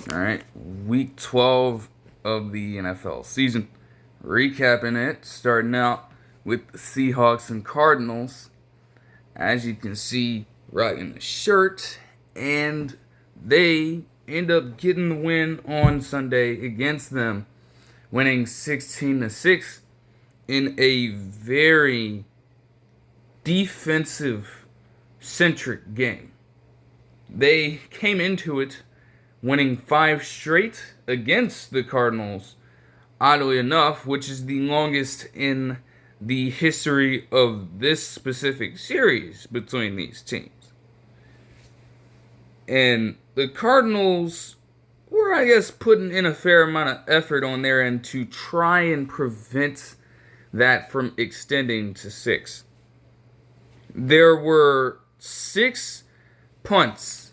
All right, week 12 of the NFL season. Recapping it, starting out with the Seahawks and Cardinals. As you can see, right in the shirt, and they end up getting the win on Sunday against them, winning 16-6 in a very defensive centric game. They came into it winning 5 straight against the Cardinals, oddly enough, which is the longest in the history of this specific series between these teams. And the Cardinals were, I guess, putting in a fair amount of effort on their end to try and prevent that from extending to 6. There were 6 punts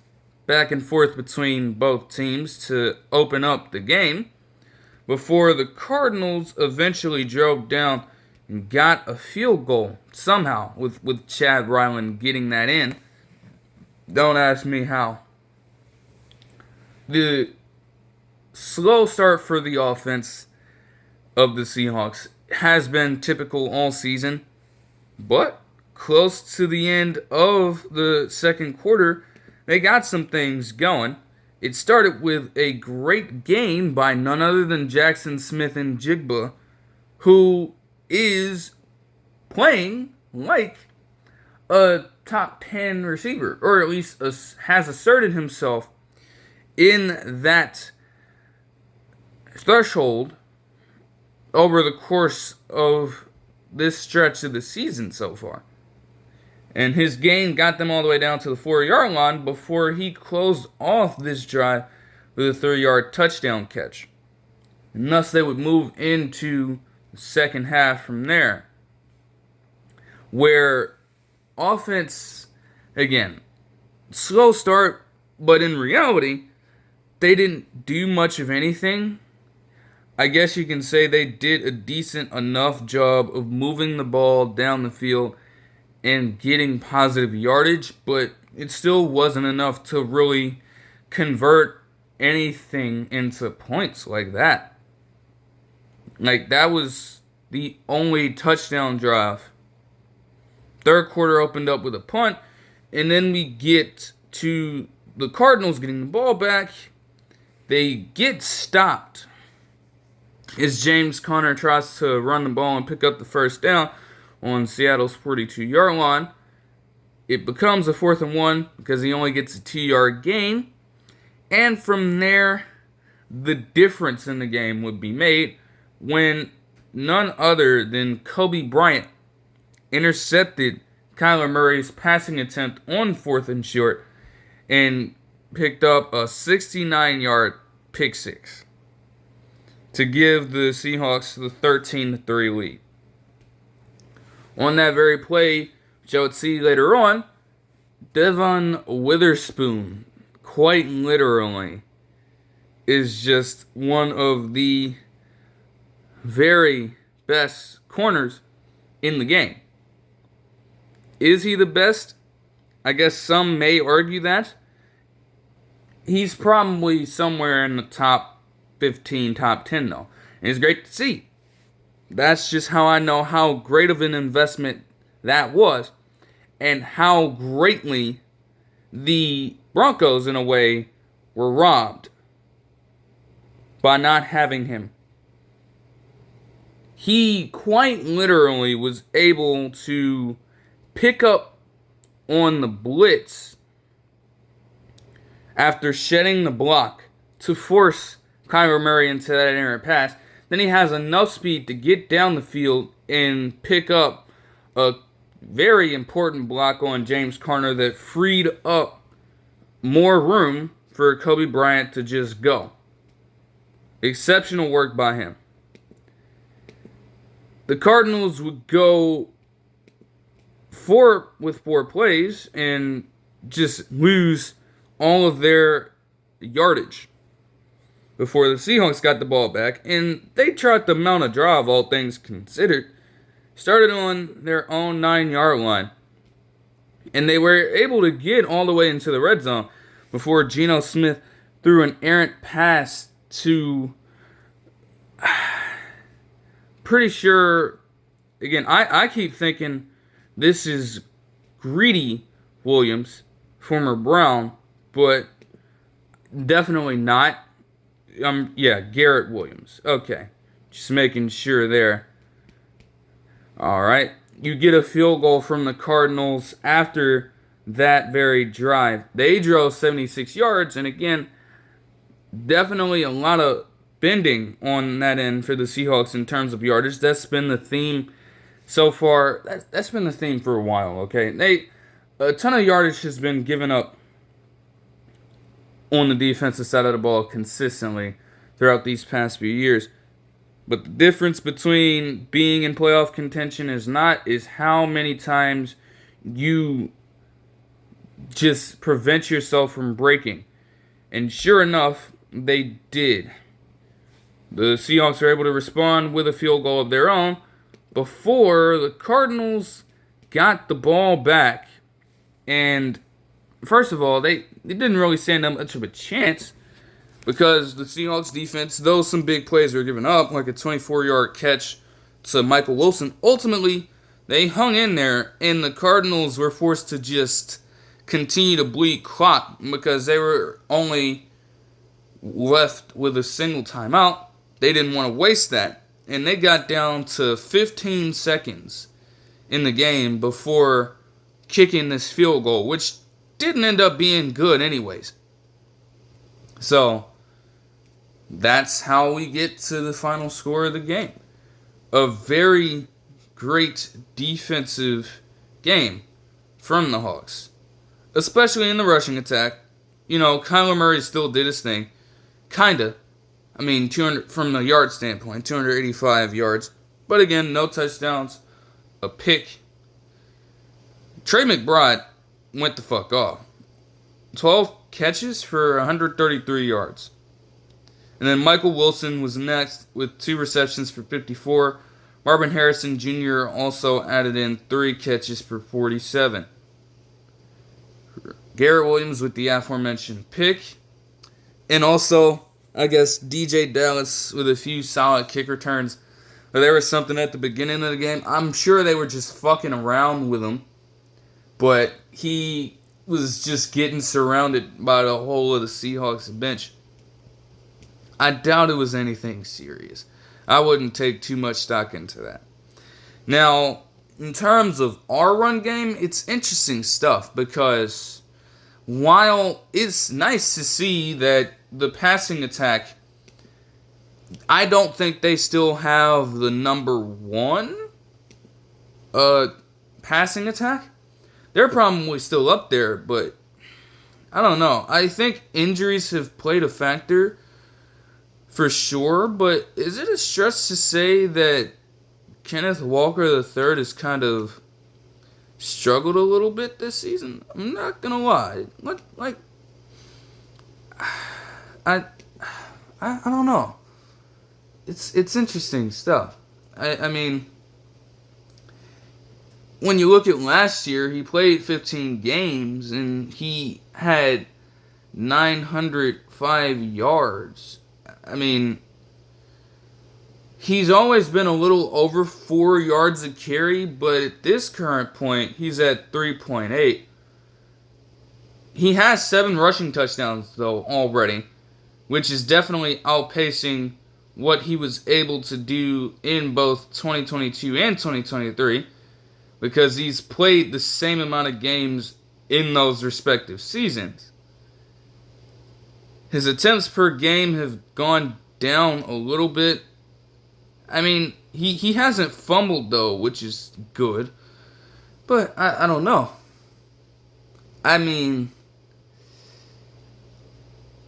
back and forth between both teams to open up the game before the Cardinals eventually drove down and got a field goal somehow with Chad Ryland getting that in. Don't ask me how. The slow start for the offense of the Seahawks has been typical all season, but close to the end of the second quarter, they got some things going. It started with a great game by none other than Jackson Smith-Njigba, who is playing like a top 10 receiver, or at least has asserted himself in that threshold over the course of this stretch of the season so far. And his game got them all the way down to the 4-yard line before he closed off this drive with a 3-yard touchdown catch. And thus they would move into the second half from there, where offense, again, slow start, but in reality, they didn't do much of anything. I guess you can say they did a decent enough job of moving the ball down the field and getting positive yardage, but it still wasn't enough to really convert anything into points like that. Like, that was the only touchdown drive. Third quarter opened up with a punt, and then we get to the Cardinals getting the ball back. They get stopped as James Conner tries to run the ball and pick up the first down on Seattle's 42-yard line. It becomes a 4th and 1 because he only gets a 2-yard gain. And from there, the difference in the game would be made when none other than Coby Bryant intercepted Kyler Murray's passing attempt on 4th and short and picked up a 69-yard pick six to give the Seahawks the 13-3 lead. On that very play, which I would see later on, Devon Witherspoon, quite literally, is just one of the very best corners in the game. Is he the best? I guess some may argue that. He's probably somewhere in the top 15, top 10, though. And it's great to see. That's just how I know how great of an investment that was, and how greatly the Broncos, in a way, were robbed by not having him. He quite literally was able to pick up on the blitz after shedding the block to force Kyler Murray into that errant pass. Then he has enough speed to get down the field and pick up a very important block on James Conner that freed up more room for Coby Bryant to just go. Exceptional work by him. The Cardinals would go with four plays and just lose all of their yardage before the Seahawks got the ball back, and they tried to mount a drive, all things considered. Started on their own 9-yard line, and they were able to get all the way into the red zone before Geno Smith threw an errant pass to, pretty sure, again, I keep thinking this is Greedy Williams, former Brown, but definitely not. Yeah, Garrett Williams. Okay, just making sure there. All right, you get a field goal from the Cardinals after that very drive. They drove 76 yards, and again, definitely a lot of bending on that end for the Seahawks in terms of yardage. That's been the theme so far. That's been the theme for a while. Okay, a ton of yardage has been given up on the defensive side of the ball consistently throughout these past few years. But the difference between being in playoff contention is how many times you just prevent yourself from breaking. And sure enough, they did. The Seahawks were able to respond with a field goal of their own before the Cardinals got the ball back. And first of all, they didn't really stand up much of a chance because the Seahawks defense, though some big plays were given up, like a 24-yard catch to Michael Wilson, ultimately they hung in there, and the Cardinals were forced to just continue to bleed clock because they were only left with a single timeout. They didn't want to waste that, and they got down to 15 seconds in the game before kicking this field goal, which didn't end up being good anyways. So that's how we get to the final score of the game. A very great defensive game from the Hawks, especially in the rushing attack. You know, Kyler Murray still did his thing. Kinda. I mean, 200 from the yard standpoint, 285 yards. But again, no touchdowns, a pick. Trey McBride went the fuck off. 12 catches for 133 yards. And then Michael Wilson was next with 2 receptions for 54. Marvin Harrison Jr. also added in 3 catches for 47. Garrett Williams with the aforementioned pick. And also, I guess, DJ Dallas with a few solid kick returns. There was something at the beginning of the game. I'm sure they were just fucking around with him. But he was just getting surrounded by the whole of the Seahawks bench. I doubt it was anything serious. I wouldn't take too much stock into that. Now, in terms of our run game, it's interesting stuff because while it's nice to see that the passing attack, I don't think they still have the number 1 passing attack. They're probably still up there, but I don't know. I think injuries have played a factor for sure, but is it a stretch to say that Kenneth Walker III has kind of struggled a little bit this season? I'm not gonna lie. I don't know. It's interesting stuff. I mean, when you look at last year, he played 15 games and he had 905 yards. I mean, he's always been a little over 4 yards a carry, but at this current point, he's at 3.8. He has 7 rushing touchdowns, though, already, which is definitely outpacing what he was able to do in both 2022 and 2023, because he's played the same amount of games in those respective seasons. His attempts per game have gone down a little bit. I mean, he hasn't fumbled, though, which is good. But, I don't know. I mean,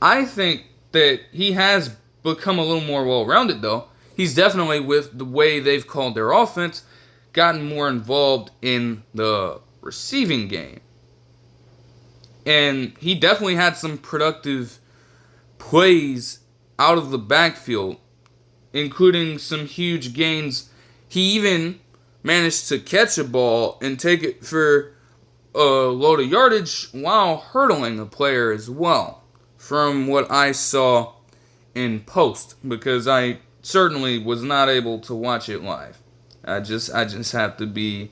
I think that he has become a little more well-rounded, though. He's definitely, with the way they've called their offense, gotten more involved in the receiving game. And he definitely had some productive plays out of the backfield, including some huge gains. He even managed to catch a ball and take it for a load of yardage while hurdling a player as well from what I saw in post, because I certainly was not able to watch it live. I just have to be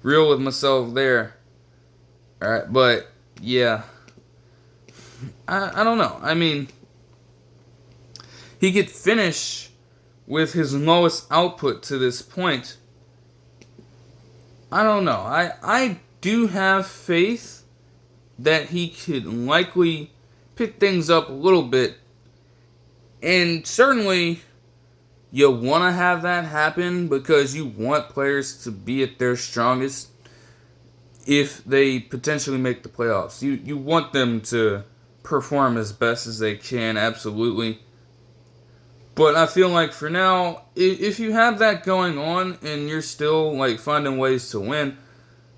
real with myself there. Alright, but yeah. I don't know. I mean, he could finish with his lowest output to this point. I don't know. I do have faith that he could likely pick things up a little bit. And certainly, you want to have that happen because you want players to be at their strongest if they potentially make the playoffs. You want them to perform as best as they can, absolutely. But I feel like for now, if you have that going on and you're still like finding ways to win,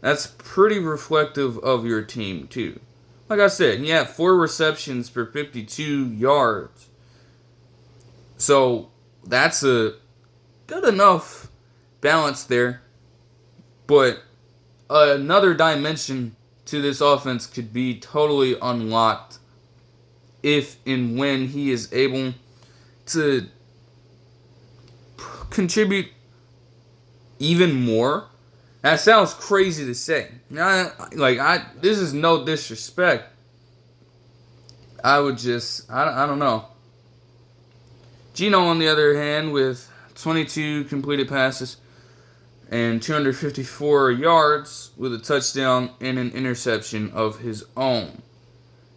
that's pretty reflective of your team too. Like I said, he had 4 receptions for 52 yards. So that's a good enough balance there. But another dimension to this offense could be totally unlocked if and when he is able to contribute even more. That sounds crazy to say. This is no disrespect. I don't know. Geno, on the other hand, with 22 completed passes and 254 yards with a touchdown and an interception of his own.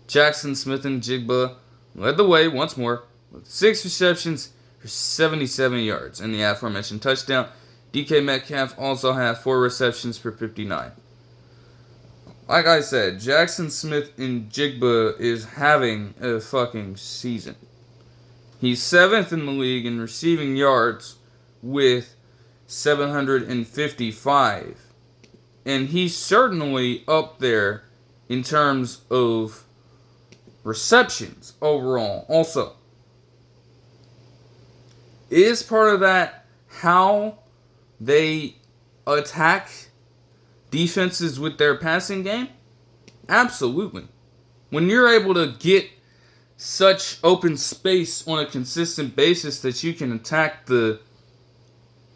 Jackson, Smith, and Jigba led the way once more with 6 receptions for 77 yards and the aforementioned touchdown. DK Metcalf also had 4 receptions for 59. Like I said, Jackson Smith and Jigba is having a fucking season. He's 7th in the league in receiving yards with 755. And he's certainly up there in terms of receptions overall also. Is part of that how they attack defenses with their passing game? Absolutely. When you're able to get such open space on a consistent basis that you can attack the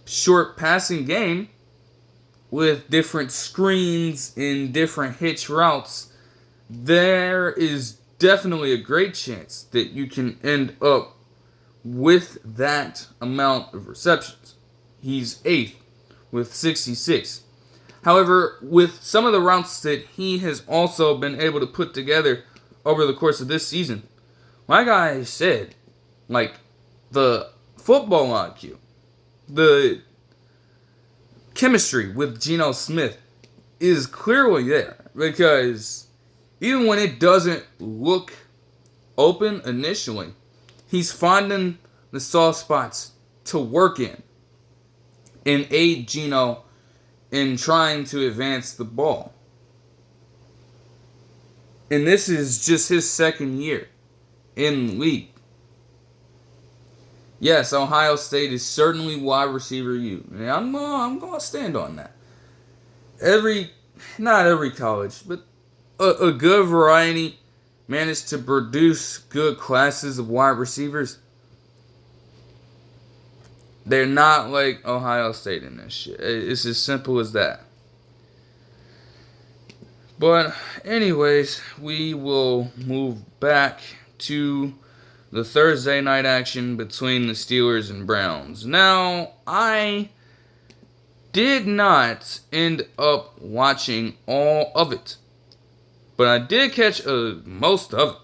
short passing game with different screens and different hitch routes, there is definitely a great chance that you can end up with that amount of receptions. He's 8th with 66. However, with some of the routes that he has also been able to put together over the course of this season, like I said, like the football IQ, the chemistry with Geno Smith is clearly there. Because even when it doesn't look open initially, he's finding the soft spots to work in and aid Geno in trying to advance the ball. And this is just his 2nd year in the league. Yes, Ohio State is certainly wide receiver U. And I'm going to stand on that. Not every college, but a good variety managed to produce good classes of wide receivers. They're not like Ohio State in this shit. It's as simple as that. But anyways, we will move back to the Thursday night action between the Steelers and Browns. Now, I did not end up watching all of it, but I did catch most of it.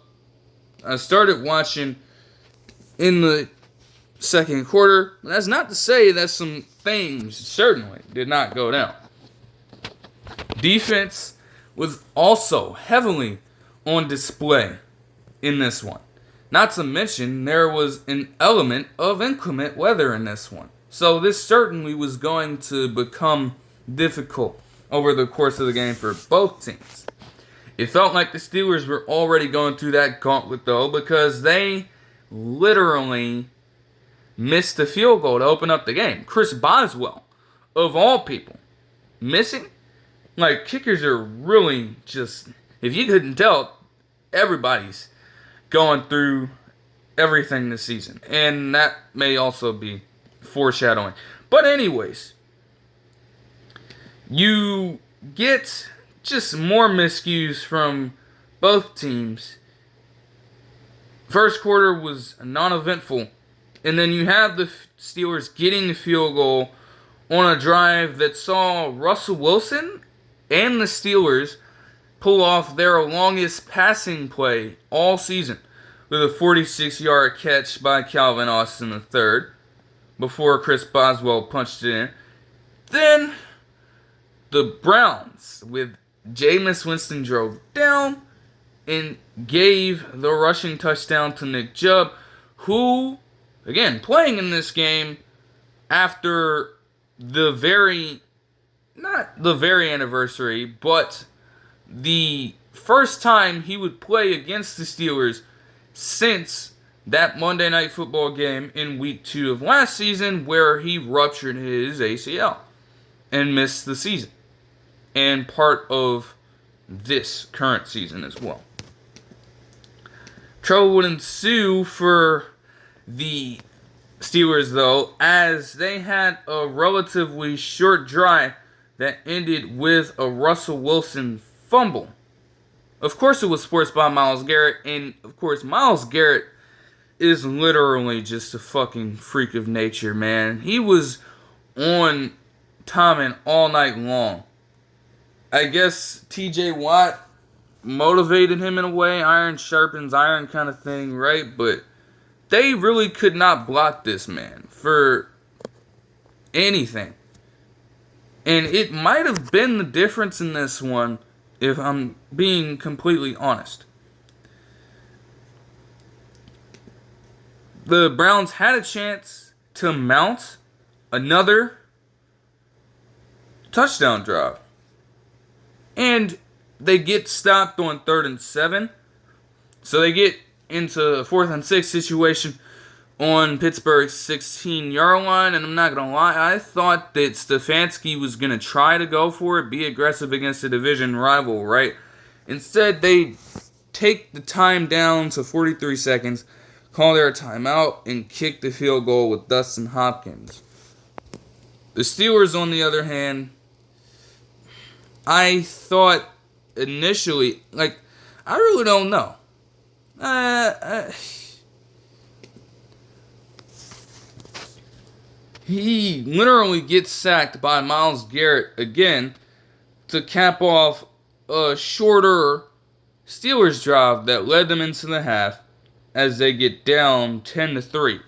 I started watching in the second quarter. That's not to say that some things certainly did not go down. Defense was also heavily on display in this one. Not to mention, there was an element of inclement weather in this one. So this certainly was going to become difficult over the course of the game for both teams. It felt like the Steelers were already going through that gauntlet, though, because they literally missed the field goal to open up the game. Chris Boswell, of all people, missing? Like, kickers are really just, if you couldn't tell, everybody's going through everything this season. And that may also be foreshadowing. But anyways, you get just more miscues from both teams. First quarter was non-eventful. And then you have the Steelers getting the field goal on a drive that saw Russell Wilson and the Steelers pull off their longest passing play all season with a 46-yard catch by Calvin Austin III before Chris Boswell punched it in. Then the Browns with Jameis Winston drove down and gave the rushing touchdown to Nick Chubb, who, again, playing in this game after not the very anniversary, but the first time he would play against the Steelers since that Monday Night Football game in Week 2 of last season where he ruptured his ACL and missed the season and part of this current season as well. Trouble would ensue for the Steelers, though, as they had a relatively short drive that ended with a Russell Wilson fumble. Of course, it was forced by Myles Garrett, and of course, Myles Garrett is literally just a fucking freak of nature, man. He was on timing all night long. I guess TJ Watt motivated him in a way, iron sharpens iron kind of thing, right? But they really could not block this man for anything. And it might have been the difference in this one, if I'm being completely honest. The Browns had a chance to mount another touchdown drive. And they get stopped on 3rd and 7. So they get into a 4th and 6 situation on Pittsburgh's 16-yard line. And I'm not going to lie, I thought that Stefanski was going to try to go for it, be aggressive against a division rival, right? Instead, they take the time down to 43 seconds, call their timeout, and kick the field goal with Dustin Hopkins. The Steelers, on the other hand, I thought initially, I really don't know. He literally gets sacked by Myles Garrett again to cap off a shorter Steelers drive that led them into the half as they get down 10-3.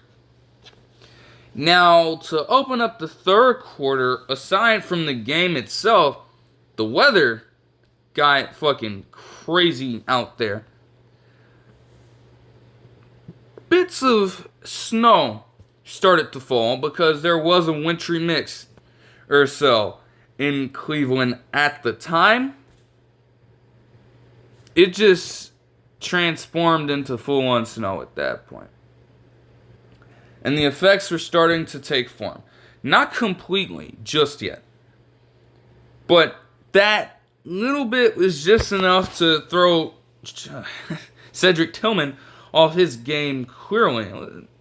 Now, to open up the third quarter, aside from the game itself, the weather got fucking crazy out there. Bits of snow started to fall because there was a wintry mix or so in Cleveland at the time. It just transformed into full-on snow at that point. And the effects were starting to take form. Not completely, just yet. But that little bit was just enough to throw Cedric Tillman off his game clearly.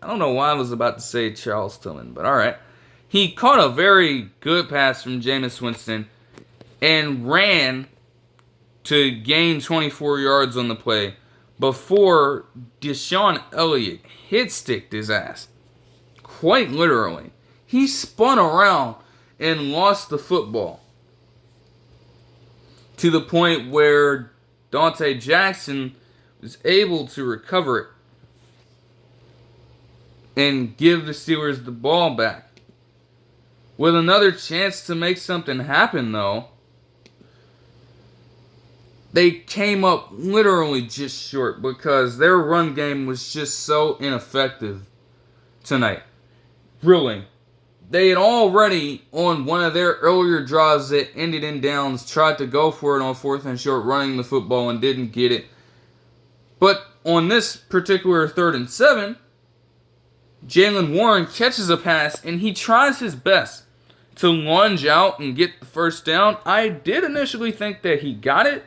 I don't know why I was about to say Charles Tillman, but alright. He caught a very good pass from Jameis Winston and ran to gain 24 yards on the play before Deshaun Elliott hit-sticked his ass. Quite literally. He spun around and lost the football to the point where Dante Jackson was able to recover it and give the Steelers the ball back. With another chance to make something happen, though, they came up literally just short because their run game was just so ineffective tonight. Really. They had already, on one of their earlier drives that ended in downs, tried to go for it on 4th and short, running the football and didn't get it. But on this particular 3rd and 7, Jaylen Warren catches a pass and he tries his best to lunge out and get the first down. I did initially think that he got it,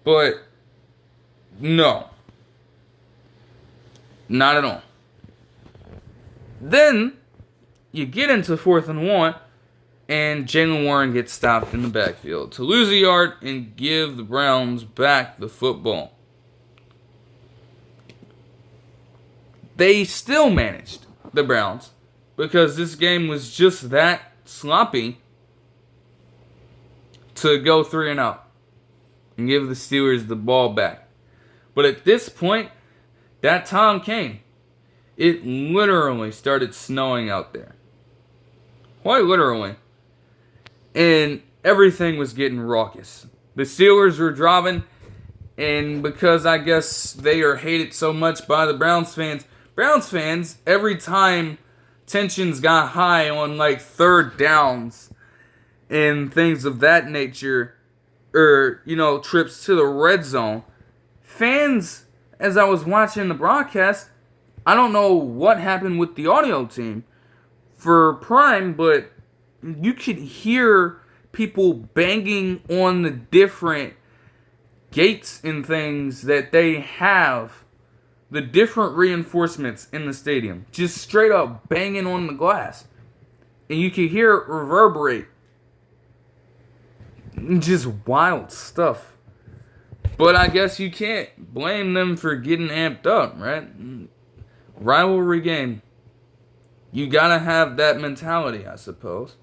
but no. Not at all. Then, you get into 4th and 1, and Jaylen Warren gets stopped in the backfield to lose a yard and give the Browns back the football. They still managed, the Browns, because this game was just that sloppy, to go 3-0 and give the Steelers the ball back. But at this point, that time came. It literally started snowing out there. Quite literally. And everything was getting raucous. The Steelers were driving, and because I guess they are hated so much by the Browns fans, every time tensions got high on like 3rd downs and things of that nature, or, trips to the red zone, fans, as I was watching the broadcast, I don't know what happened with the audio team for Prime, but you could hear people banging on the different gates and things that they have, the different reinforcements in the stadium, just straight up banging on the glass. And you could hear it reverberate. Just wild stuff. But I guess you can't blame them for getting amped up, right? Rivalry game. You gotta have that mentality, I suppose.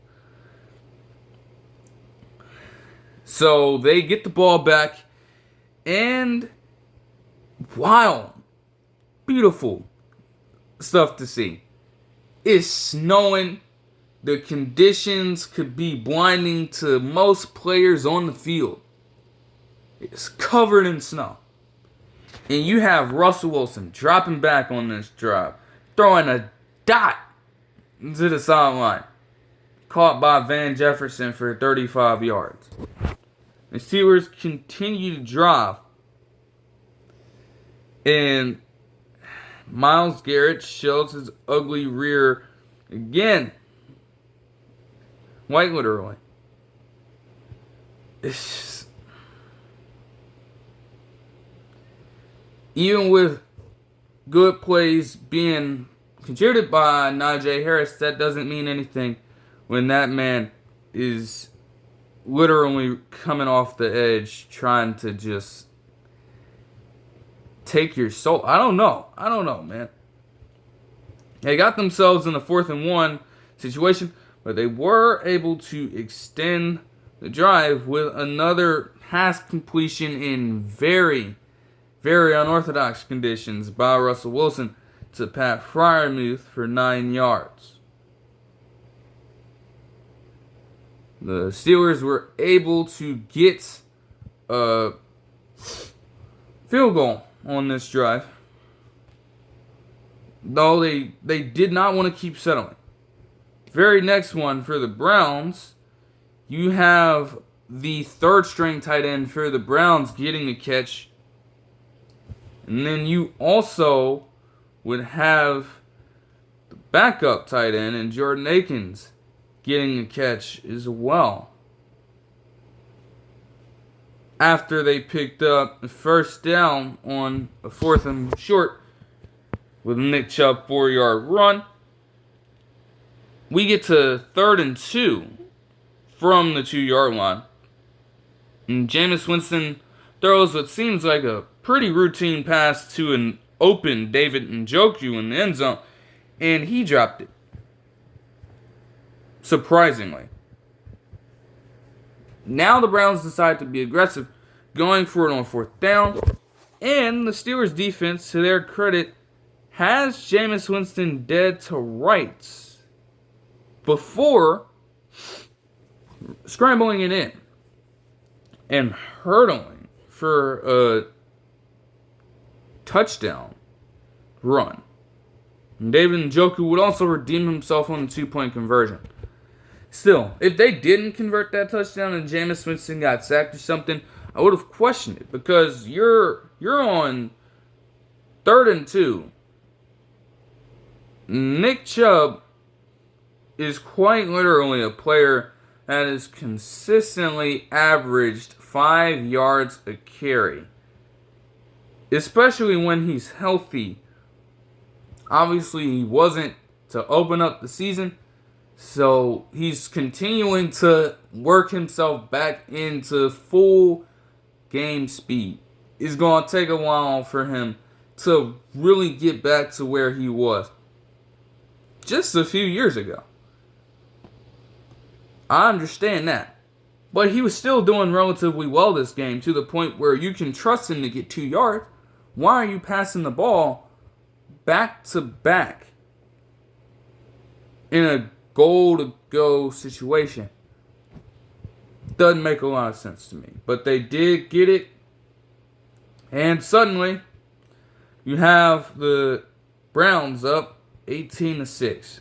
So they get the ball back, and wow, beautiful stuff to see. It's snowing. The conditions could be blinding to most players on the field. It's covered in snow. And you have Russell Wilson dropping back on this drive, throwing a dot to the sideline, caught by Van Jefferson for 35 yards. The Steelers continue to drive, and Myles Garrett shows his ugly rear again. Quite literally. It's just, even with good plays being contributed by Najee Harris, that doesn't mean anything when that man is literally coming off the edge trying to just take your soul. I don't know, man. They got themselves in a 4th and 1 situation, but they were able to extend the drive with another pass completion in very, very unorthodox conditions by Russell Wilson to Pat Freiermuth for 9 yards. The Steelers were able to get a field goal on this drive, though they did not want to keep settling. Very next one for the Browns, you have the 3rd string tight end for the Browns getting a catch. And then you also would have the backup tight end and Jordan Akins getting a catch as well, after they picked up the 1st down on a 4th and short with Nick Chubb 4-yard run. We get to 3rd and 2 from the 2-yard line, and Jameis Winston throws what seems like a pretty routine pass to an open David Njoku in the end zone, and he dropped it. Surprisingly. Now the Browns decide to be aggressive, going for it on 4th down, and the Steelers defense, to their credit, has Jameis Winston dead to rights before scrambling it in and hurdling for a touchdown run. And David Njoku would also redeem himself on the 2-point conversion. Still, if they didn't convert that touchdown and Jameis Winston got sacked or something, I would have questioned it, because you're on 3rd and 2. Nick Chubb is quite literally a player that has consistently averaged 5 yards a carry, especially when he's healthy Obviously, he wasn't to open up the season. So he's continuing to work himself back into full game speed. It's going to take a while for him to really get back to where he was just a few years ago. I understand that. But he was still doing relatively well this game, to the point where you can trust him to get 2 yards. Why are you passing the ball back to back in a goal-to-go situation? Doesn't make a lot of sense to me. But they did get it. And suddenly, you have the Browns up 18-6.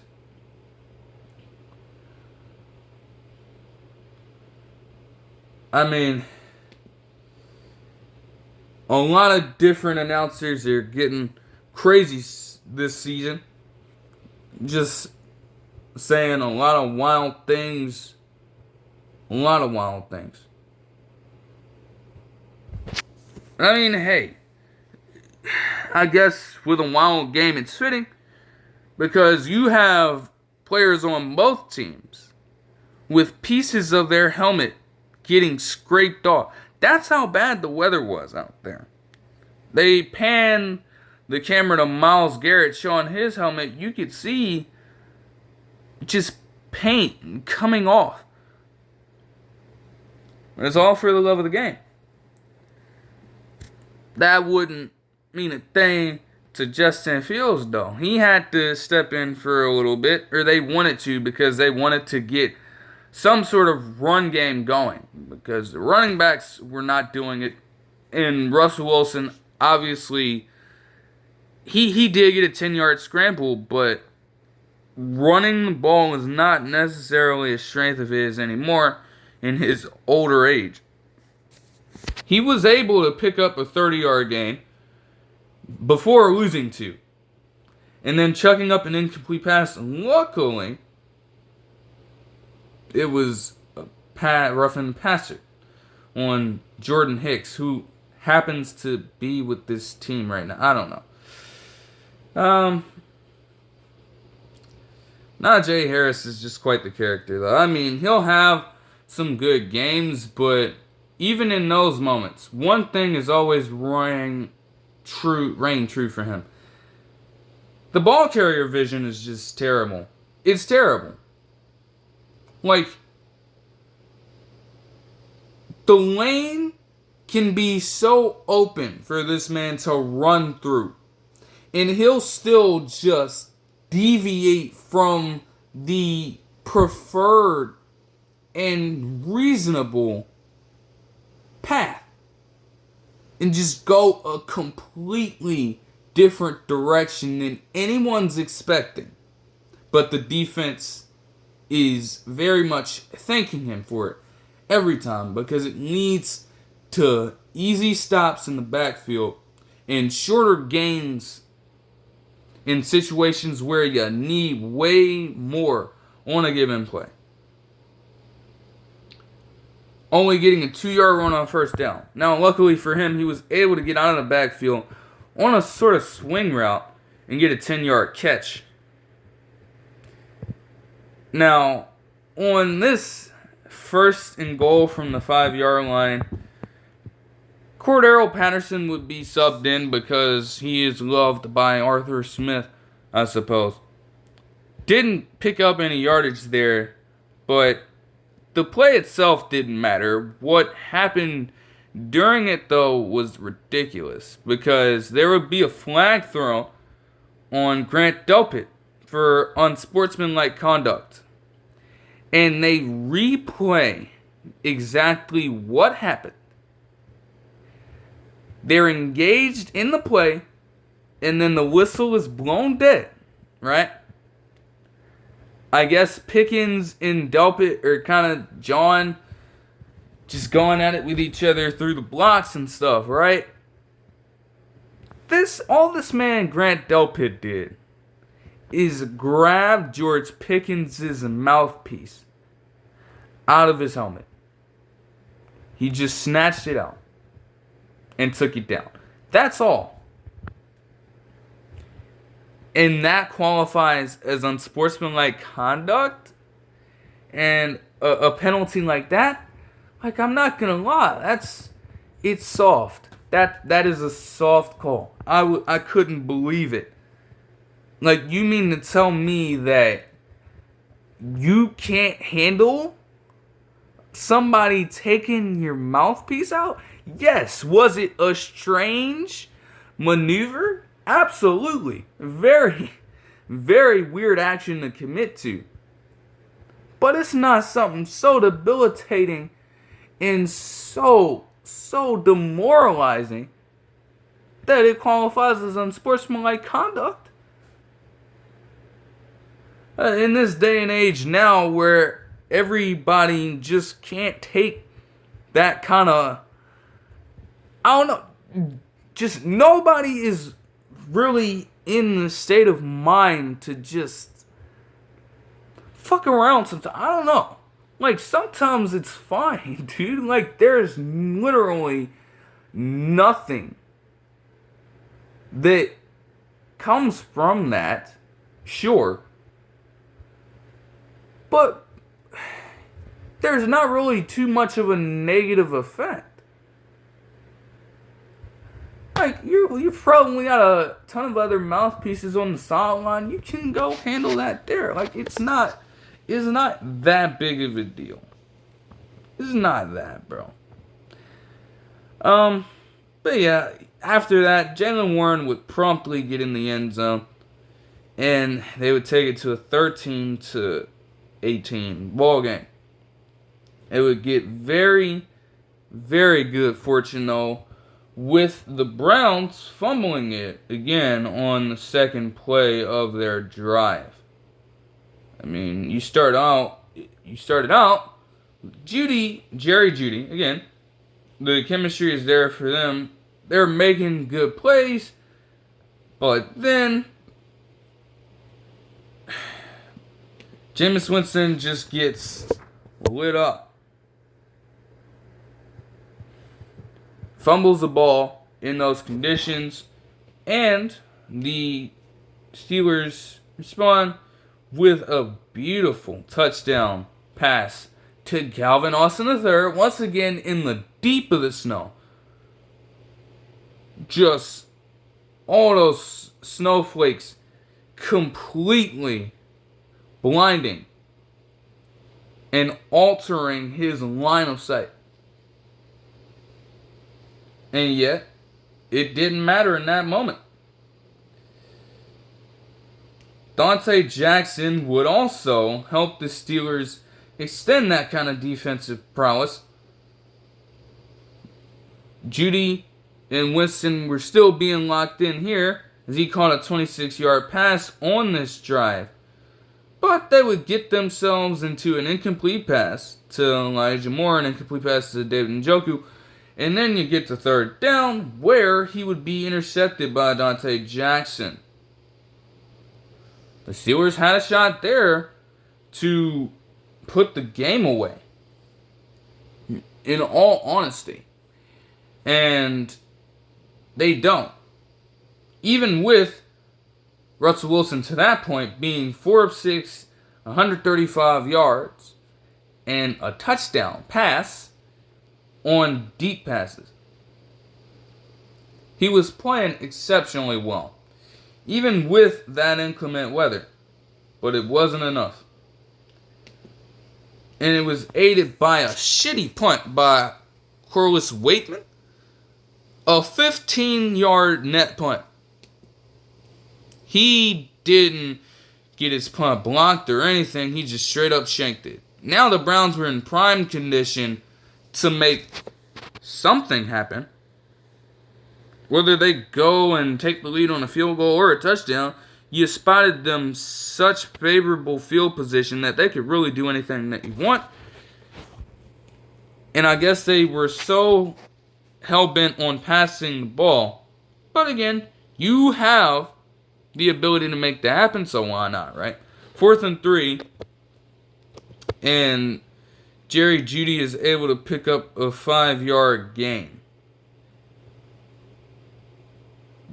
I mean, a lot of different announcers are getting crazy this season. Just saying a lot of wild things. A lot of wild things. I mean, hey, I guess with a wild game it's fitting, because you have players on both teams with pieces of their helmet getting scraped off. That's how bad the weather was out there. They pan the camera to Myles Garrett showing his helmet. You could see just paint coming off. It's all for the love of the game. That wouldn't mean a thing to Justin Fields, though. He had to step in for a little bit, or they wanted to, because they wanted to get some sort of run game going, because the running backs were not doing it. And Russell Wilson, obviously, he did get a 10-yard scramble, but running the ball is not necessarily a strength of his anymore in his older age. He was able to pick up a 30-yard gain before losing 2, and then chucking up an incomplete pass. Luckily, it was a rough-end passer on Jordan Hicks, who happens to be with this team right now. I don't know. Najee Harris is just quite the character, though. I mean, he'll have some good games, but even in those moments, one thing is always reign true for him. The ball carrier vision is just terrible. It's terrible. Like, the lane can be so open for this man to run through, and he'll still just deviate from the preferred and reasonable path and just go a completely different direction than anyone's expecting. But the defense is very much thanking him for it every time, because it leads to easy stops in the backfield and shorter gains in situations where you need way more on a given play. Only getting a 2-yard run on first down. Now, luckily for him, he was able to get out of the backfield on a sort of swing route and get a 10-yard catch. Now, on this first and goal from the 5-yard line, Cordero Patterson would be subbed in because he is loved by Arthur Smith, I suppose. Didn't pick up any yardage there, but the play itself didn't matter. What happened during it, though, was ridiculous, because there would be a flag thrown on Grant Delpit for unsportsmanlike conduct. And they replay exactly what happened. They're engaged in the play, and then the whistle is blown dead, right? I guess Pickens and Delpit are kind of jawing, just going at it with each other through the blocks and stuff, right? All this man Grant Delpit did is grab George Pickens' mouthpiece out of his helmet. He just snatched it out and took it down. That's all. and that qualifies as unsportsmanlike conduct, and a penalty like that, like, I'm not gonna lie, it's soft. That is a soft call. I couldn't believe it. Like, you mean to tell me that you can't handle somebody taking your mouthpiece out? Yes. Was it a strange maneuver? Absolutely. Very, very weird action to commit to. But it's not something so debilitating and so demoralizing that it qualifies as unsportsmanlike conduct. In this day and age now where everybody just can't take that kind of, I don't know, just nobody is really in the state of mind to just fuck around sometimes. I don't know. Like, sometimes it's fine, dude. Like, there's literally nothing that comes from that. Sure. But there's not really too much of a negative effect. Like, you've probably got a ton of other mouthpieces on the sideline. You can go handle that there. Like, it's not that big of a deal. It's not that, bro. But yeah, after that, Jaylen Warren would promptly get in the end zone, and they would take it to a 13-18 ball game. It would get very, very good fortune, though, with the Browns fumbling it again on the second play of their drive. I mean, you started out, Jerry Jeudy, again, the chemistry is there for them. They're making good plays, but then Jameis Winston just gets lit up. Fumbles the ball in those conditions, and the Steelers respond with a beautiful touchdown pass to Calvin Austin III, once again in the deep of the snow. Just all those snowflakes completely blinding and altering his line of sight. And yet, it didn't matter in that moment. Dante Jackson would also help the Steelers extend that kind of defensive prowess. Jeudy and Winston were still being locked in here as he caught a 26-yard pass on this drive. But they would get themselves into an incomplete pass to Elijah Moore, an incomplete pass to David Njoku, and then you get to third down where he would be intercepted by Dante Jackson. The Steelers had a shot there to put the game away, in all honesty. And they don't. Even with Russell Wilson to that point being 4 of 6, 135 yards, and a touchdown pass on deep passes. He was playing exceptionally well, even with that inclement weather. But it wasn't enough. And it was aided by a shitty punt by Corliss Waitman. A 15-yard net punt. He didn't get his punt blocked or anything. He just straight up shanked it. Now the Browns were in prime condition to make something happen. Whether they go and take the lead on a field goal or a touchdown, you spotted them such favorable field position that they could really do anything that you want. And I guess they were so hell-bent on passing the ball. But again, you have the ability to make that happen, so why not, right? 4th and 3, and Jerry Jeudy is able to pick up a 5-yard gain.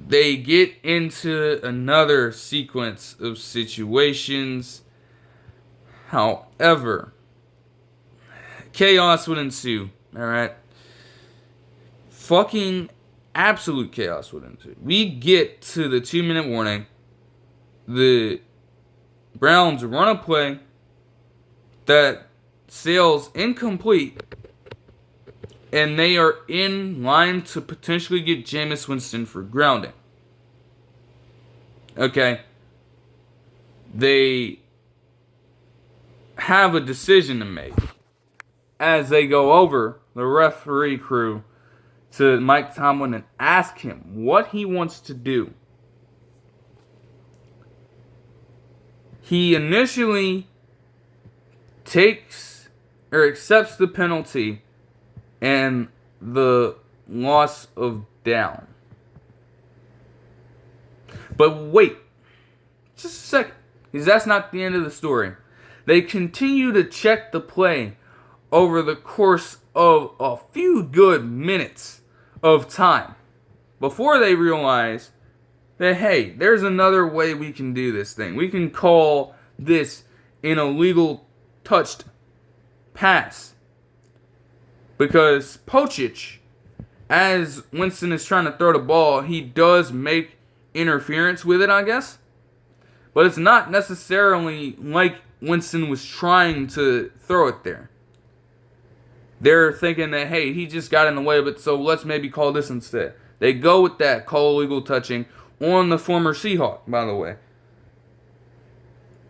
They get into another sequence of situations. However, chaos would ensue. Alright? Fucking absolute chaos would ensue. We get to the 2-minute warning. The Browns run a play that sails incomplete, and they are in line to potentially get Jameis Winston for grounding. Okay. They have a decision to make as they go over the referee crew to Mike Tomlin and ask him what he wants to do. He initially takes or accepts the penalty and the loss of down. But wait, just a second, because that's not the end of the story. They continue to check the play over the course of a few good minutes of time before they realize that, hey, there's another way we can do this thing. We can call this an illegal touched pass. Because Pochich, as Winston is trying to throw the ball, he does make interference with it, I guess. But it's not necessarily like Winston was trying to throw it there. They're thinking that, hey, he just got in the way of it, so let's maybe call this instead. They go with that, call illegal touching on the former Seahawk, by the way.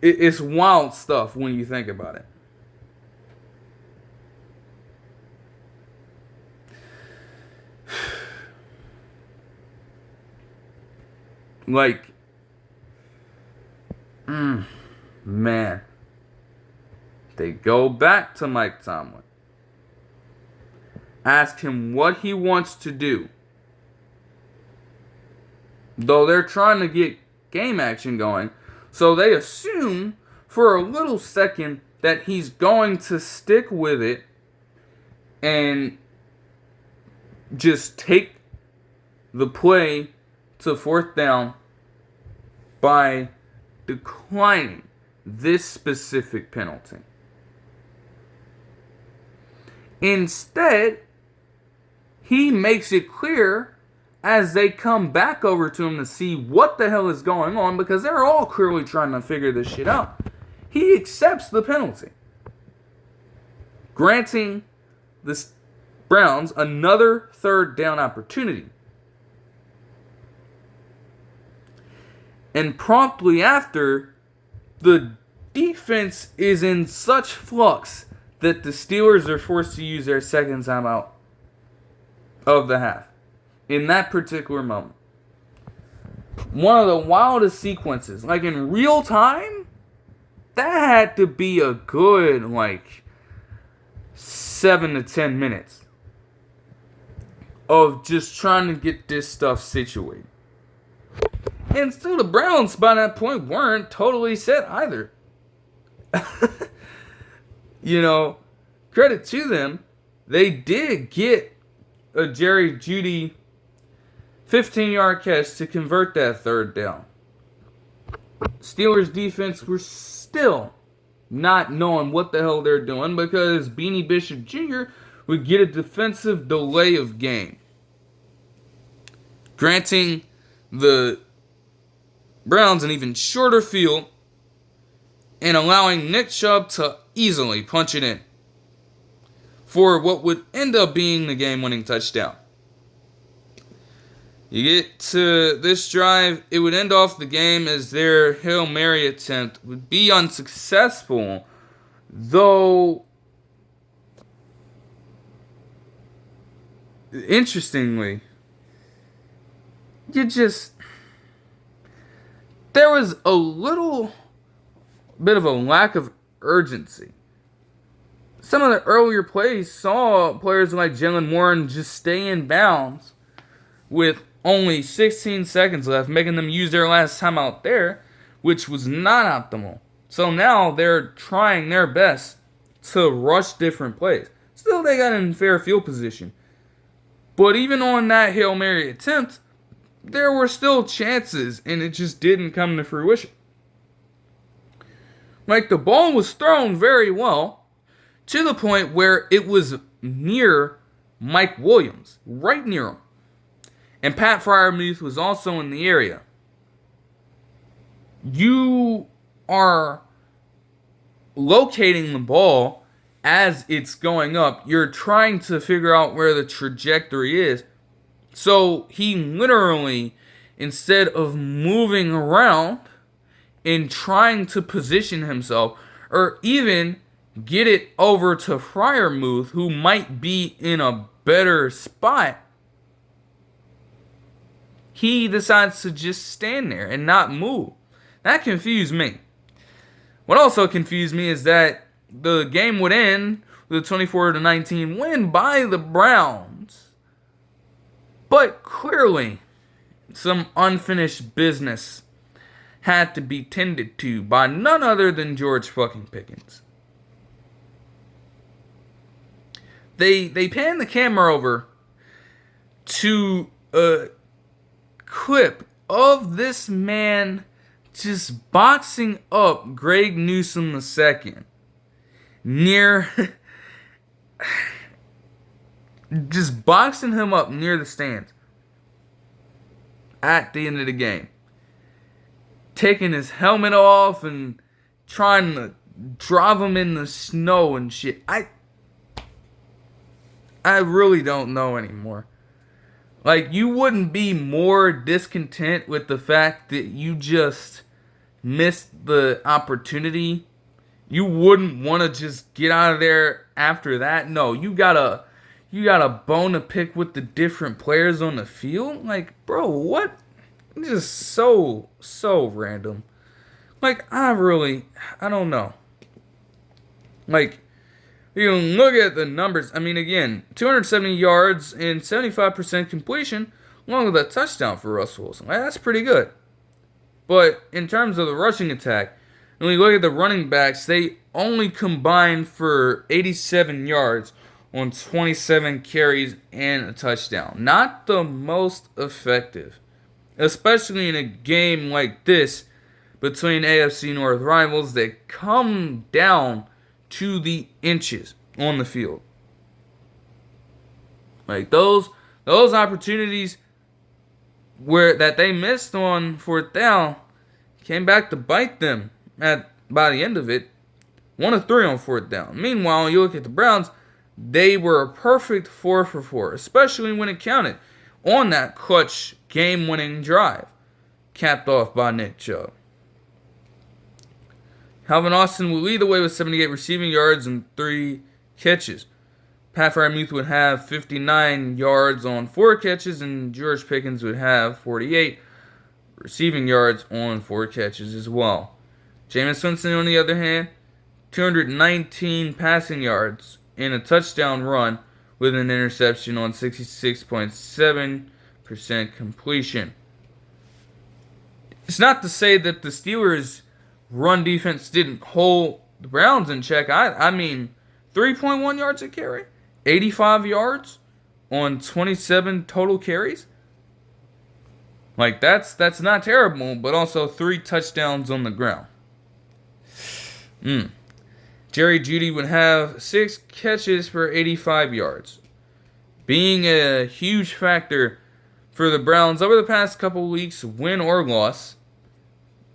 It's wild stuff when you think about it. Like, man. They go back to Mike Tomlin. Ask him what he wants to do. Though they're trying to get game action going, so they assume for a little second that he's going to stick with it and just take the play to fourth down by declining this specific penalty. Instead, he makes it clear as they come back over to him to see what the hell is going on, because they're all clearly trying to figure this shit out. He accepts the penalty, granting the Browns another third down opportunity. And promptly after, the defense is in such flux that the Steelers are forced to use their second timeout of the half. In that particular moment. One of the wildest sequences. Like in real time, that had to be a good, 7 to 10 minutes of just trying to get this stuff situated. And still the Browns by that point weren't totally set either. Credit to them. They did get a Jerry Jeudy 15-yard catch to convert that third down. Steelers defense were still not knowing what the hell they're doing because Beanie Bishop Jr. would get a defensive delay of game, granting the Browns an even shorter field and allowing Nick Chubb to easily punch it in for what would end up being the game-winning touchdown. You get to this drive, it would end off the game as their Hail Mary attempt would be unsuccessful, though, interestingly, there was a little bit of a lack of urgency. Some of the earlier plays saw players like Jalen Warren just stay in bounds with only 16 seconds left, making them use their last timeout there, which was not optimal. So now they're trying their best to rush different plays. Still, they got in fair field position. But even on that Hail Mary attempt, there were still chances, and it just didn't come to fruition. Like, the ball was thrown very well, to the point where it was near Mike Williams, right near him. And Pat Freiermuth was also in the area. You are locating the ball as it's going up. You're trying to figure out where the trajectory is. So he literally, instead of moving around and trying to position himself, or even get it over to Freiermuth, who might be in a better spot, he decides to just stand there and not move. That confused me. What also confused me is that the game would end with a 24-19 win by the Browns. But clearly, some unfinished business had to be tended to by none other than George fucking Pickens. They panned the camera over to a clip of this man just boxing up Greg Newsome II near, just boxing him up near the stands at the end of the game, taking his helmet off and trying to drive him in the snow and shit. I really don't know anymore. Like, you wouldn't be more discontent with the fact that you just missed the opportunity. You wouldn't want to just get out of there after that. No, you got a bone to pick with the different players on the field. Like, bro, what? Just so random. Like, I don't know. Like, you can look at the numbers. I mean, again, 270 yards and 75% completion, along with a touchdown for Russell Wilson. That's pretty good. But in terms of the rushing attack, when you look at the running backs, they only combined for 87 yards on 27 carries and a touchdown. Not the most effective, especially in a game like this between AFC North rivals that come down to the inches on the field. Like, those opportunities that they missed on fourth down came back to bite them by the end of it. 1 of 3 on fourth down. Meanwhile, you look at the Browns, they were a perfect 4 for 4, especially when it counted on that clutch game-winning drive, capped off by Nick Chubb. Calvin Austin would lead the way with 78 receiving yards and 3 catches. Pat Freiermuth would have 59 yards on 4 catches, and George Pickens would have 48 receiving yards on 4 catches as well. Jameis Winston, on the other hand, 219 passing yards and a touchdown run with an interception on 66.7% completion. It's not to say that the Steelers' run defense didn't hold the Browns in check. I mean, 3.1 yards a carry, 85 yards on 27 total carries. Like, that's not terrible, but also 3 touchdowns on the ground. Jerry Jeudy would have 6 catches for 85 yards, being a huge factor for the Browns over the past couple weeks, win or loss.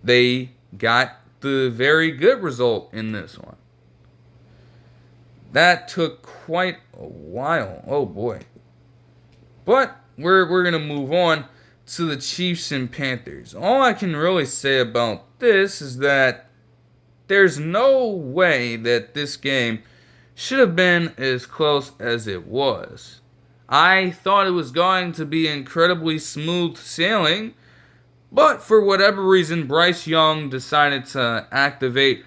They got the very good result in this one. That took quite a while. Oh boy. But we're going to move on to the Chiefs and Panthers. All I can really say about this is that there's no way that this game should have been as close as it was. I thought it was going to be incredibly smooth sailing, but for whatever reason, Bryce Young decided to activate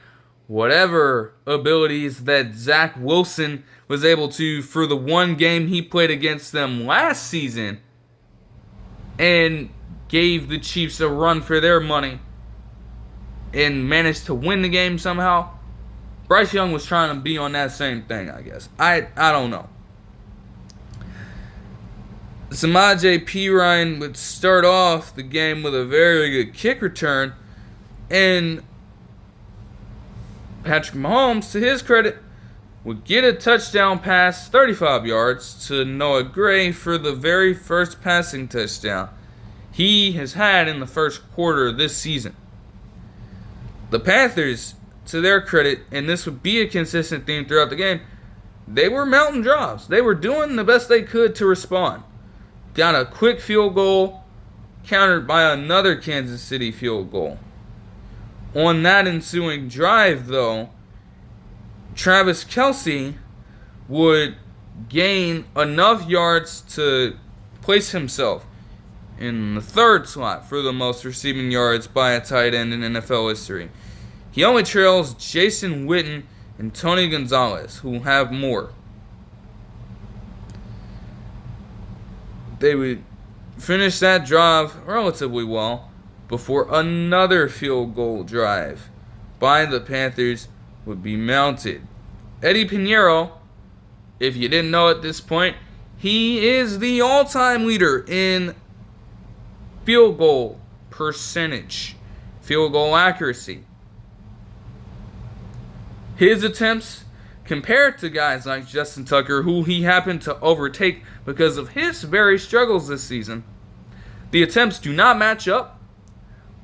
whatever abilities that Zach Wilson was able to for the one game he played against them last season, and gave the Chiefs a run for their money and managed to win the game somehow. Bryce Young was trying to be on that same thing, I guess. I don't know. Samaje Perine would start off the game with a very good kick return, and Patrick Mahomes, to his credit, would get a touchdown pass 35 yards to Noah Gray for the very first passing touchdown he has had in the first quarter of this season. The Panthers, to their credit, and this would be a consistent theme throughout the game, they were mountain drives. They were doing the best they could to respond. Got a quick field goal, countered by another Kansas City field goal. On that ensuing drive, though, Travis Kelce would gain enough yards to place himself in the third slot for the most receiving yards by a tight end in NFL history. He only trails Jason Witten and Tony Gonzalez, who have more. They would finish that drive relatively well before another field goal drive by the Panthers would be mounted. Eddie Pinheiro, if you didn't know at this point, he is the all-time leader in field goal percentage, field goal accuracy. His attempts, compared to guys like Justin Tucker, who he happened to overtake because of his very struggles this season, the attempts do not match up,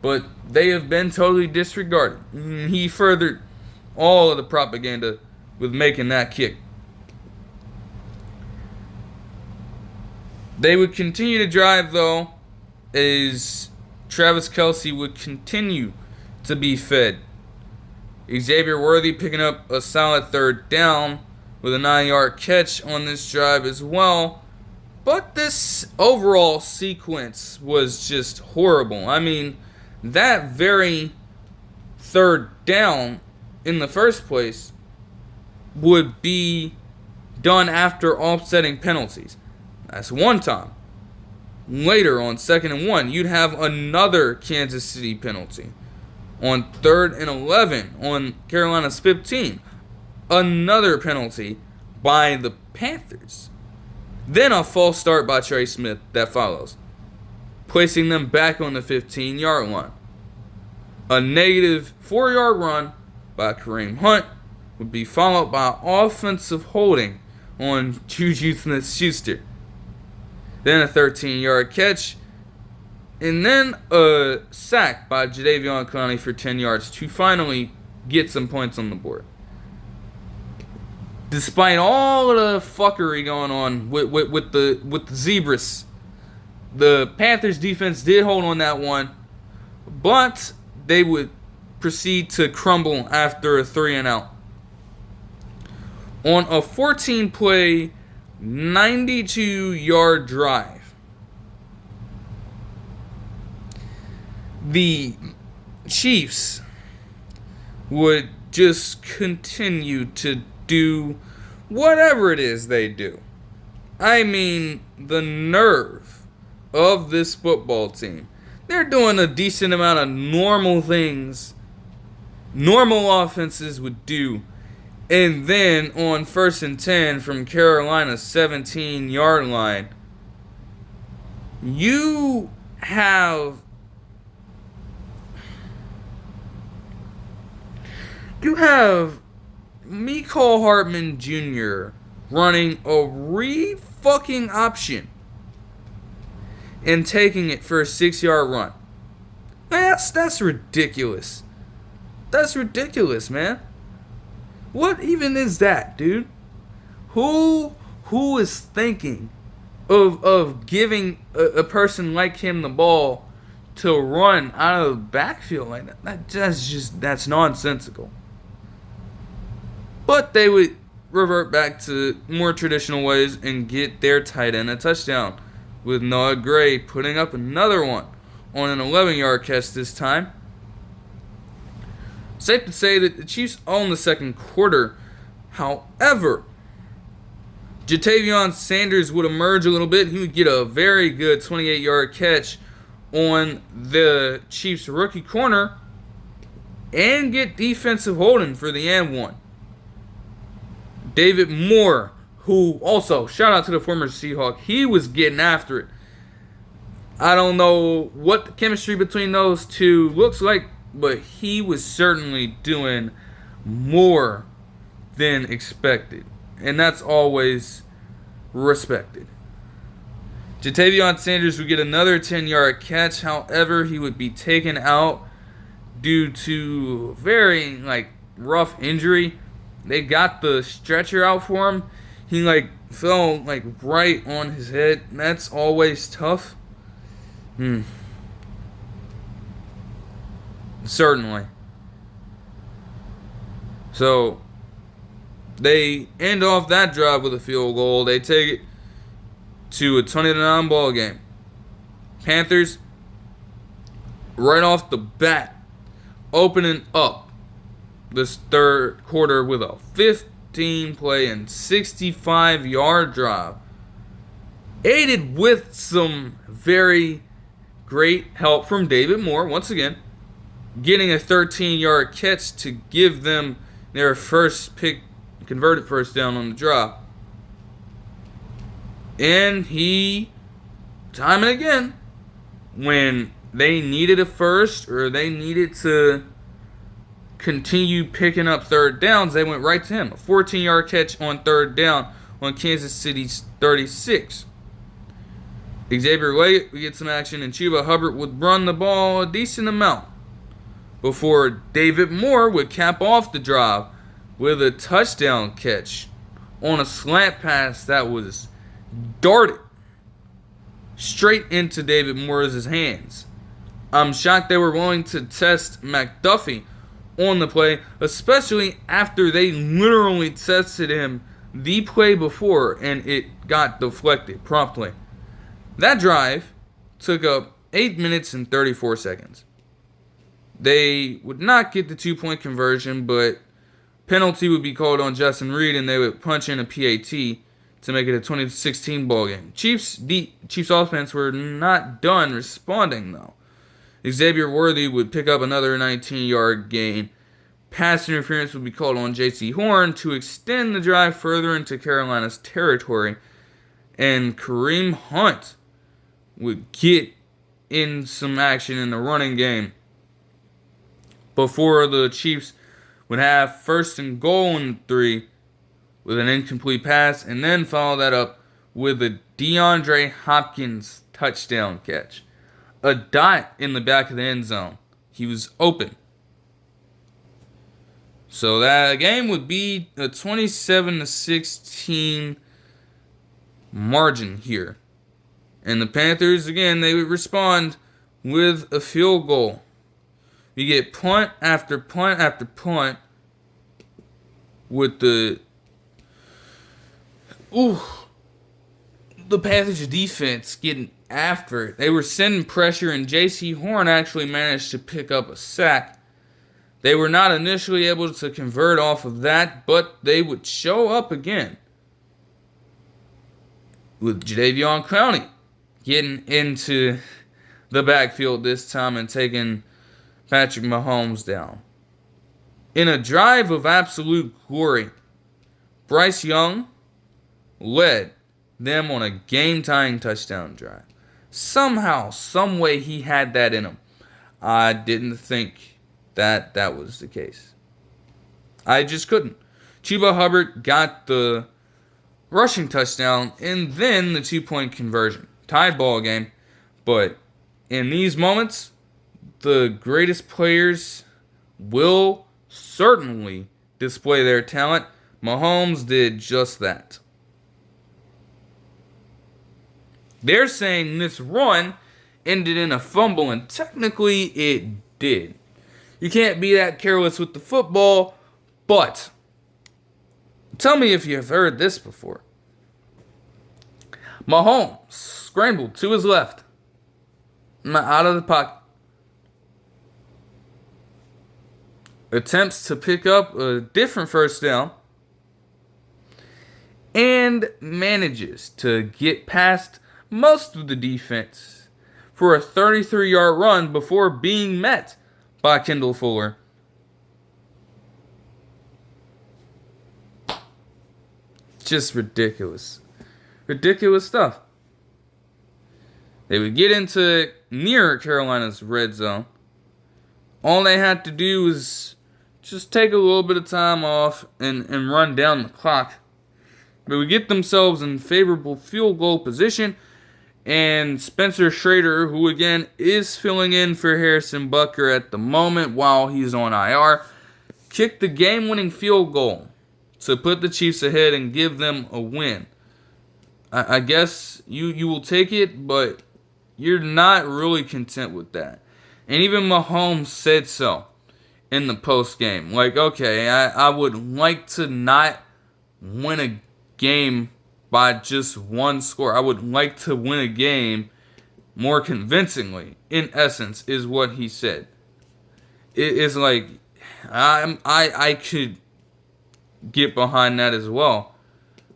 but they have been totally disregarded. He furthered all of the propaganda with making that kick. They would continue to drive, though, as Travis Kelce would continue to be fed. Xavier Worthy picking up a solid third down with a 9-yard catch on this drive as well. But this overall sequence was just horrible. I mean, that very third down in the first place would be done after offsetting penalties. That's one time. Later, on 2nd and 1, you'd have another Kansas City penalty. On 3rd and 11, on Carolina's 15, another penalty by the Panthers. Then a false start by Trey Smith that follows, placing them back on the 15-yard line. A negative 4-yard run by Kareem Hunt would be followed by offensive holding on Juju Smith-Schuster. Then a 13-yard catch, and then a sack by Jadeveon Clowney for 10 yards to finally get some points on the board. Despite all of the fuckery going on with the Zebras, the Panthers defense did hold on that one, but they would proceed to crumble after a 3-and-out. On a 14-play, 92-yard drive, the Chiefs would just continue to do whatever it is they do. I mean, the nerve of this football team. They're doing a decent amount of normal things normal offenses would do. And then on 1st and 10 from Carolina's 17-yard line, you have Mecole Hardman Jr. running a read-fucking option and taking it for a 6-yard run. That's ridiculous. That's ridiculous, man. What even is that, dude? Who is thinking of giving a person like him the ball to run out of the backfield like that? That's nonsensical. But they would revert back to more traditional ways and get their tight end a touchdown, with Noah Gray putting up another one on an 11-yard catch this time. Safe to say that the Chiefs own the second quarter. However, Jatavion Sanders would emerge a little bit. He would get a very good 28-yard catch on the Chiefs' rookie corner and get defensive holding for the and one. David Moore, who also, shout out to the former Seahawk, he was getting after it. I don't know what the chemistry between those two looks like, but he was certainly doing more than expected. And that's always respected. Ja'Tavion Sanders would get another 10-yard catch. However, he would be taken out due to very rough injury. They got the stretcher out for him. He fell right on his head. That's always tough. Certainly. So they end off that drive with a field goal. They take it to a 20-9 ball game. Panthers, right off the bat, opening up this third quarter with a 15-play and 65-yard drive, aided with some very great help from David Moore, once again, getting a 13-yard catch to give them their first converted first down on the drive. And he, time and again, when they needed a first or they needed to continue picking up third downs, they went right to him. A 14-yard catch on third down on Kansas City's 36. Xavier Leggett would get some action, and Chuba Hubbard would run the ball a decent amount before David Moore would cap off the drive with a touchdown catch on a slant pass that was darted straight into David Moore's hands. I'm shocked they were willing to test McDuffie on the play, especially after they literally tested him the play before and it got deflected promptly. That drive took up 8 minutes and 34 seconds. They would not get the 2-point conversion, but penalty would be called on Justin Reed and they would punch in a PAT to make it a 20-16 ball game. Chiefs offense were not done responding though. Xavier Worthy would pick up another 19-yard gain. Pass interference would be called on J.C. Horn to extend the drive further into Carolina's territory, and Kareem Hunt would get in some action in the running game before the Chiefs would have first and goal and 3 with an incomplete pass, and then follow that up with a DeAndre Hopkins touchdown catch. A dot in the back of the end zone. He was open. So that game would be a 27-16 margin here. And the Panthers, again, they would respond with a field goal. You get punt after punt after punt with the Panthers defense getting after it. They were sending pressure, and J.C. Horn actually managed to pick up a sack. They were not initially able to convert off of that, but they would show up again with Jadeveon Clowney getting into the backfield this time and taking Patrick Mahomes down. In a drive of absolute glory, Bryce Young led them on a game-tying touchdown drive. Somehow, some way he had that in him. I didn't think that was the case. I just couldn't. Chuba Hubbard got the rushing touchdown and then the 2-point conversion. Tied ball game, but in these moments, the greatest players will certainly display their talent. Mahomes did just that. They're saying this run ended in a fumble, and technically it did. You can't be that careless with the football, but tell me if you've heard this before. Mahomes scrambled to his left, out of the pocket. Attempts to pick up a different first down, and manages to get past most of the defense for a 33-yard run before being met by Kendall Fuller. just ridiculous. Ridiculous stuff. They would get into near Carolina's red zone. All they had to do was just take a little bit of time off and run down the clock. They would get themselves in favorable field goal position. And Spencer Schrader, who again is filling in for Harrison Butker at the moment while he's on IR, kicked the game-winning field goal to put the Chiefs ahead and give them a win. I guess you will take it, but you're not really content with that. And even Mahomes said so in the post-game. Like, okay, I would like to not win a game by just one score. I would like to win a game more convincingly, in essence, is what he said. It is like, I could get behind that as well.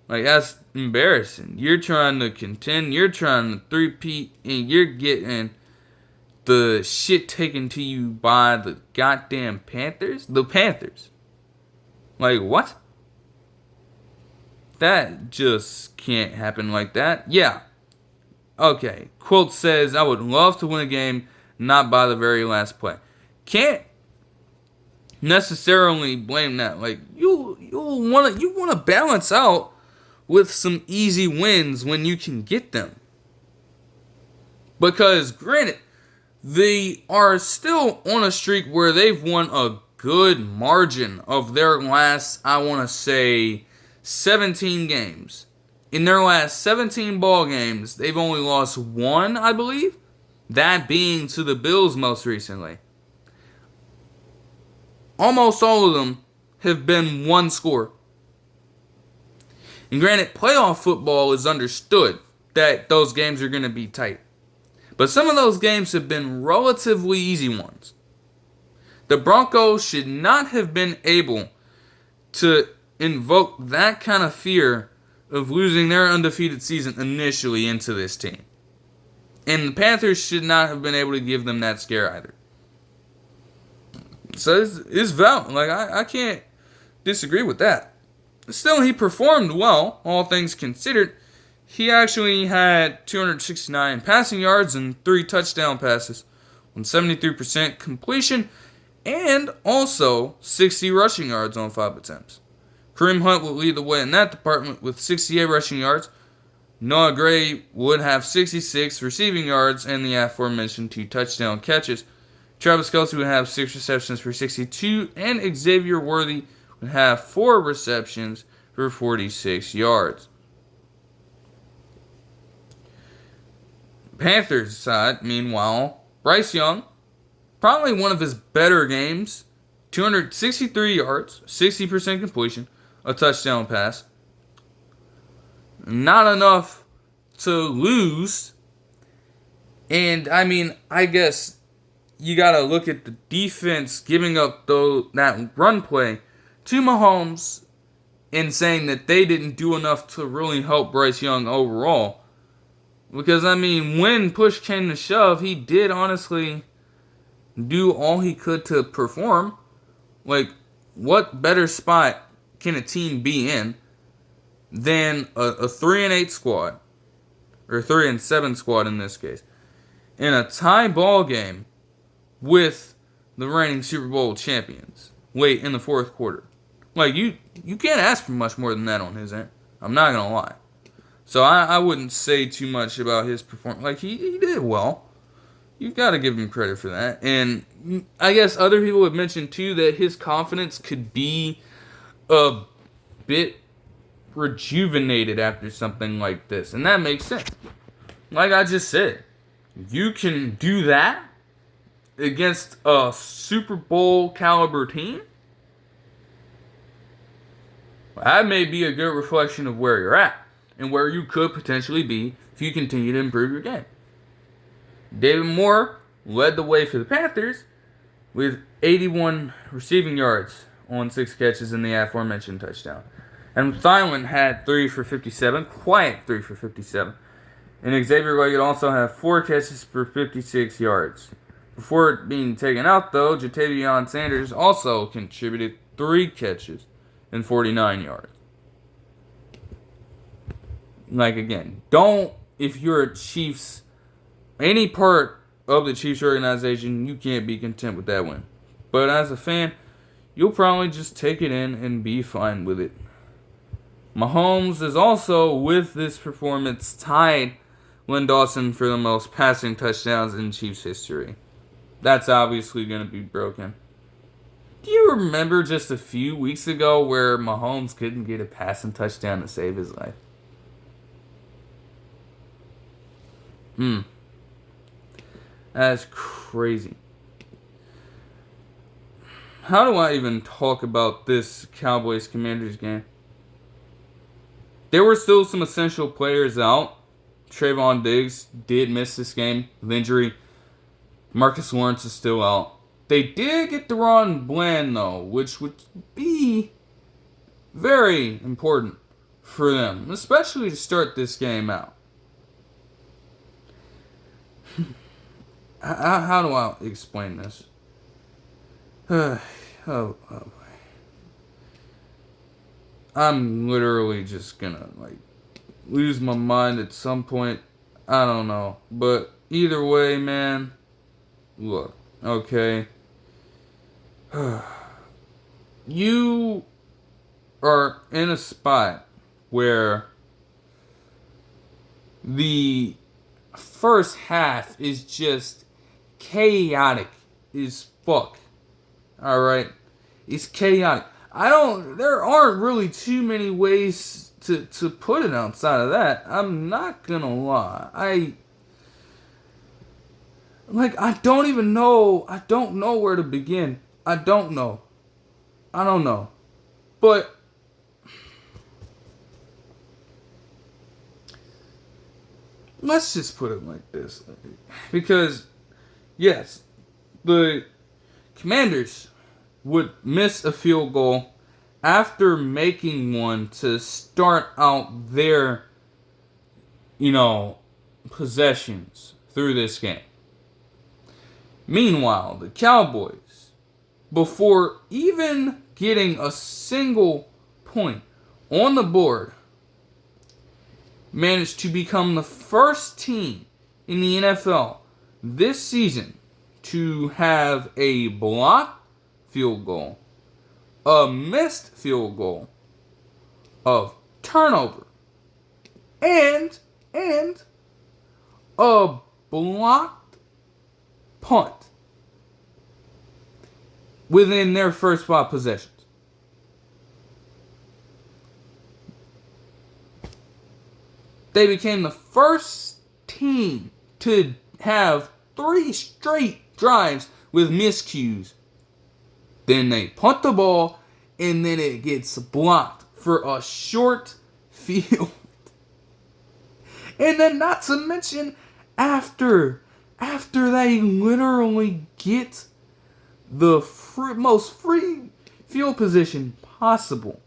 Like, that's embarrassing. You're trying to contend, you're trying to three-peat, and you're getting the shit taken to you by the goddamn Panthers? The Panthers. Like, what? That just can't happen like that. Yeah. Okay. Quote says, I would love to win a game, not by the very last play. Can't necessarily blame that. Like, you want to balance out with some easy wins when you can get them. Because, granted, they are still on a streak where they've won a good margin of their last, I want to say, 17 games. In their last 17 ball games, they've only lost one, I believe. That being to the Bills most recently. Almost all of them have been one score. And granted, playoff football is understood that those games are going to be tight. But some of those games have been relatively easy ones. The Broncos should not have been able to invoke that kind of fear of losing their undefeated season initially into this team. And the Panthers should not have been able to give them that scare either. So it's valid. Like, I can't disagree with that. Still, he performed well, all things considered. He actually had 269 passing yards and 3 touchdown passes on 73% completion and also 60 rushing yards on 5 attempts. Kareem Hunt would lead the way in that department with 68 rushing yards. Noah Gray would have 66 receiving yards and the aforementioned 2 touchdown catches. Travis Kelce would have 6 receptions for 62, and Xavier Worthy would have 4 receptions for 46 yards. Panthers side, meanwhile, Bryce Young, probably one of his better games, 263 yards, 60% completion, a touchdown pass. Not enough to lose. And, I mean, I guess you got to look at the defense giving up that run play to Mahomes and saying that they didn't do enough to really help Bryce Young overall. Because, I mean, when push came to shove, he did honestly do all he could to perform. Like, what better spot can a team be in than a 3-8 squad, or 3-7 squad in this case, in a tie ball game with the reigning Super Bowl champions late in the fourth quarter? Like, you can't ask for much more than that on his end. I'm not going to lie. So I wouldn't say too much about his performance. Like, he did well. You've got to give him credit for that. And I guess other people have mentioned, too, that his confidence could be a bit rejuvenated after something like this. And that makes sense. Like I just said, you can do that against a Super Bowl caliber team. That may be a good reflection of where you're at and where you could potentially be if you continue to improve your game. David Moore led the way for the Panthers with 81 receiving yards on 6 catches in the aforementioned touchdown. And Thielen had 3 for 57, quiet 3 for 57. And Xavier Leggett also had 4 catches for 56 yards. Before being taken out, though, Jatavion Sanders also contributed 3 catches and 49 yards. Like, again, don't, if you're a Chiefs, any part of the Chiefs organization, you can't be content with that win. But as a fan, you'll probably just take it in and be fine with it. Mahomes is also, with this performance, tied Len Dawson for the most passing touchdowns in Chiefs history. That's obviously going to be broken. Do you remember just a few weeks ago where Mahomes couldn't get a passing touchdown to save his life? That's crazy. How do I even talk about this Cowboys-Commanders game? There were still some essential players out. Trayvon Diggs did miss this game with injury. Marcus Lawrence is still out. They did get DaRon Bland, though, which would be very important for them, especially to start this game out. How do I explain this? Oh, I'm literally just gonna, lose my mind at some point. I don't know. But either way, man, look, okay. You are in a spot where the first half is just chaotic as fuck. Alright? It's chaotic. There aren't really too many ways to put it outside of that. I'm not gonna lie. I don't even know. I don't know where to begin. I don't know. But let's just put it like this. Because, yes, the Commanders would miss a field goal after making one to start out their, possessions through this game. Meanwhile, the Cowboys, before even getting a single point on the board, managed to become the first team in the NFL this season to have a blocked field goal, a missed field goal, of turnover, and a blocked punt within their first 5 possessions. They became the first team to have 3 straight drives with miscues. Then they punt the ball, and then it gets blocked for a short field. And then not to mention, after they literally get the most free field position possible.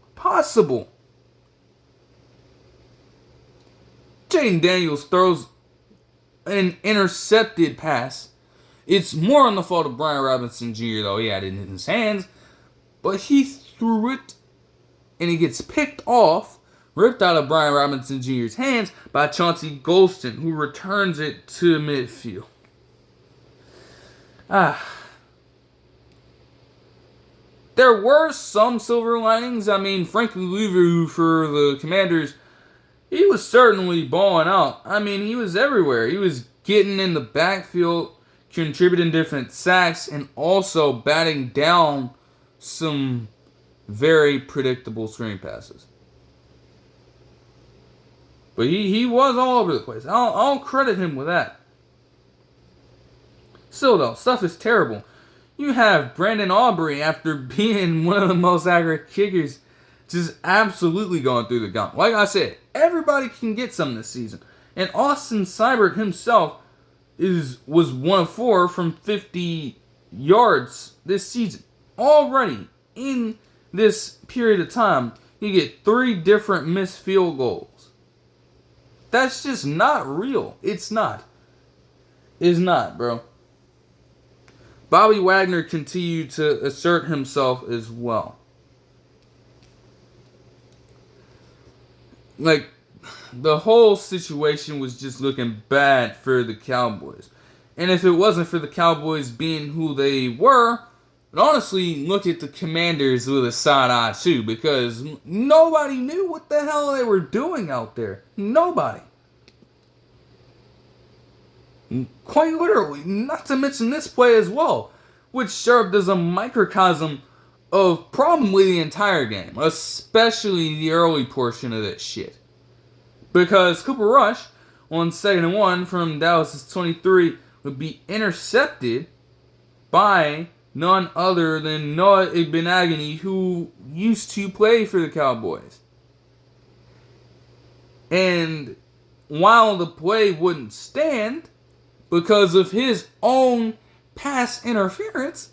Jaden Daniels throws an intercepted pass. It's more on the fault of Brian Robinson Jr., though. He had it in his hands. But he threw it, and it gets picked off, ripped out of Brian Robinson Jr.'s hands by Chauncey Golston, who returns it to midfield. There were some silver linings. I mean, Frankie Louvu for the Commanders, he was certainly balling out. I mean, he was everywhere. He was getting in the backfield, contributing different sacks, and also batting down some very predictable screen passes. But he was all over the place. I'll credit him with that. Still, though, stuff is terrible. You have Brandon Aubrey, after being one of the most accurate kickers, just absolutely going through the gauntlet. Like I said, everybody can get some this season. And Austin Seibert himself was 1 of 4 from 50 yards this season. Already, in this period of time, you get 3 different missed field goals. That's just not real. It's not. It's not, bro. Bobby Wagner continued to assert himself as well. the whole situation was just looking bad for the Cowboys. And if it wasn't for the Cowboys being who they were, I'd honestly look at the Commanders with a side eye too, because nobody knew what the hell they were doing out there. Nobody. Quite literally, not to mention this play as well, which served as a microcosm of probably the entire game, especially the early portion of that shit. Because Cooper Rush, on 2nd and 1 from Dallas' 23, would be intercepted by none other than Noah Igbenogany, who used to play for the Cowboys. And while the play wouldn't stand, because of his own pass interference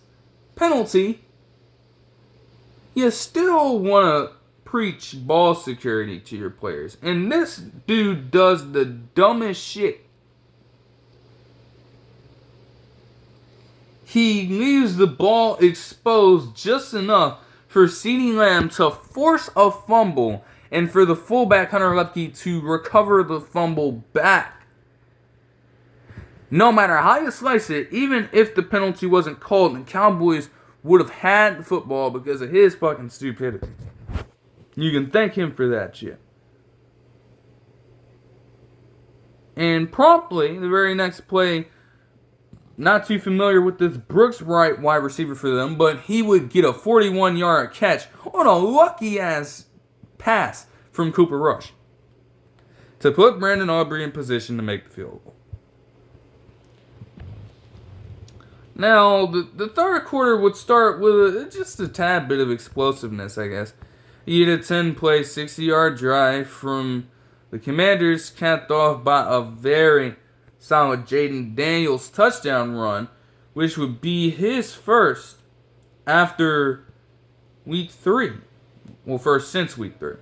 penalty, you still want to preach ball security to your players. And this dude does the dumbest shit. He leaves the ball exposed just enough for CeeDee Lamb to force a fumble and for the fullback Hunter Luepke to recover the fumble back. No matter how you slice it, even if the penalty wasn't called, the Cowboys would have had the football because of his fucking stupidity. You can thank him for that shit. And promptly, the very next play, not too familiar with this Brooks Wright wide receiver for them, but he would get a 41-yard catch on a lucky-ass pass from Cooper Rush to put Brandon Aubrey in position to make the field goal. Now, the third quarter would start with just a tad bit of explosiveness, I guess. You had a 10-play, 60-yard drive from the Commanders, capped off by a very solid Jaden Daniels touchdown run, which would be his first after week 3. Well, first since week 3.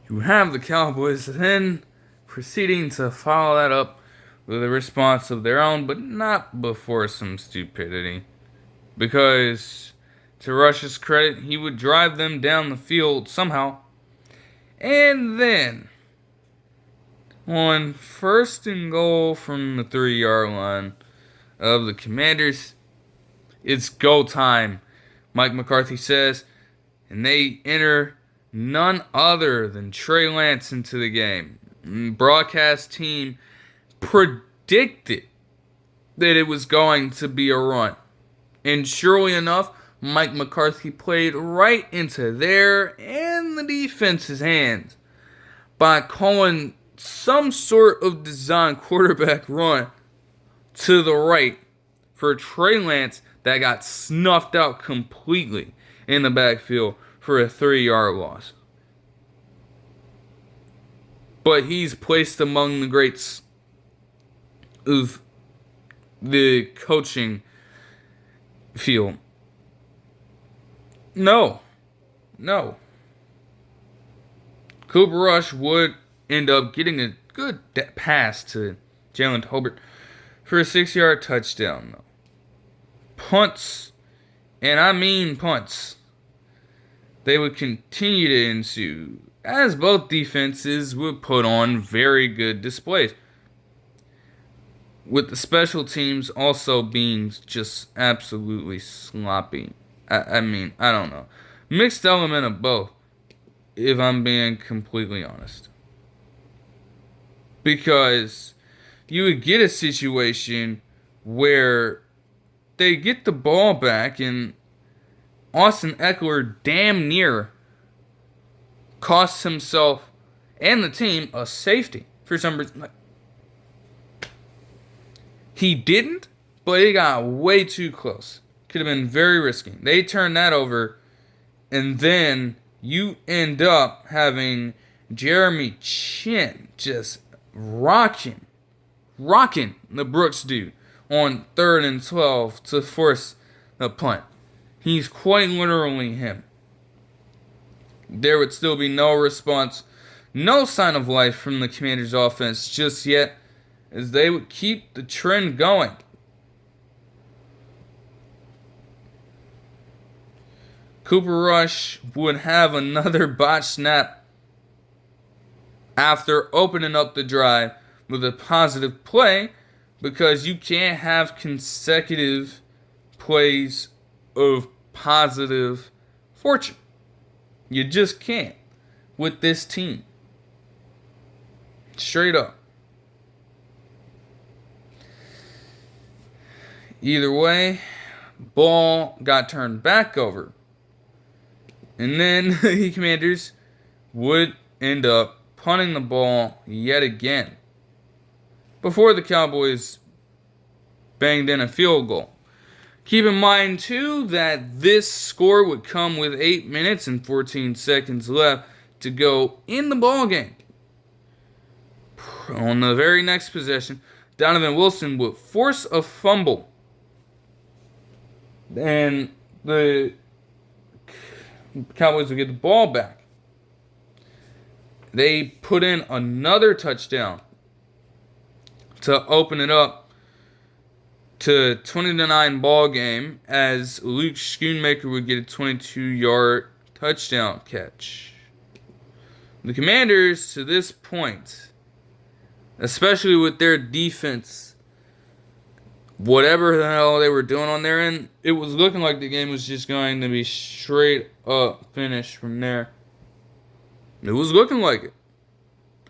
You have the Cowboys then proceeding to follow that up with a response of their own, but not before some stupidity. Because, to Rush's credit, he would drive them down the field somehow. And then, on 1st and goal from the 3-yard line of the Commanders, it's go time, Mike McCarthy says, and they enter none other than Trey Lance into the game. The broadcast team predicted that it was going to be a run. And surely enough, Mike McCarthy played right into their and the defense's hands by calling some sort of design quarterback run to the right for Trey Lance that got snuffed out completely in the backfield for a 3-yard loss. But he's placed among the greats of the coaching field. No. Cooper Rush would end up getting a good pass to Jalen Tolbert for a 6-yard touchdown, though. Punts, and I mean punts, they would continue to ensue, as both defenses would put on very good displays, with the special teams also being just absolutely sloppy. I mean, I don't know. Mixed element of both, if I'm being completely honest. Because you would get a situation where they get the ball back and Austin Eckler damn near costs himself and the team a safety for some reason. He didn't, but it got way too close. Could have been very risky. They turned that over, and then you end up having Jeremy Chin just rocking the Brooks dude on 3rd and 12 to force the punt. He's quite literally him. There would still be no response, no sign of life from the Commanders' offense just yet, as they would keep the trend going. Cooper Rush would have another botch snap after opening up the drive with a positive play, because you can't have consecutive plays of positive fortune. You just can't with this team. Straight up. Either way, ball got turned back over. And then the Commanders would end up punting the ball yet again before the Cowboys banged in a field goal. Keep in mind, too, that this score would come with 8 minutes and 14 seconds left to go in the ball game. On the very next possession, Donovan Wilson would force a fumble. And the Cowboys would get the ball back. They put in another touchdown to open it up to 20-9 ball game, as Luke Schoonmaker would get a 22-yard touchdown catch. The Commanders, to this point, especially with their defense, whatever the hell they were doing on their end, it was looking like the game was just going to be straight up finished from there. It was looking like it.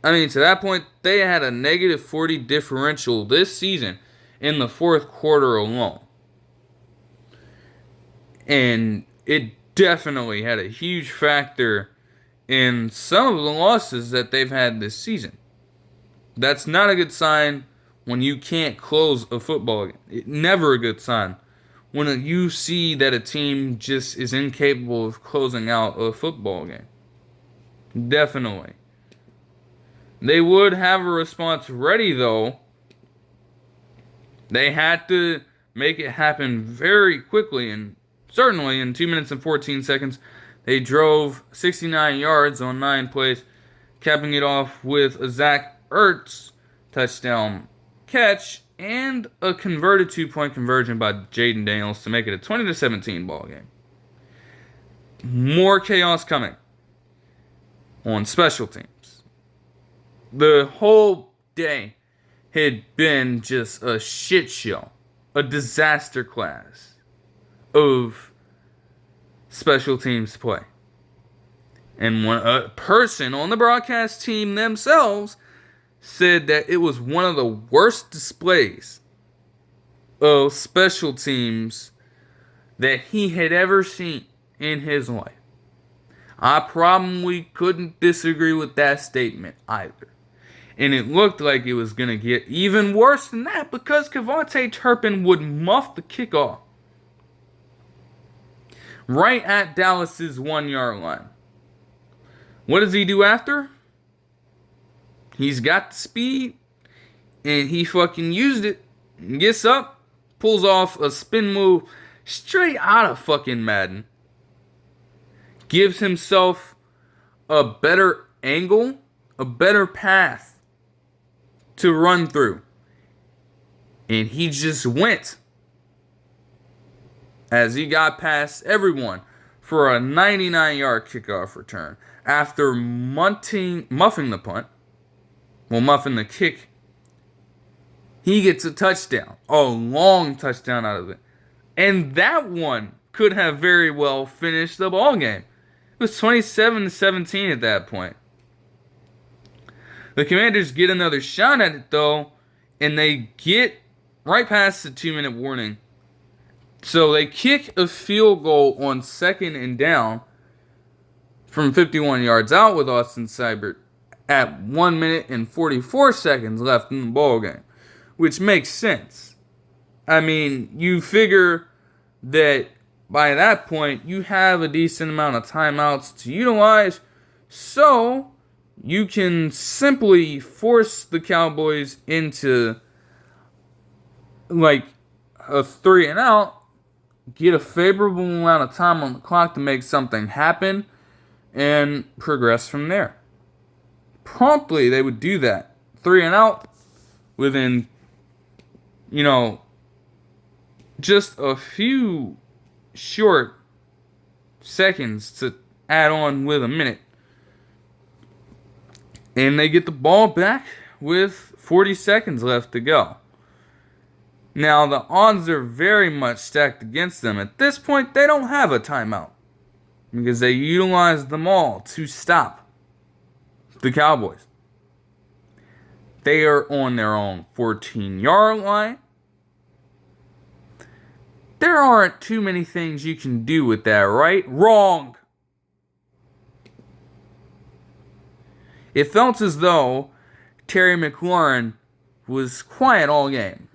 I mean, to that point, they had a negative 40 differential this season in the fourth quarter alone. And it definitely had a huge factor in some of the losses that they've had this season. That's not a good sign when you can't close a football game. Never a good sign when you see that a team just is incapable of closing out a football game. Definitely. They would have a response ready, though. They had to make it happen very quickly, and certainly in 2 minutes and 14 seconds, they drove 69 yards on 9 plays, capping it off with a Zach Ertz touchdown catch and a converted 2-point conversion by Jaden Daniels to make it a 20-17 ball game. More chaos coming on special teams. The whole day had been just a shit show, a disaster class of special teams play. And when a person on the broadcast team themselves said that it was one of the worst displays of special teams that he had ever seen in his life. I probably couldn't disagree with that statement either. And it looked like it was going to get even worse than that, because Kevontae Turpin would muff the kickoff right at Dallas's 1-yard line. What does he do after? He's got the speed, and he fucking used it. Gets up, pulls off a spin move straight out of fucking Madden. Gives himself a better angle, a better path to run through. And he just went as he got past everyone for a 99-yard kickoff return after muffing the punt. Well, muffing the kick. He gets a touchdown. A long touchdown out of it. And that one could have very well finished the ball game. It was 27-17 at that point. The Commanders get another shot at it, though, and they get right past the 2-minute warning. So they kick a field goal on 2nd and down from 51 yards out with Austin Seibert at 1 minute and 44 seconds left in the ball game, which makes sense. I mean, you figure that by that point, you have a decent amount of timeouts to utilize, so you can simply force the Cowboys into like a 3 and out, get a favorable amount of time on the clock to make something happen, and progress from there. Promptly, they would do that. 3 and out within, just a few short seconds to add on with a minute. And they get the ball back with 40 seconds left to go. Now, the odds are very much stacked against them. At this point, they don't have a timeout because they utilized them all to stop the Cowboys. They are on their own 14-yard line. There aren't too many things you can do with that, right? Wrong. It felt as though Terry McLaurin was quiet all game.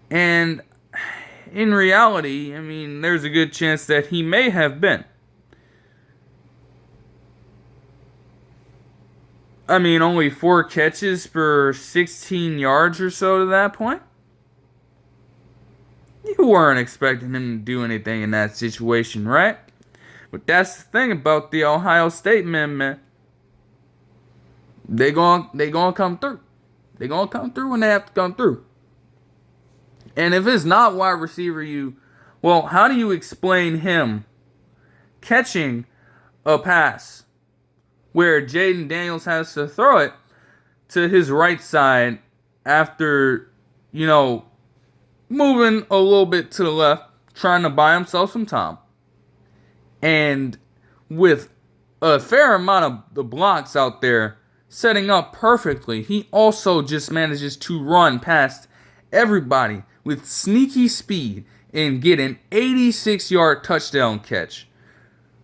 And in reality, I mean, there's a good chance that he may have been. I mean, only 4 catches for 16 yards or so to that point. You weren't expecting him to do anything in that situation, right? But that's the thing about the Ohio State men, man. They gonna come through. They gonna come through when they have to come through. And if it's not wide receiver well, how do you explain him catching a pass where Jaden Daniels has to throw it to his right side after, moving a little bit to the left, trying to buy himself some time. And with a fair amount of the blocks out there setting up perfectly, he also just manages to run past everybody with sneaky speed and get an 86-yard touchdown catch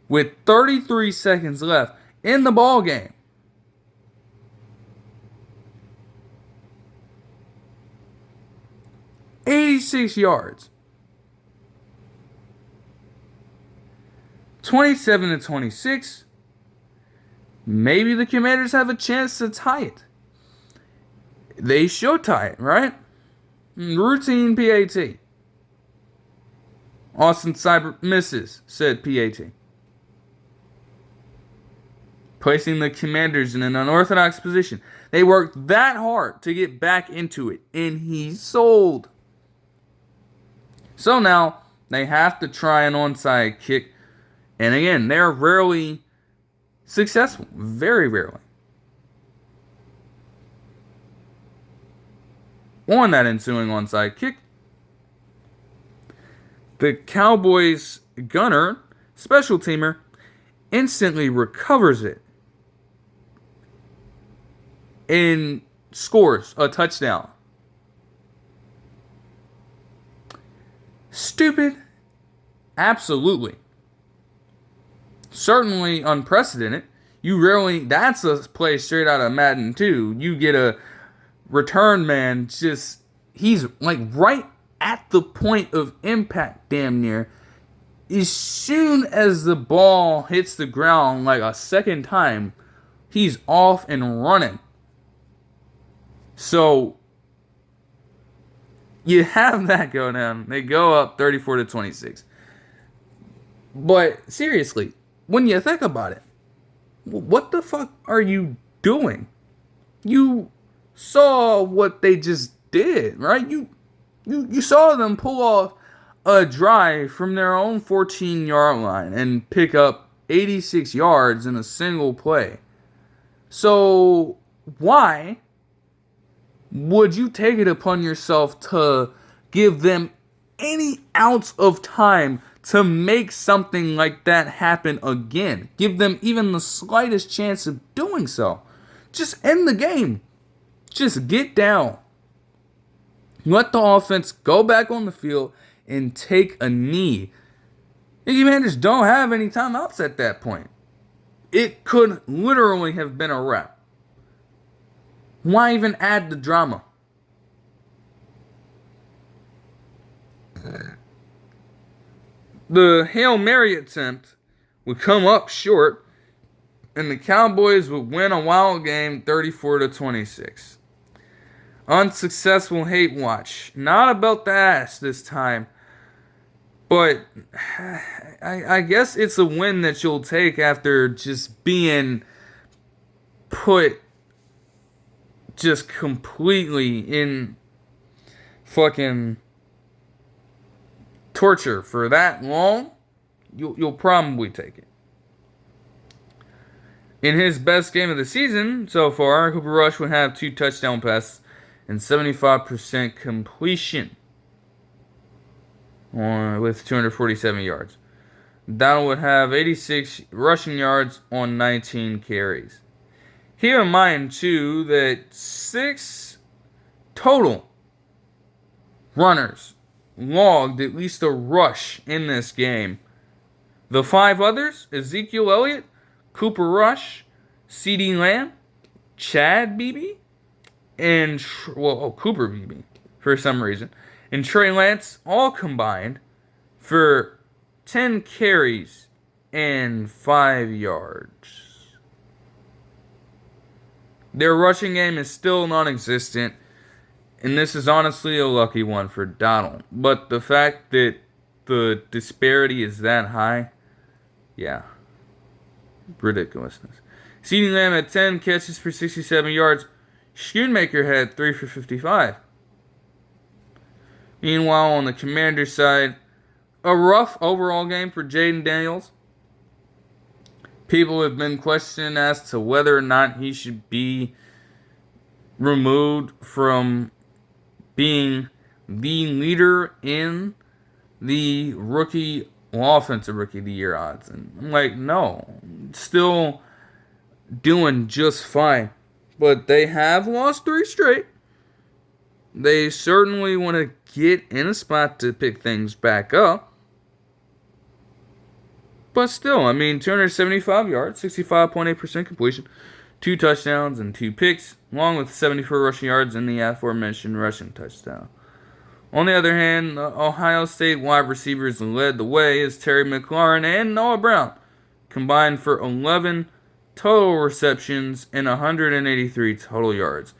with 33 seconds left in the ball game. "86 yards. 27-26. Maybe the Commanders have a chance to tie it. They should tie it, right? Routine PAT. Austin Cyber misses, said PAT. Placing the Commanders in an unorthodox position. They worked that hard to get back into it, and he sold. So now they have to try an onside kick. And again, they're rarely successful. Very rarely. On that ensuing onside kick, the Cowboys gunner, special teamer, instantly recovers it and scores a touchdown. Stupid? Absolutely. Certainly unprecedented. That's a play straight out of Madden 2. You get a return man, he's like right at the point of impact, damn near. As soon as the ball hits the ground like a second time, he's off and running. So you have that go down. They go up 34-26. But seriously, when you think about it, what the fuck are you doing? You saw what they just did, right? You saw them pull off a drive from their own 14-yard line and pick up 86 yards in a single play. So why would you take it upon yourself to give them any ounce of time to make something like that happen again? Give them even the slightest chance of doing so. Just end the game. Just get down. Let the offense go back on the field and take a knee. The Commanders don't have any timeouts at that point. It could literally have been a wrap. Why even add the drama? The Hail Mary attempt would come up short, and the Cowboys would win a wild game 34-26. Unsuccessful hate watch. Not about the ass this time. But I guess it's a win that you'll take after just being put just completely in fucking torture for that long. you'll probably take it. In his best game of the season so far, Cooper Rush would have 2 touchdown passes and 75% completion with 247 yards. Donald would have 86 rushing yards on 19 carries. Keep in mind, too, that 6 total runners logged at least a rush in this game. The 5 others, Ezekiel Elliott, Cooper Rush, CeeDee Lamb, Chad Beebe, and Cooper Beebe for some reason, and Trey Lance all combined for 10 carries and 5 yards. Their rushing game is still non-existent, and this is honestly a lucky one for Donald. But the fact that the disparity is that high, yeah, ridiculousness. CeeDee Lamb had 10 catches for 67 yards. Schoonmaker had 3 for 55. Meanwhile, on the Commanders side, a rough overall game for Jaden Daniels. People have been questioning as to whether or not he should be removed from being the leader in the offensive rookie of the year odds. And I'm like, no, still doing just fine. But they have lost 3 straight. They certainly want to get in a spot to pick things back up. But still, 275 yards, 65.8% completion, 2 touchdowns and 2 picks, along with 74 rushing yards in the aforementioned rushing touchdown. On the other hand, the Ohio State wide receivers led the way as Terry McLaurin and Noah Brown combined for 11 total receptions and 183 total yards,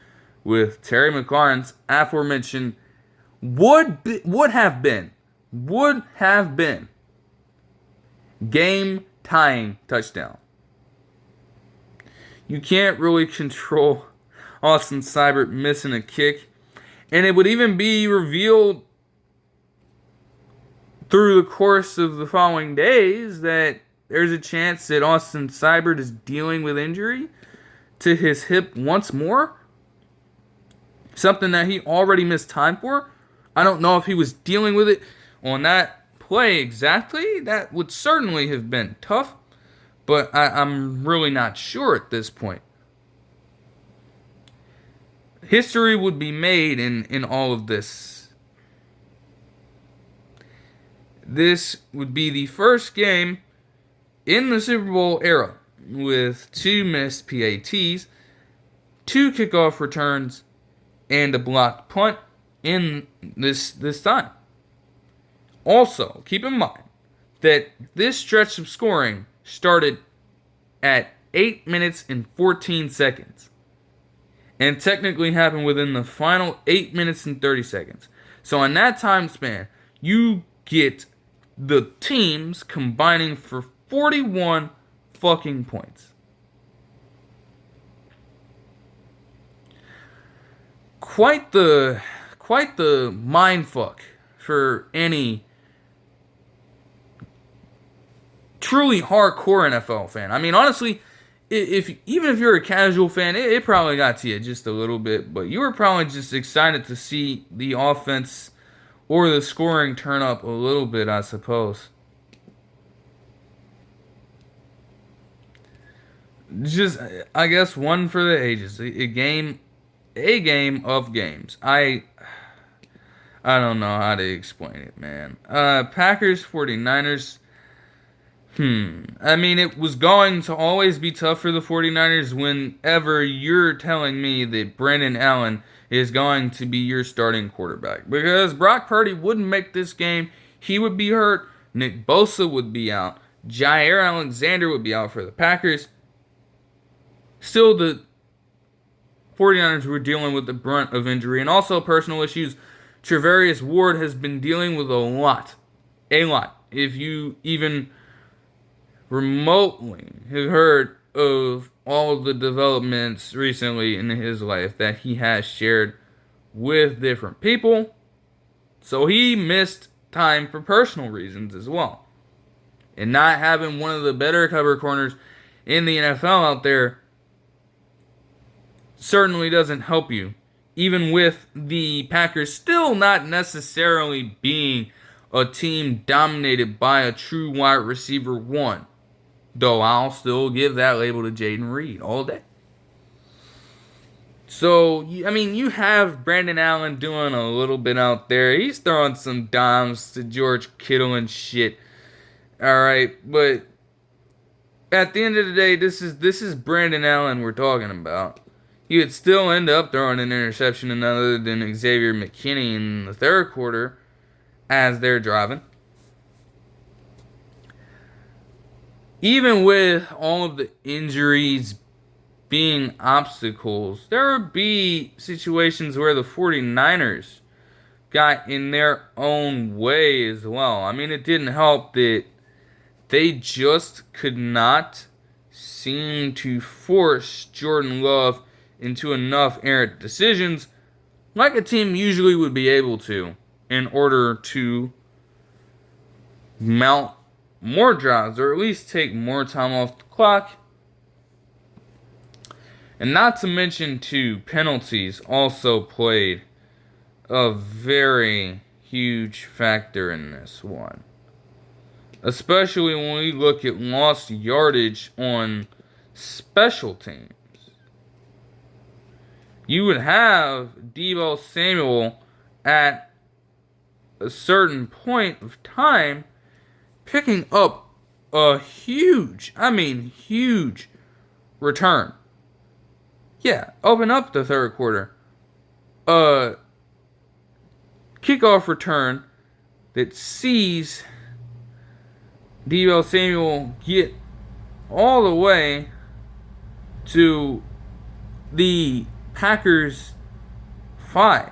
with Terry McLaurin's aforementioned would have been game-tying touchdown. You can't really control Austin Seibert missing a kick, and it would even be revealed through the course of the following days that there's a chance that Austin Seibert is dealing with injury to his hip once more. Something that he already missed time for. I don't know if he was dealing with it on that play exactly. That would certainly have been tough, but I'm really not sure at this point. History would be made in all of this. This would be the first game in the Super Bowl era with 2 missed PATs, 2 kickoff returns, and a blocked punt in this time. Also, keep in mind that this stretch of scoring started at 8 minutes and 14 seconds and technically happened within the final 8 minutes and 30 seconds. So in that time span, you get the teams combining for 41 fucking points. Quite the mindfuck for any truly hardcore NFL fan. Honestly, even if you're a casual fan, it probably got to you just a little bit, but you were probably just excited to see the offense or the scoring turn up a little bit, I suppose. Just, I guess, one for the ages. A game of games. I don't know how to explain it, man. Packers, 49ers. It was going to always be tough for the 49ers whenever you're telling me that Brandon Allen is going to be your starting quarterback. Because Brock Purdy wouldn't make this game. He would be hurt. Nick Bosa would be out. Jair Alexander would be out for the Packers. Still, the 49ers were dealing with the brunt of injury and also personal issues. Travarius Ward has been dealing with a lot. If you even remotely have heard of all of the developments recently in his life that he has shared with different people. So he missed time for personal reasons as well. and not having one of the better cover corners in the NFL out there certainly doesn't help you. Even with the Packers still not necessarily being a team dominated by a true wide receiver one. Though I'll still give that label to Jaden Reed all day. So, I mean, you have Brandon Allen doing a little bit out there. He's throwing some dimes to George Kittle and shit. Alright, but at the end of the day, this is Brandon Allen we're talking about. He would still end up throwing an interception to none other than Xavier McKinney in the third quarter as they're driving. Even with all of the injuries being obstacles, there would be situations where the 49ers got in their own way as well. I mean, it didn't help that they just could not seem to force Jordan Love into enough errant decisions like a team usually would be able to in order to mount more drives or at least take more time off the clock. And not to mention, too, penalties also played a very huge factor in this one. Especially when we look at lost yardage on special teams. You would have Deebo Samuel at a certain point of time picking up a huge return. Yeah, open up the third quarter. Kickoff return that sees Deebo Samuel get all the way to the Packers 5.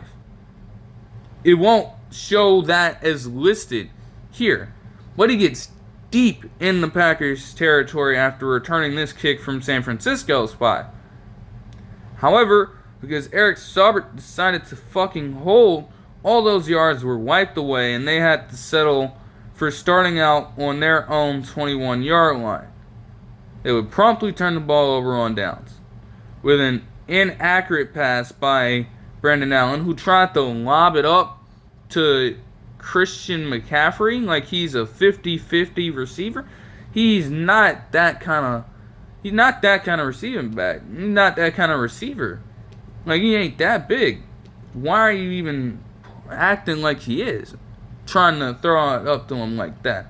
It won't show that as listed here, but he gets deep in the Packers territory after returning this kick from San Francisco's 5. However, because Eric Saubert decided to fucking hold, all those yards were wiped away and they had to settle for starting out on their own 21-yard line. They would promptly turn the ball over on downs with an inaccurate pass by Brandon Allen, who tried to lob it up to Christian McCaffrey like he's a 50-50 receiver. He's not that kind of receiving back. He's not that kind of receiver. Like, he ain't that big. Why are you even acting like he is? Trying to throw it up to him like that.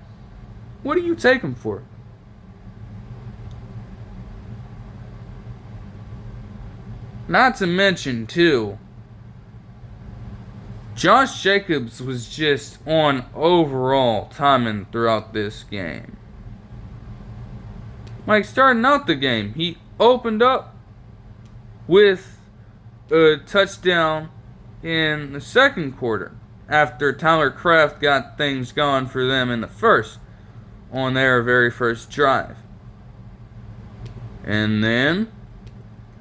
What do you take him for? Not to mention, too, Josh Jacobs was just on overall timing throughout this game. Like, starting out the game, he opened up with a touchdown in the second quarter after Tyler Kraft got things going for them in the first on their very first drive. And then,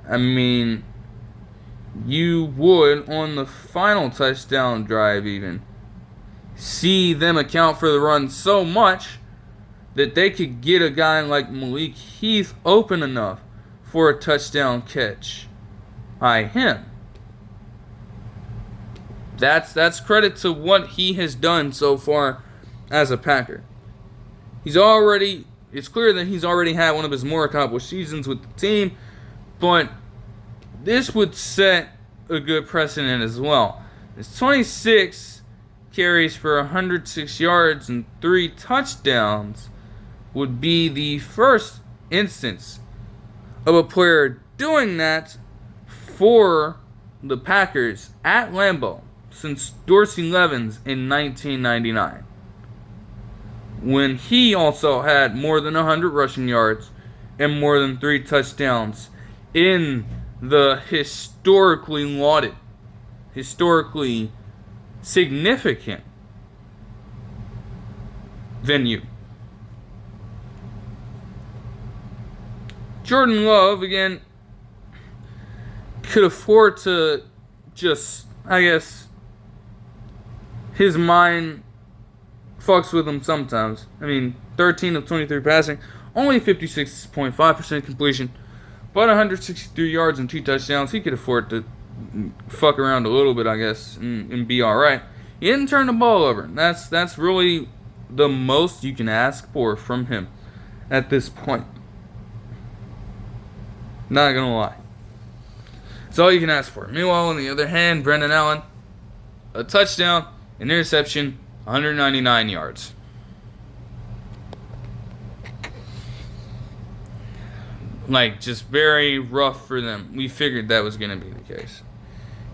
I mean, you would, on the final touchdown drive even, see them account for the run so much that they could get a guy like Malik Heath open enough for a touchdown catch by him. That's credit to what he has done so far as a Packer. It's clear that he's already had one of his more accomplished seasons with the team, but this would set a good precedent as well. It's 26 carries for 106 yards and 3 touchdowns would be the first instance of a player doing that for the Packers at Lambeau since Dorsey Levens in 1999, when he also had more than 100 rushing yards and more than 3 touchdowns in the historically lauded, historically significant venue. Jordan Love, again, could afford to just, I guess, his mind fucks with him sometimes. I mean, 13 of 23 passing, only 56.5% completion, but 163 yards and 2 touchdowns. He could afford to fuck around a little bit, I guess, and be all right. He didn't turn the ball over. That's really the most you can ask for from him at this point. Not gonna lie. That's all you can ask for. Meanwhile, on the other hand, Brendan Allen, a touchdown, an interception, 199 yards. Like, just very rough for them. We figured that was going to be the case.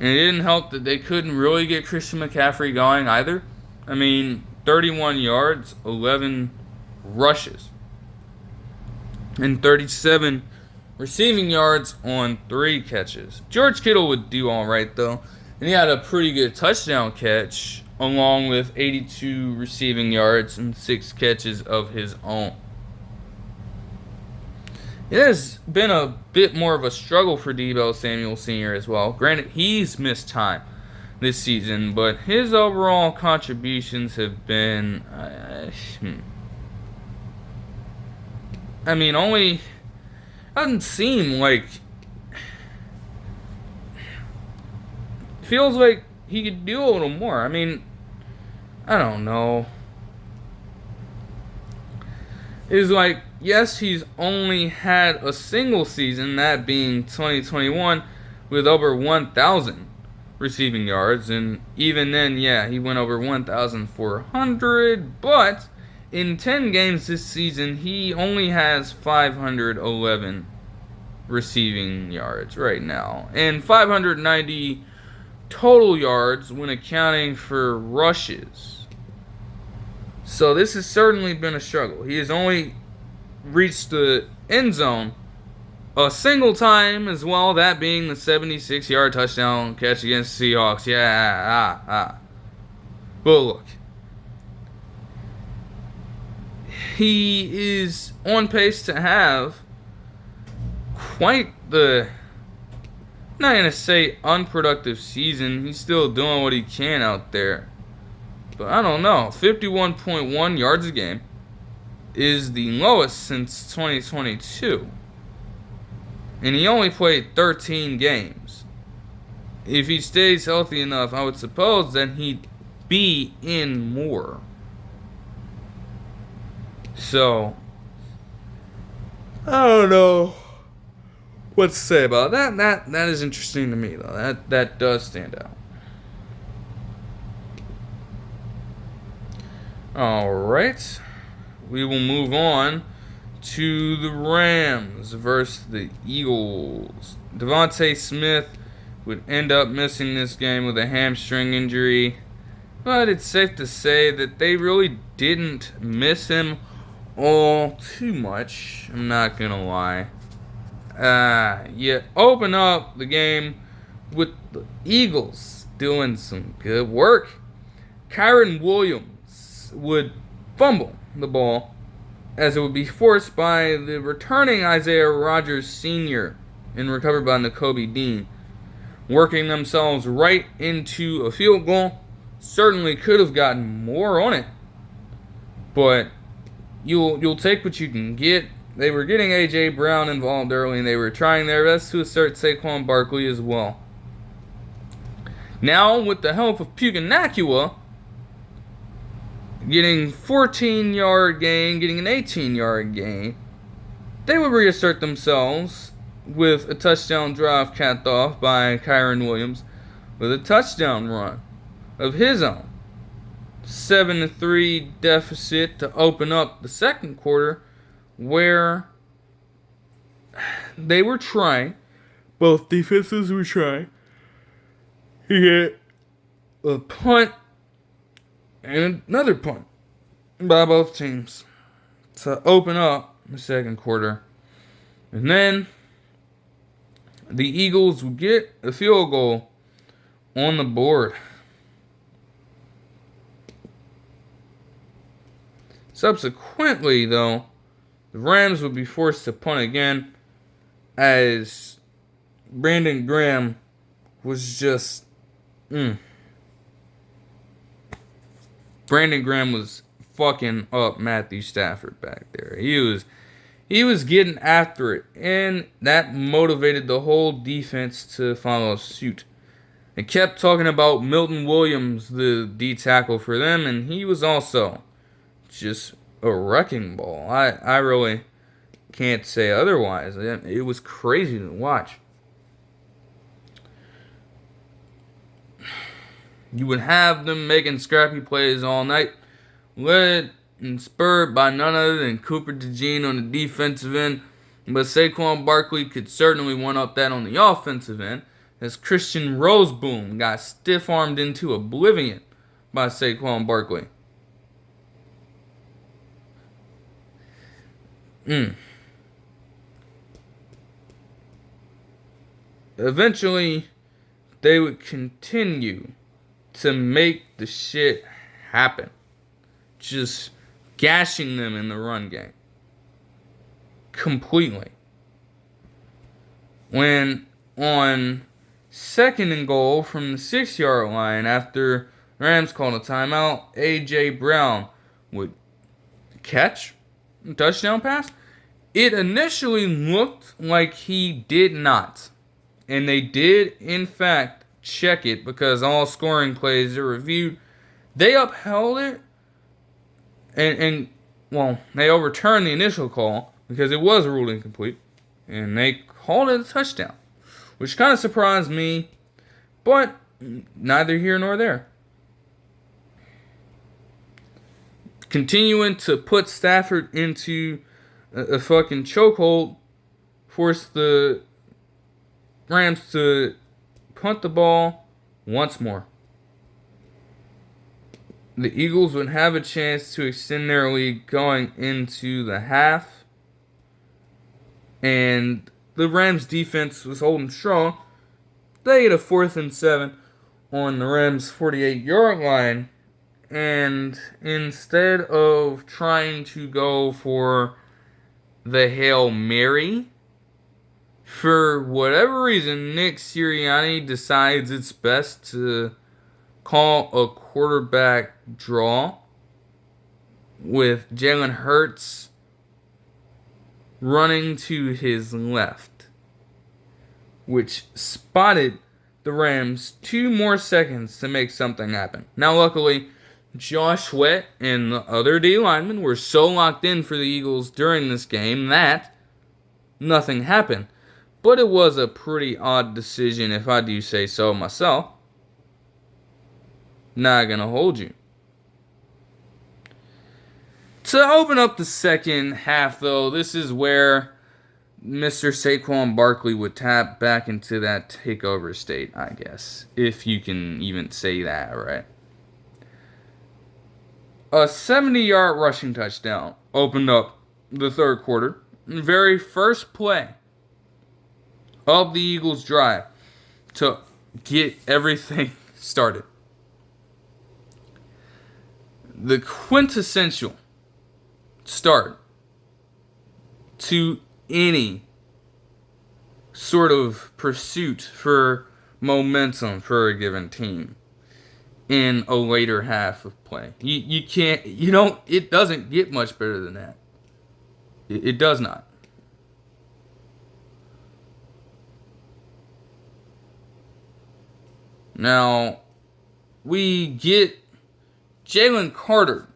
And it didn't help that they couldn't really get Christian McCaffrey going either. I mean, 31 yards, 11 rushes, and 37 receiving yards on 3 catches. George Kittle would do all right, though. And he had a pretty good touchdown catch, along with 82 receiving yards and 6 catches of his own. It has been a bit more of a struggle for Deebo Samuel Sr. as well. Granted, he's missed time this season, but his overall contributions have been... I mean, only... Doesn't seem like... Feels like he could do a little more. I mean, I don't know. It's like, yes, he's only had a single season, that being 2021, with over 1,000 receiving yards. And even then, yeah, he went over 1,400. But in 10 games this season, he only has 511 receiving yards right now. And 590 total yards when accounting for rushes. So this has certainly been a struggle. He has only reached the end zone a single time as well, that being the 76-yard touchdown catch against the Seahawks. But look, he is on pace to have quite the, I'm not going to say unproductive season. He's still doing what he can out there. But I don't know. 51.1 yards a game is the lowest since 2022. And he only played 13 games. If he stays healthy enough, I would suppose then he'd be in more. So, I don't know what to say about that. That is interesting to me, though. That does stand out. Alright, we will move on to the Rams versus the Eagles. Devontae Smith would end up missing this game with a hamstring injury, but it's safe to say that they really didn't miss him all too much. I'm not gonna lie. You open up the game with the Eagles doing some good work. Kyren Williams would fumble the ball as it would be forced by the returning Isaiah Rodgers Sr. and recovered by Nakobe Dean, working themselves right into a field goal. Certainly could have gotten more on it, but you'll take what you can get. They were getting A.J. Brown involved early, and they were trying their best to assert Saquon Barkley as well. Now, with the help of Puka getting 14-yard gain, getting an 18-yard gain, they would reassert themselves with a touchdown drive capped off by Kyren Williams with a touchdown run of his own. 7-3 deficit to open up the second quarter, where they were trying. Both defenses were trying. He hit a punt and another punt by both teams to open up the second quarter. And then the Eagles would get a field goal on the board. Subsequently, though, the Rams would be forced to punt again, as Brandon Graham was just... Brandon Graham was fucking up Matthew Stafford back there. He was getting after it, and that motivated the whole defense to follow suit. They kept talking about Milton Williams, the D tackle for them, and he was also just a wrecking ball. I really can't say otherwise. It was crazy to watch. You would have them making scrappy plays all night, led and spurred by none other than Cooper DeJean on the defensive end, but Saquon Barkley could certainly one-up that on the offensive end, as Christian Roseboom got stiff-armed into oblivion by Saquon Barkley. Eventually, they would continue to make the shit happen. Just gashing them in the run game. Completely. When on 2nd and goal from the 6-yard line after Rams called a timeout, A.J. Brown would catch a touchdown pass. It initially looked like he did not. And they did, in fact, check it because all scoring plays are reviewed. They upheld it and they overturned the initial call because it was ruled incomplete, and they called it a touchdown, which kind of surprised me, but neither here nor there. Continuing to put Stafford into a fucking chokehold forced the Rams to punt the ball once more. The Eagles would have a chance to extend their lead going into the half. And the Rams defense was holding strong. They had a 4th and 7 on the Rams' 48-yard line. And instead of trying to go for the Hail Mary, for whatever reason, Nick Sirianni decides it's best to call a quarterback draw with Jalen Hurts running to his left, which spotted the Rams 2 more seconds to make something happen. Now, luckily, Josh Sweat and the other D linemen were so locked in for the Eagles during this game that nothing happened. But it was a pretty odd decision, if I do say so myself. Not gonna hold you. To open up the second half, though, this is where Mr. Saquon Barkley would tap back into that takeover state, I guess. If you can even say that, right? A 70-yard rushing touchdown opened up the third quarter. Very first play of the Eagles' drive to get everything started. The quintessential start to any sort of pursuit for momentum for a given team in a later half of play. It doesn't get much better than that. It does not. Now, we get Jalen Carter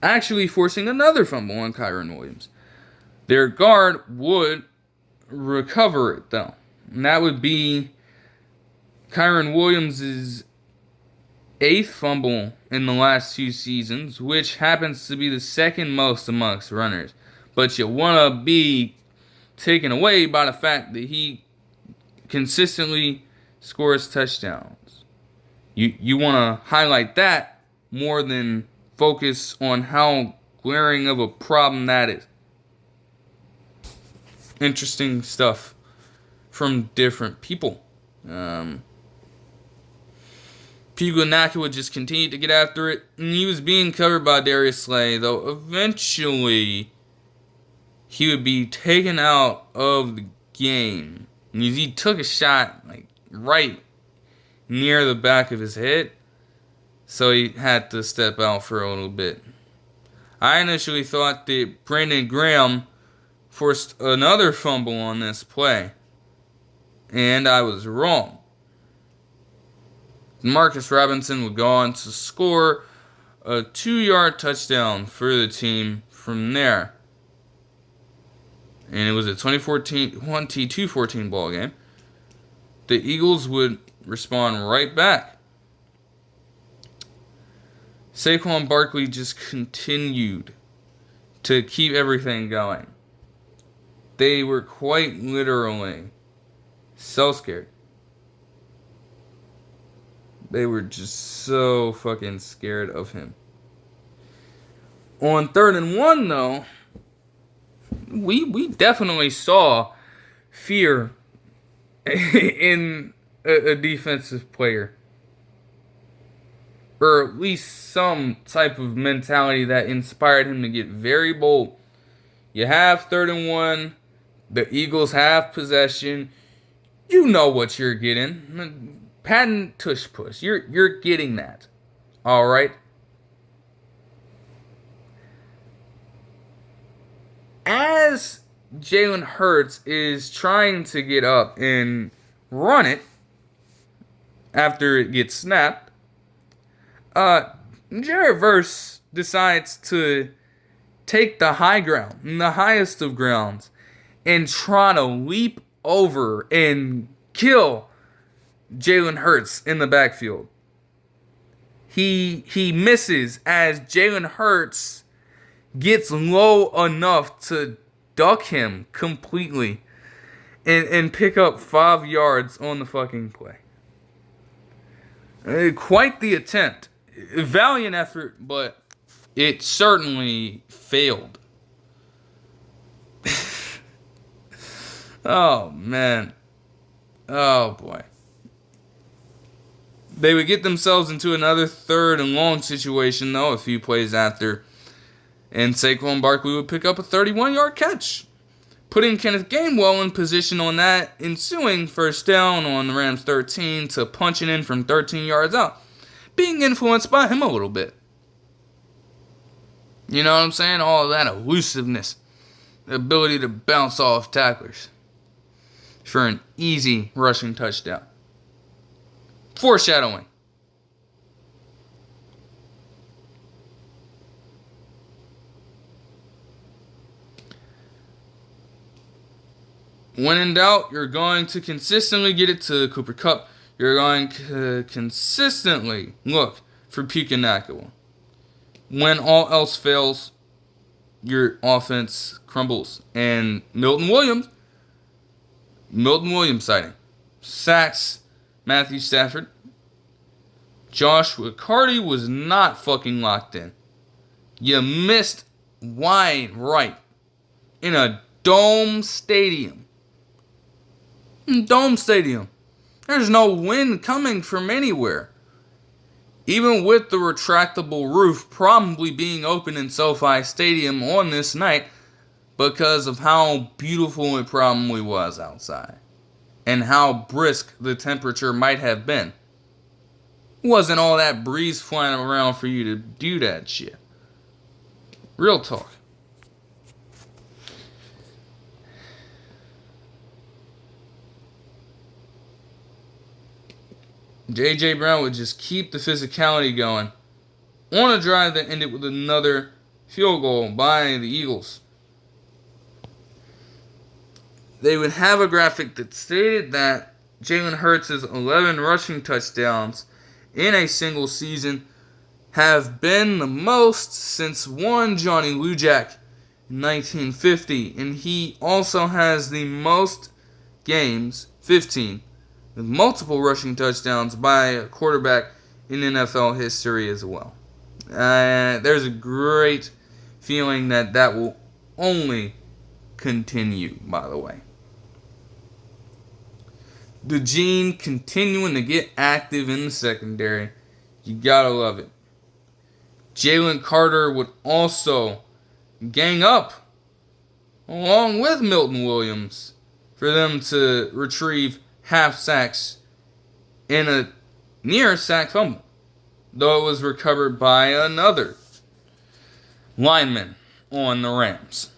actually forcing another fumble on Kyren Williams. Their guard would recover it, though. And that would be Kyren Williams' 8th fumble in the last 2 seasons, which happens to be the second most amongst runners. But you want to be taken away by the fact that he consistently scores touchdowns. You want to highlight that more than focus on how glaring of a problem that is. Interesting stuff from different people. Puginacua would just continue to get after it, and he was being covered by Darius Slay, though eventually he would be taken out of the game. And he took a shot right near the back of his head. so he had to step out for a little bit. I initially thought that Brandon Graham forced another fumble on this play, and I was wrong. DeXarcus Robinson would go on to score a 2-yard touchdown for the team from there. And it was a 22-14 ball game. The Eagles would respond right back. Saquon Barkley just continued to keep everything going. They were quite literally so scared. They were just so fucking scared of him. On 3rd and 1, though, we definitely saw fear in a defensive player. Or at least some type of mentality that inspired him to get very bold. You have 3rd and 1. The Eagles have possession. You know what you're getting. Patent tush push. You're getting that. Alright? As Jalen Hurts is trying to get up and run it after it gets snapped, Jared Verse decides to take the high ground, the highest of grounds, and try to leap over and kill Jalen Hurts in the backfield. He misses as Jalen Hurts gets low enough to duck him completely and pick up 5 yards on the fucking play. Quite the attempt. Valiant effort, but it certainly failed. Oh, man. Oh, boy. They would get themselves into another 3rd and long situation, though, a few plays after. And Saquon Barkley would pick up a 31-yard catch, putting Kenneth Gainwell in position on that ensuing 1st down on the Rams 13 to punch it in from 13 yards out, being influenced by him a little bit. You know what I'm saying? All of that elusiveness, the ability to bounce off tacklers for an easy rushing touchdown. Foreshadowing. When in doubt, you're going to consistently get it to Cooper Kupp. You're going to consistently look for Puka Nacua. When all else fails, your offense crumbles. And Milton Williams sighting. Sacks Matthew Stafford. Joshua Carty was not fucking locked in. You missed wide right in a dome stadium. Dome stadium. There's no wind coming from anywhere. Even with the retractable roof probably being open in SoFi Stadium on this night because of how beautiful it probably was outside and how brisk the temperature might have been. Wasn't all that breeze flying around for you to do that shit. Real talk. J.J. Brown would just keep the physicality going on a drive that ended with another field goal by the Eagles. They would have a graphic that stated that Jalen Hurts' 11 rushing touchdowns in a single season have been the most since one Johnny Lujack in 1950. And he also has the most games, 15, with multiple rushing touchdowns by a quarterback in NFL history as well. There's a great feeling that will only continue, by the way. The Gene continuing to get active in the secondary. You gotta love it. Jalen Carter would also gang up along with Milton Williams for them to retrieve half sacks in a near sack fumble. though it was recovered by another lineman on the Rams.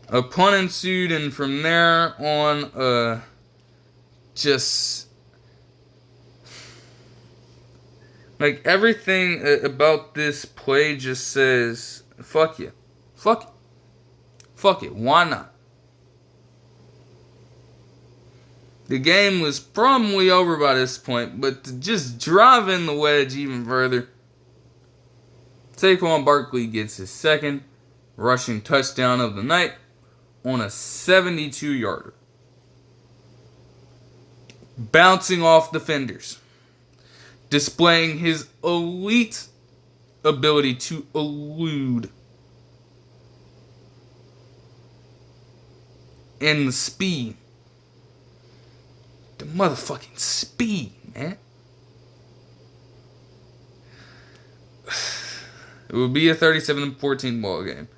A punt ensued, and from there on, just like everything about this play just says, fuck you. Fuck it. Fuck it. Why not? The game was probably over by this point, but to just drive in the wedge even further, Saquon Barkley gets his second rushing touchdown of the night on a 72-yarder. Bouncing off defenders. Displaying his elite ability to elude. And the speed. The motherfucking speed, man. It would be a 37-14 ball game.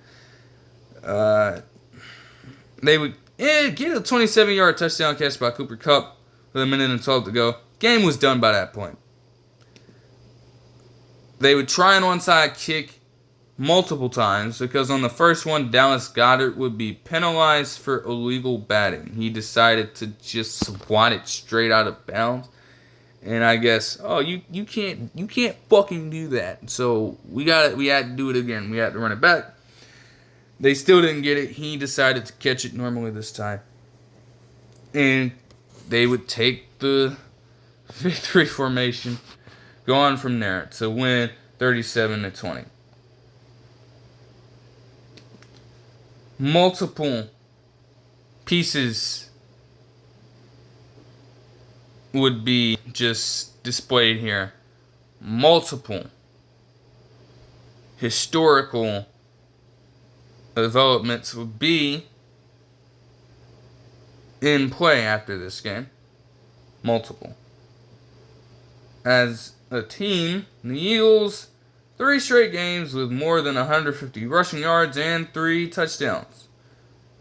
They would get a 27-yard touchdown catch by Cooper Kupp with a minute and 12 to go. Game was done by that point. They would try an onside kick multiple times because on the first one, Dallas Goedert would be penalized for illegal batting. He decided to just swat it straight out of bounds. And I guess, you can't fucking do that. So we had to do it again. We had to run it back. They still didn't get it. He decided to catch it normally this time. And they would take the victory formation, go on from there to win 37-20. Multiple pieces would be just displayed here. Multiple historical developments would be in play after this game. Multiple. As a team, the Eagles, 3 straight games with more than 150 rushing yards and 3 touchdowns.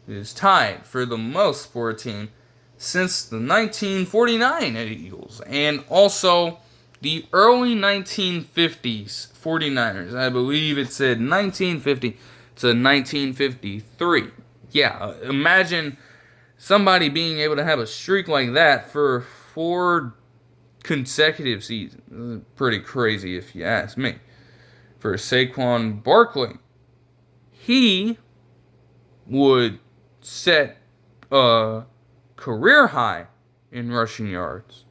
It is tied for the most for a team since the 1949 Eagles, and also the early 1950s 49ers. I believe it said 1950 to 1953. Yeah, imagine somebody being able to have a streak like that for 4 consecutive seasons. Pretty crazy if you ask me. For Saquon Barkley, he would set a career high in rushing yards.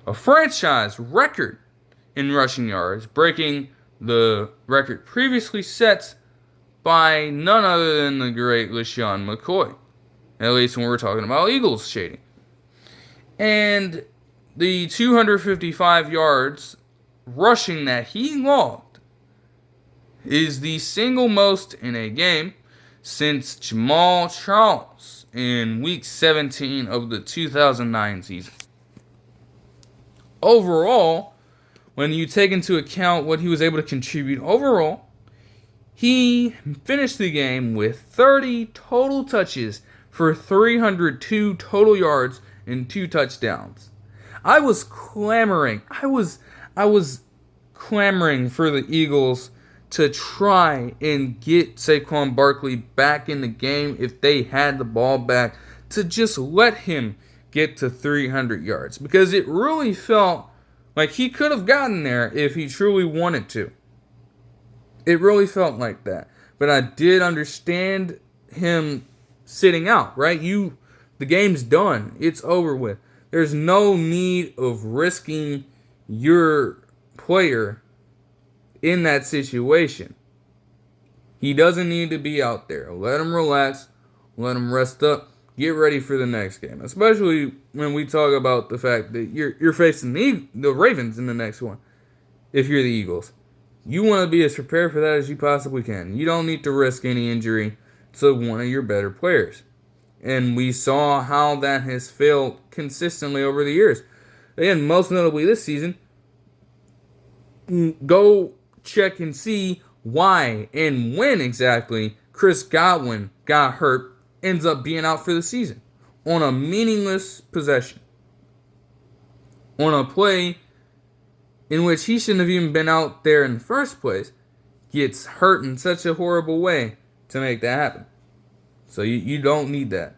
A franchise record in rushing yards, breaking the record previously set by none other than the great LeSean McCoy. At least when we're talking about Eagles shading. And the 255 yards rushing that he logged is the single most in a game since Jamal Charles in Week 17 of the 2009 season. Overall, when you take into account what he was able to contribute overall, he finished the game with 30 total touches for 302 total yards and 2 touchdowns. I was clamoring for the Eagles to try and get Saquon Barkley back in the game if they had the ball back, to just let him get to 300 yards. Because it really felt like he could have gotten there if he truly wanted to. It really felt like that. But I did understand him sitting out, right? The game's done. It's over with. There's no need of risking your player in that situation. He doesn't need to be out there. Let him relax. Let him rest up. Get ready for the next game. Especially when we talk about the fact that you're facing the Ravens in the next one. If you're the Eagles. You want to be as prepared for that as you possibly can. You don't need to risk any injury to one of your better players. And we saw how that has failed consistently over the years. Again, most notably this season. Go check and see why and when exactly Chris Godwin got hurt, ends up being out for the season. On a meaningless possession. On a play in which he shouldn't have even been out there in the first place, gets hurt in such a horrible way to make that happen. So you don't need that.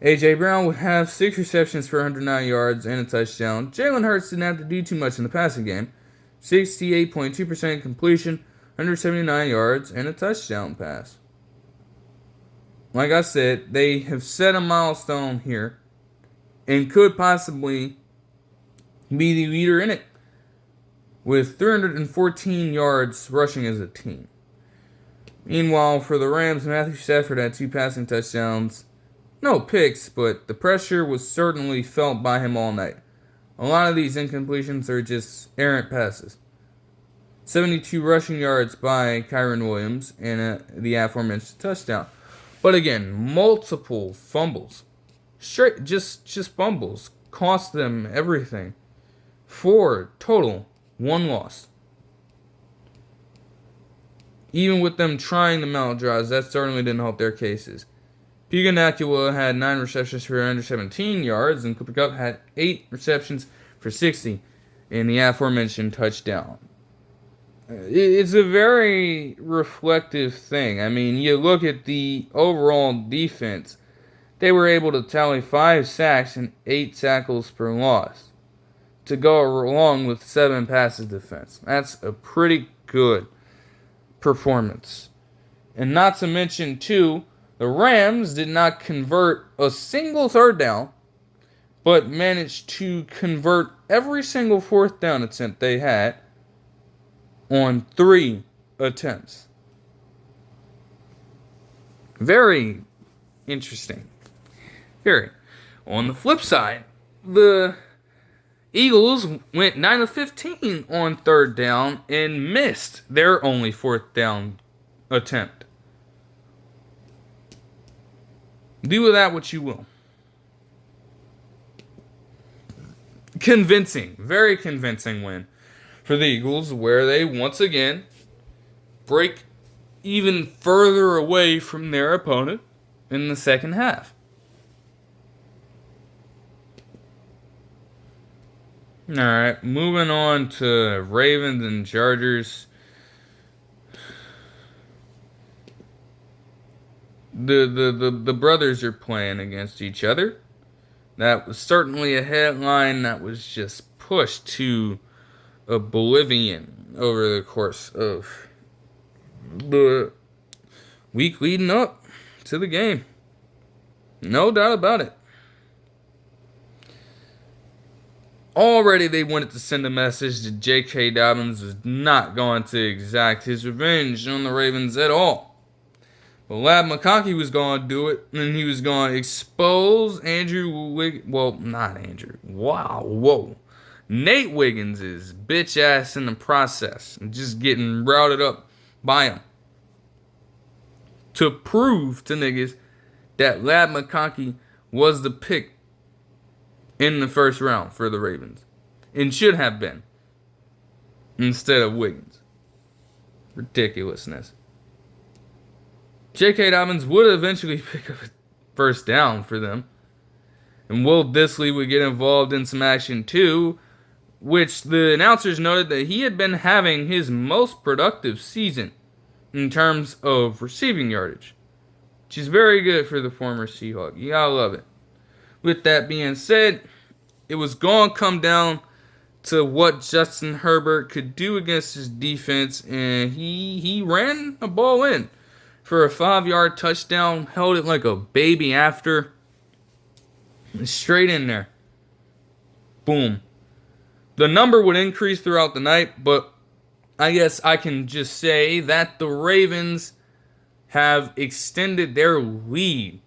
A.J. Brown would have 6 receptions for 109 yards and a touchdown. Jalen Hurts didn't have to do too much in the passing game. 68.2% completion, 179 yards, and a touchdown pass. Like I said, they have set a milestone here and could possibly be the leader in it with 314 yards rushing as a team. Meanwhile, for the Rams, Matthew Stafford had 2 passing touchdowns. No picks, but the pressure was certainly felt by him all night. A lot of these incompletions are just errant passes. 72 rushing yards by Kyren Williams and the aforementioned touchdown. But again, multiple fumbles. Straight, just fumbles. Cost them everything. 4 total, 1 loss. Even with them trying the mount drives, that certainly didn't help their cases. Puka Nacua had 9 receptions for 117 yards, and Cooper Kupp had 8 receptions for 60 in the aforementioned touchdown. It's a very reflective thing. I mean, you look at the overall defense, they were able to tally 5 sacks and 8 tackles per loss to go along with 7 passes defense. That's a pretty good performance. And not to mention, too, the Rams did not convert a single third down, but managed to convert every single fourth down attempt they had on 3 attempts. Very interesting. Very. On the flip side, the Eagles went 9 of 15 on third down and missed their only fourth down attempt. Do with that what you will. Convincing, very convincing win for the Eagles, where they once again break even further away from their opponent in the second half. Alright, moving on to Ravens and Chargers. The brothers are playing against each other. That was certainly a headline that was just pushed to oblivion over the course of the week leading up to the game. No doubt about it. Already they wanted to send a message that J.K. Dobbins was not going to exact his revenge on the Ravens at all. But Lab McConkey was going to do it, and he was going to expose Nate Wiggins' bitch ass in the process, and just getting routed up by him. To prove to niggas that Lab McConkey was the pick in the first round for the Ravens. And should have been. Instead of Wiggins. Ridiculousness. J.K. Dobbins would eventually pick up a first down for them. And Will Dissly would get involved in some action too, which the announcers noted that he had been having his most productive season in terms of receiving yardage, which is very good for the former Seahawk. You gotta love it. With that being said, it was going to come down to what Justin Herbert could do against his defense, and he ran the ball in for a 5-yard touchdown, held it like a baby after, straight in there. Boom. The number would increase throughout the night, but I guess I can just say that the Ravens have extended their lead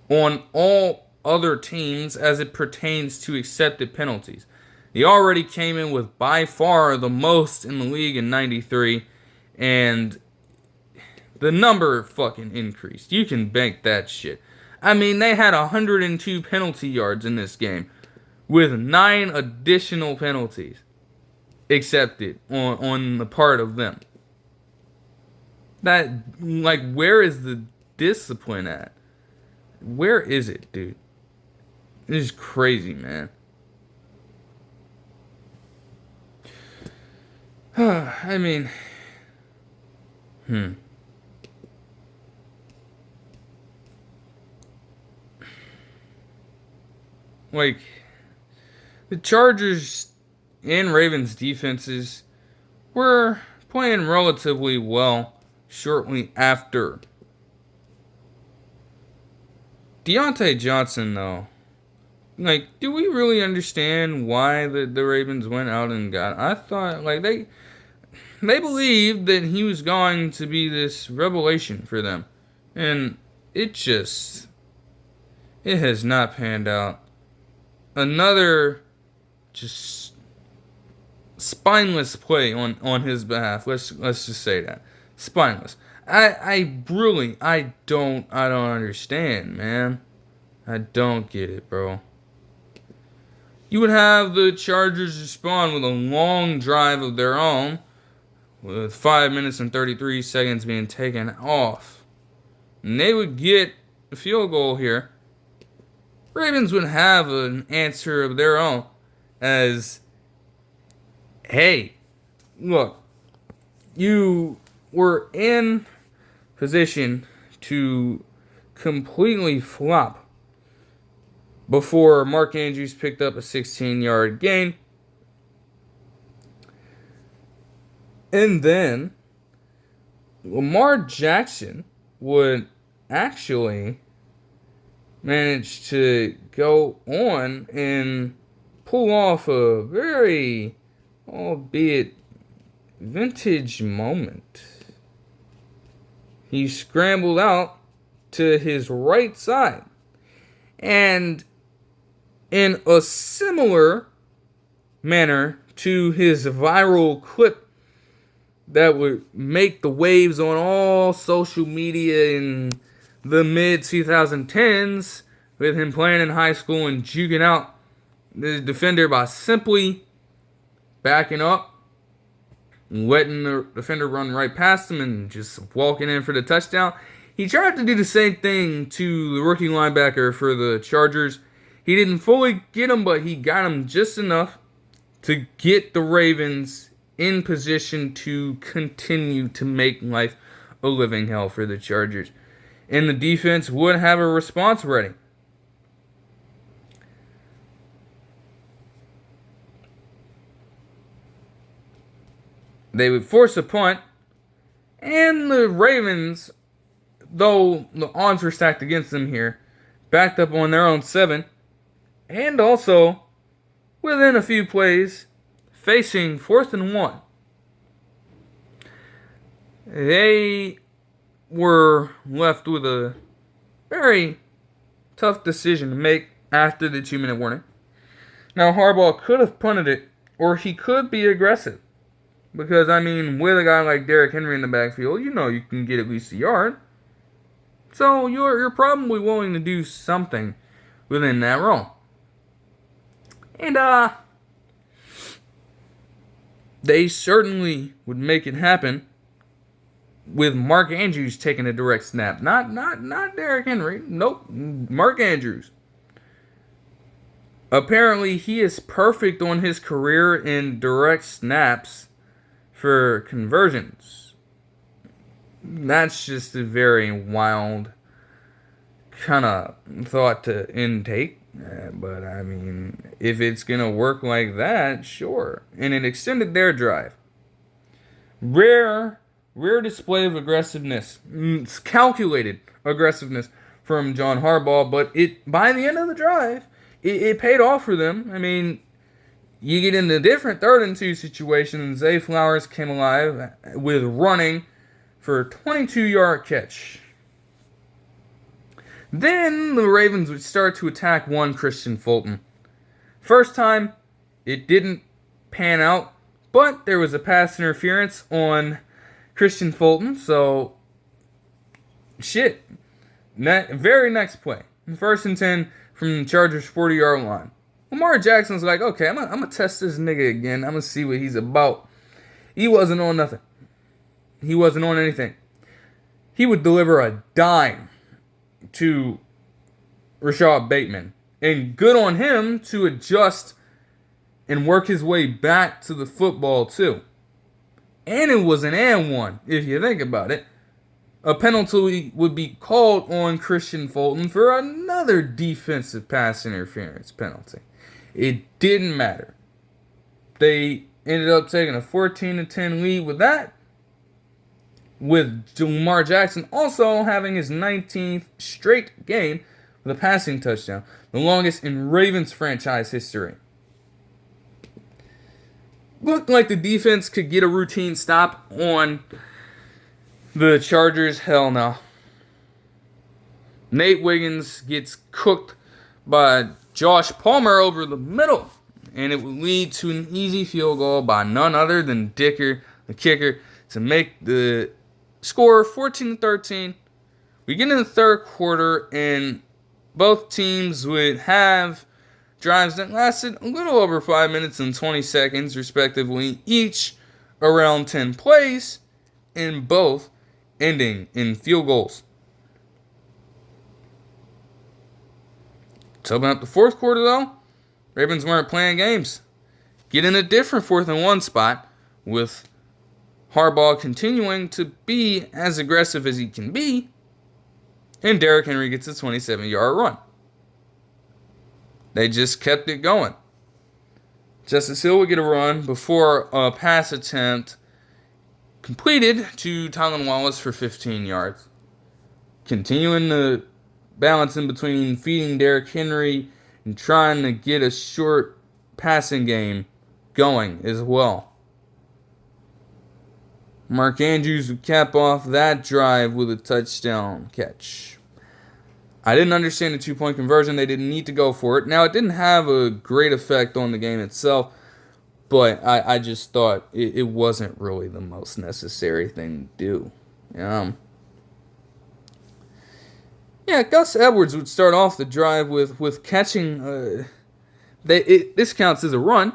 on all other teams as it pertains to accepted penalties. They already came in with by far the most in the league in 93, and the number fucking increased. You can bank that shit. I mean, they had 102 penalty yards in this game, with 9 additional penalties accepted on the part of them. That, like, where is the discipline at? Where is it, dude? This is crazy, man. I mean, like, the Chargers and Ravens defenses were playing relatively well shortly after. Deontay Johnson, though, like, do we really understand why the Ravens went out and got? I thought, like, they believed that he was going to be this revelation for them, and it has not panned out. Another just spineless play on his behalf. Let's just say that. Spineless. I don't understand, man. I don't get it, bro. You would have the Chargers respond with a long drive of their own, with 5 minutes and 33 seconds being taken off. And they would get a field goal here. Ravens would have an answer of their own as, hey, look, you were in position to completely flop before Mark Andrews picked up a 16-yard gain. And then Lamar Jackson would actually manage to go on and pull off a very, albeit vintage moment. He scrambled out to his right side, and in a similar manner to his viral clip that would make the waves on all social media in the mid-2010s, with him playing in high school and juking out the defender by simply backing up, letting the defender run right past him and just walking in for the touchdown. He tried to do the same thing to the rookie linebacker for the Chargers. He didn't fully get him, but he got him just enough to get the Ravens in position to continue to make life a living hell for the Chargers. And the defense would have a response ready. They would force a punt, and the Ravens, though the odds were stacked against them here, backed up on their own 7, and also, within a few plays, facing 4th and 1. They were left with a very tough decision to make after the 2-minute warning. Now, Harbaugh could have punted it, or he could be aggressive. Because, I mean, with a guy like Derrick Henry in the backfield, you know you can get at least a yard. So you're probably willing to do something within that realm. And, they certainly would make it happen with Mark Andrews taking a direct snap. Not Derrick Henry. Nope. Mark Andrews. Apparently, he is perfect on his career in direct snaps for conversions. That's just a very wild kind of thought to intake. But, I mean, if it's going to work like that, sure. And it extended their drive. Rare display of aggressiveness. It's calculated aggressiveness from John Harbaugh, but by the end of the drive, it paid off for them. I mean, you get into a different 3rd and 2 situation, and Zay Flowers came alive with running for a 22-yard catch. Then the Ravens would start to attack one Christian Fulton. First time, it didn't pan out, but there was a pass interference on Christian Fulton, so shit. Very next play. 1st and 10 from the Chargers' 40-yard line. Lamar Jackson's like, okay, I'm gonna test this nigga again. I'm gonna see what he's about. He wasn't on nothing. He wasn't on anything. He would deliver a dime to Rashad Bateman. And good on him to adjust and work his way back to the football, too. and it was an and one, if you think about it. A penalty would be called on Christian Fulton for another defensive pass interference penalty. It didn't matter. They ended up taking a 14-10 lead with that, with Lamar Jackson also having his 19th straight game with a passing touchdown, the longest in Ravens franchise history. Looked like the defense could get a routine stop on the Chargers. Hell no. Nate Wiggins gets cooked by Josh Palmer over the middle, and it would lead to an easy field goal by none other than Dicker, the kicker, to make the score 14-13. We get in the third quarter, and both teams would have drives that lasted a little over 5 minutes and 20 seconds, respectively, each around 10 plays, and both ending in field goals. To open up the fourth quarter, though, Ravens weren't playing games. Get in a different 4th-and-1 spot, with Harbaugh continuing to be as aggressive as he can be, and Derrick Henry gets a 27-yard run. They just kept it going. Justice Hill would get a run before a pass attempt completed to Tylan Wallace for 15 yards. Continuing the balance in between feeding Derrick Henry and trying to get a short passing game going as well. Mark Andrews would cap off that drive with a touchdown catch. I didn't understand the 2-point conversion. They didn't need to go for it. Now, it didn't have a great effect on the game itself, but I just thought it wasn't really the most necessary thing to do. Yeah, Gus Edwards would start off the drive with catching. This counts as a run,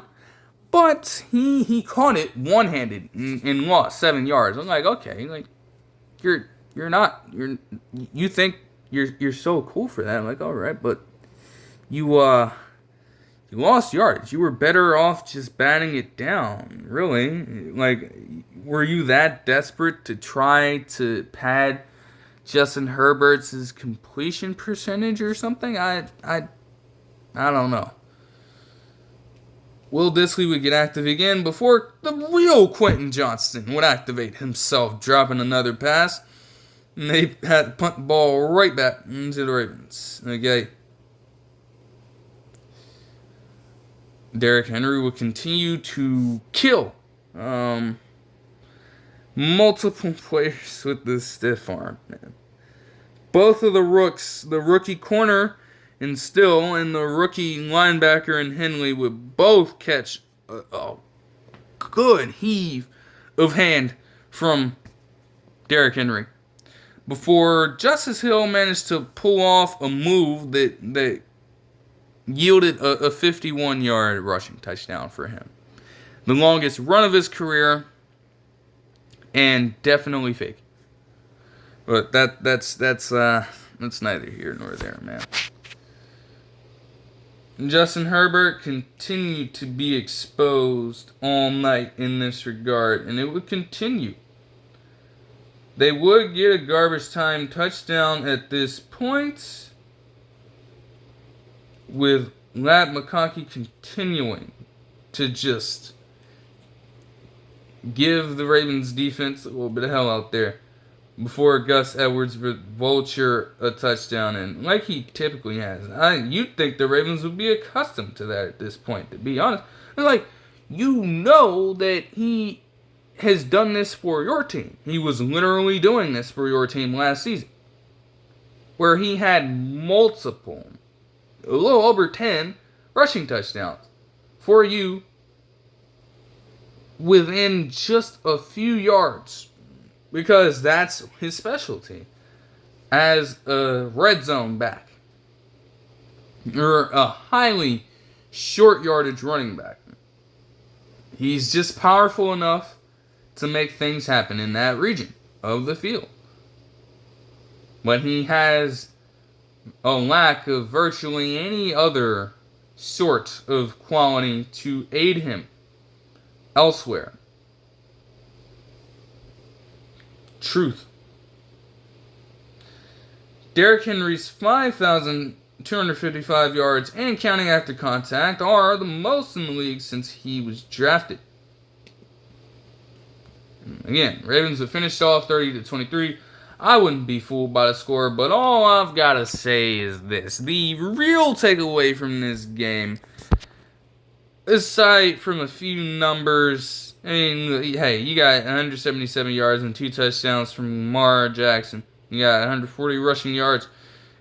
but he caught it one-handed and lost 7 yards. I'm like, okay, like you think you're so cool for that. I'm like, all right, but you lost yardage. You were better off just batting it down, really. Like, were you that desperate to try to pad Justin Herbert's completion percentage or something? I don't know. Will Dissly would get active again before the real Quentin Johnston would activate himself, dropping another pass. And they had to punt the ball right back into the Ravens. Okay. Derrick Henry will continue to kill multiple players with the stiff arm, man. Both of the rooks, the rookie corner and Still and the rookie linebacker and Henley, would both catch a good heave of hand from Derrick Henry before Justice Hill managed to pull off a move that yielded a 51-yard rushing touchdown for him. The longest run of his career, and definitely fake. But that's neither here nor there, man. Justin Herbert continued to be exposed all night in this regard, and it would continue. They would get a garbage time touchdown at this point, with Lat McConkey continuing to just give the Ravens defense a little bit of hell out there before Gus Edwards would vulture a touchdown, and like he typically has. You'd think the Ravens would be accustomed to that at this point, to be honest. Like, you know that he has done this for your team. He was literally doing this for your team last season, where he had multiple, a little over 10 rushing touchdowns for you within just a few yards, because that's his specialty as a red zone back, or a highly short yardage running back. He's just powerful enough to make things happen in that region of the field. But he has a lack of virtually any other sort of quality to aid him elsewhere. truth. Derrick Henry's 5,255 yards and counting after contact are the most in the league since he was drafted. Again, Ravens have finished off 30-23. I wouldn't be fooled by the score, but all I've got to say is this. The real takeaway from this game, aside from a few numbers, I mean, hey, you got 177 yards and 2 touchdowns from Lamar Jackson. You got 140 rushing yards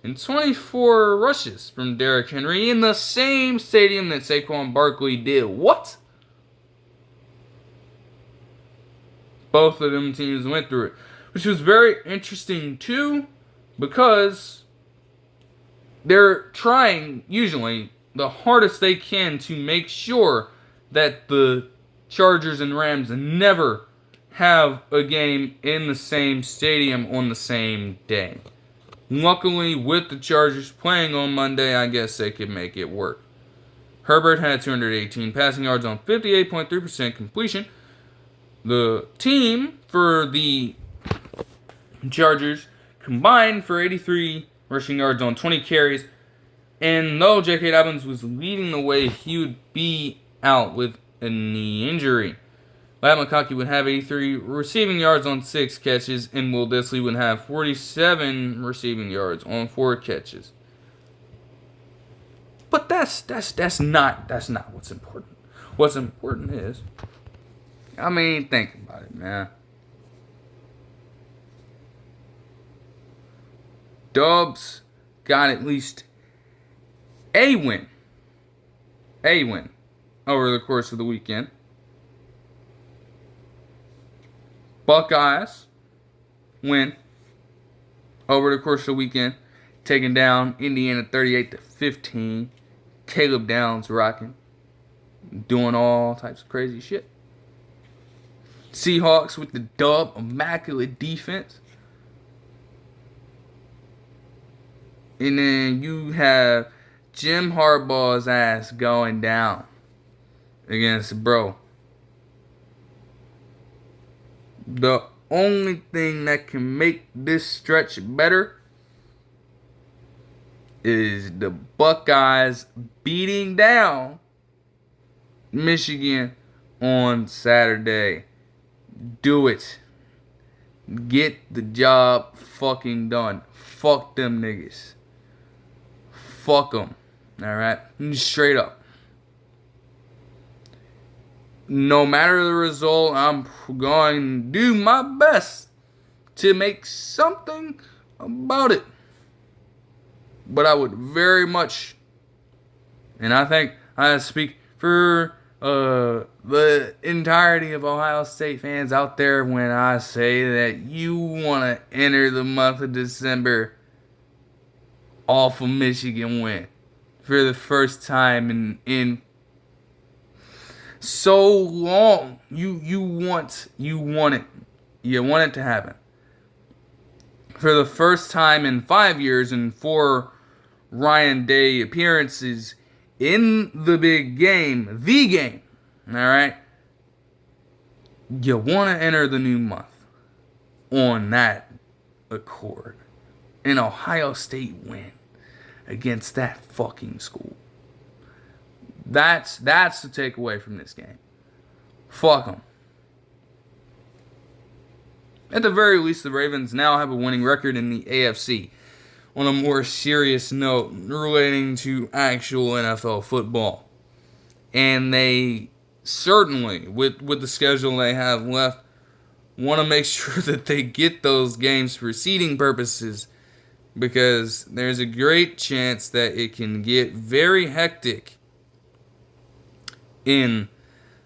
and 24 rushes from Derrick Henry in the same stadium that Saquon Barkley did. What? Both of them teams went through it, which was very interesting too, because they're trying, usually, the hardest they can to make sure that the Chargers and Rams never have a game in the same stadium on the same day. Luckily, with the Chargers playing on Monday, I guess they could make it work. Herbert had 218 passing yards on 58.3% completion. The team for the Chargers combined for 83 rushing yards on 20 carries. And though J.K. Dobbins was leading the way, he would be out with a knee injury. Matt McConkey would have 83 receiving yards on 6 catches, and Will Dissly would have 47 receiving yards on 4 catches. But that's not what's important. What's important is, I mean, think about it, man. Dubs got at least a win over the course of the weekend. Buckeyes win over the course of the weekend, taking down Indiana 38-15. Caleb Downs rocking, doing all types of crazy shit. Seahawks with the dub, immaculate defense. And then you have Jim Harbaugh's ass going down against bro. The only thing that can make this stretch better is the Buckeyes beating down Michigan on Saturday. Do it. Get the job fucking done. Fuck them niggas. Fuck them. Alright? Straight up. No matter the result, I'm going to do my best to make something about it. But I would very much, and I think I speak for the entirety of Ohio State fans out there when I say that you want to enter the month of December off a Michigan win for the first time in so long. You want it. You want it to happen. For the first time in 5 years and 4 Ryan Day appearances in the big game, the game, alright? You want to enter the new month on that accord. An Ohio State win against that fucking school. That's the takeaway from this game. Fuck them. At the very least, the Ravens now have a winning record in the AFC. On a more serious note relating to actual NFL football. And they certainly, with the schedule they have left, want to make sure that they get those games for seeding purposes, because there's a great chance that it can get very hectic in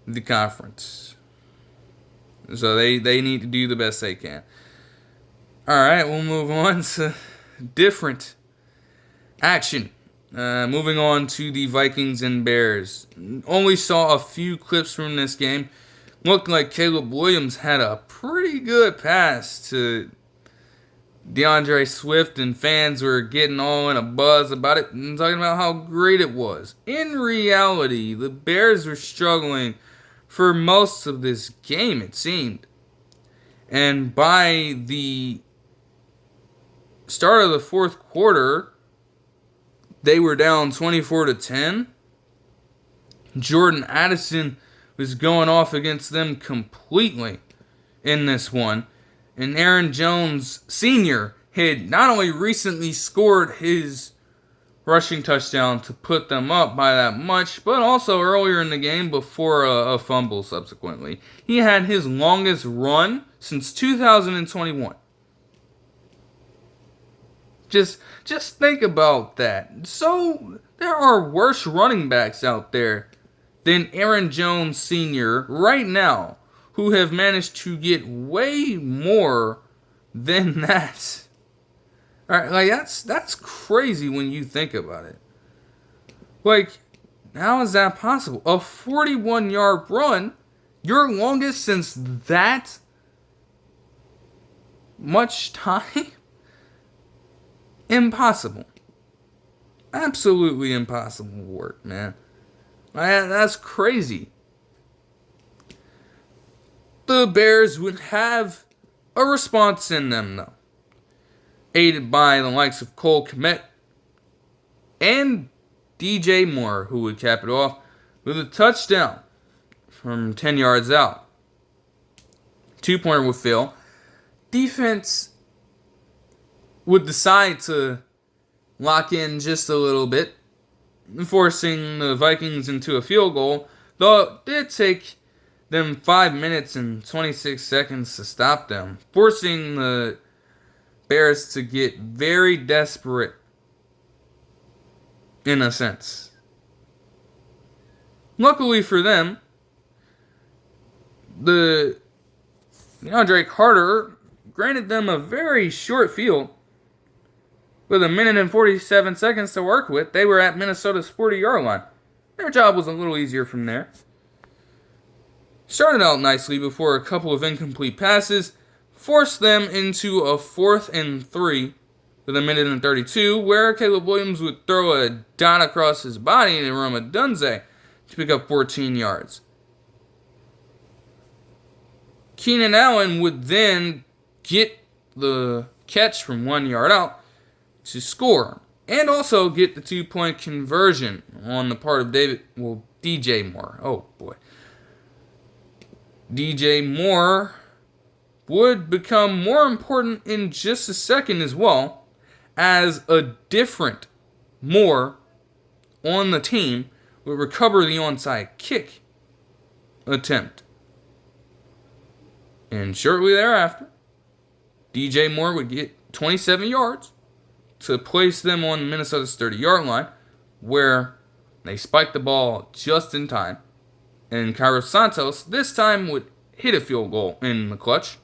the conference. So they need to do the best they can. Alright, we'll move on to different action. Moving on to the Vikings and Bears. Only saw a few clips from this game. Looked like Caleb Williams had a pretty good pass to DeAndre Swift, and fans were getting all in a buzz about it and talking about how great it was. In reality, the Bears were struggling for most of this game, it seemed. And by the start of the fourth quarter, they were down 24-10. Jordan Addison was going off against them completely in this one. And Aaron Jones Sr. had not only recently scored his rushing touchdown to put them up by that much, but also earlier in the game before a fumble subsequently. He had his longest run since 2021. Just think about that. So there are worse running backs out there than Aaron Jones Sr. right now who have managed to get way more than that. All right, like that's crazy when you think about it. Like, how is that possible? A 41-yard run, your longest since that much time? Impossible. Absolutely impossible work, man. That's crazy. The Bears would have a response in them, though. Aided by the likes of Cole Kmet and DJ Moore, who would cap it off with a touchdown from 10 yards out. 2-pointer would fail. Defense would decide to lock in just a little bit, forcing the Vikings into a field goal, though it did take them 5 minutes and 26 seconds to stop them, forcing the Bears to get very desperate, in a sense. Luckily for them, the DeAndre Carter granted them a very short field. With 1 minute and 47 seconds to work with, they were at Minnesota's 40-yard line. Their job was a little easier from there. Started out nicely before a couple of incomplete passes forced them into a 4th and 3 with 1 minute and 32, where Caleb Williams would throw a dot across his body and Rome Odunze to pick up 14 yards. Keenan Allen would then get the catch from 1 yard out to score, and also get the 2-point conversion on the part of DJ Moore. Oh boy. DJ Moore would become more important in just a second as well, as a different Moore on the team would recover the onside kick attempt. And shortly thereafter, DJ Moore would get 27 yards to place them on Minnesota's 30-yard line, where they spiked the ball just in time. And Cairo Santos this time would hit a field goal in the clutch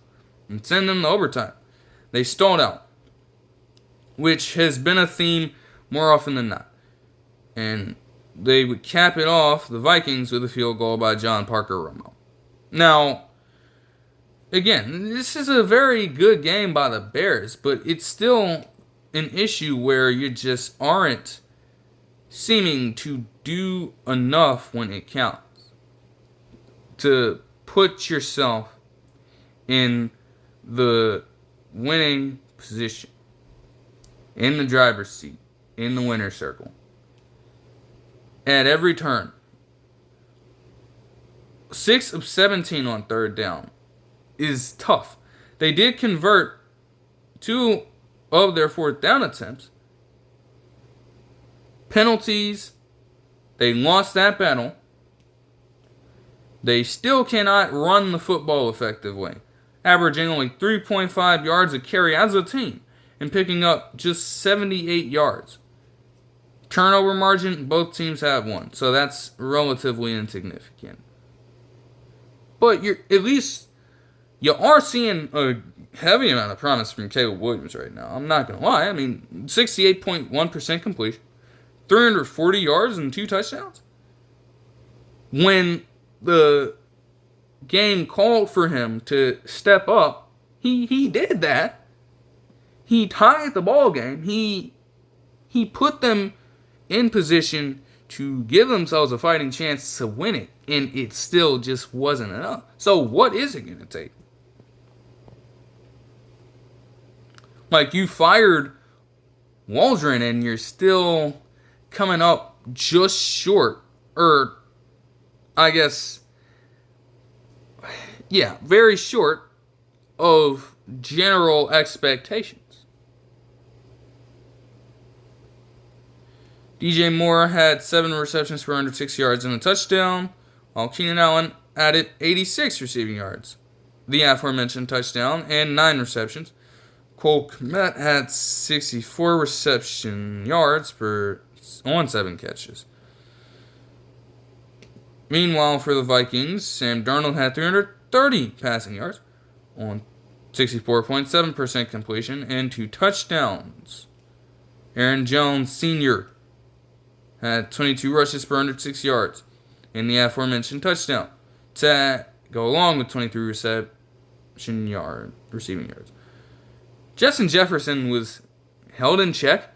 and send them to overtime. They stalled out, which has been a theme more often than not. And they would cap it off, the Vikings, with a field goal by John Parker Romo. Now, again, this is a very good game by the Bears, but it's still an issue where you just aren't seeming to do enough when it counts to put yourself in the winning position, in the driver's seat, in the winner's circle. At every turn, 6 of 17 on third down is tough. They did convert 2 of their fourth down attempts. Penalties, they lost that battle. They still cannot run the football effectively, averaging only 3.5 yards a carry as a team and picking up just 78 yards. Turnover margin, both teams have one, so that's relatively insignificant. But at least you are seeing a heavy amount of promise from Caleb Williams right now. I'm not going to lie. I mean, 68.1% completion, 340 yards and 2 touchdowns. When the game called for him to step up, he did that. He tied the ball game. He put them in position to give themselves a fighting chance to win it, and it still just wasn't enough. So what is it going to take? Like, you fired Waldron and you're still coming up just short. Or, I guess, yeah, very short of general expectations. DJ Moore had 7 receptions for 106 yards and a touchdown, while Keenan Allen added 86 receiving yards, the aforementioned touchdown, and 9 receptions. Cole Kmet had 64 reception yards on 7 catches. Meanwhile, for the Vikings, Sam Darnold had 330 passing yards on 64.7% completion and 2 touchdowns. Aaron Jones Sr. had 22 rushes for 106 yards and the aforementioned touchdown to go along with 23 receiving yards. Justin Jefferson was held in check.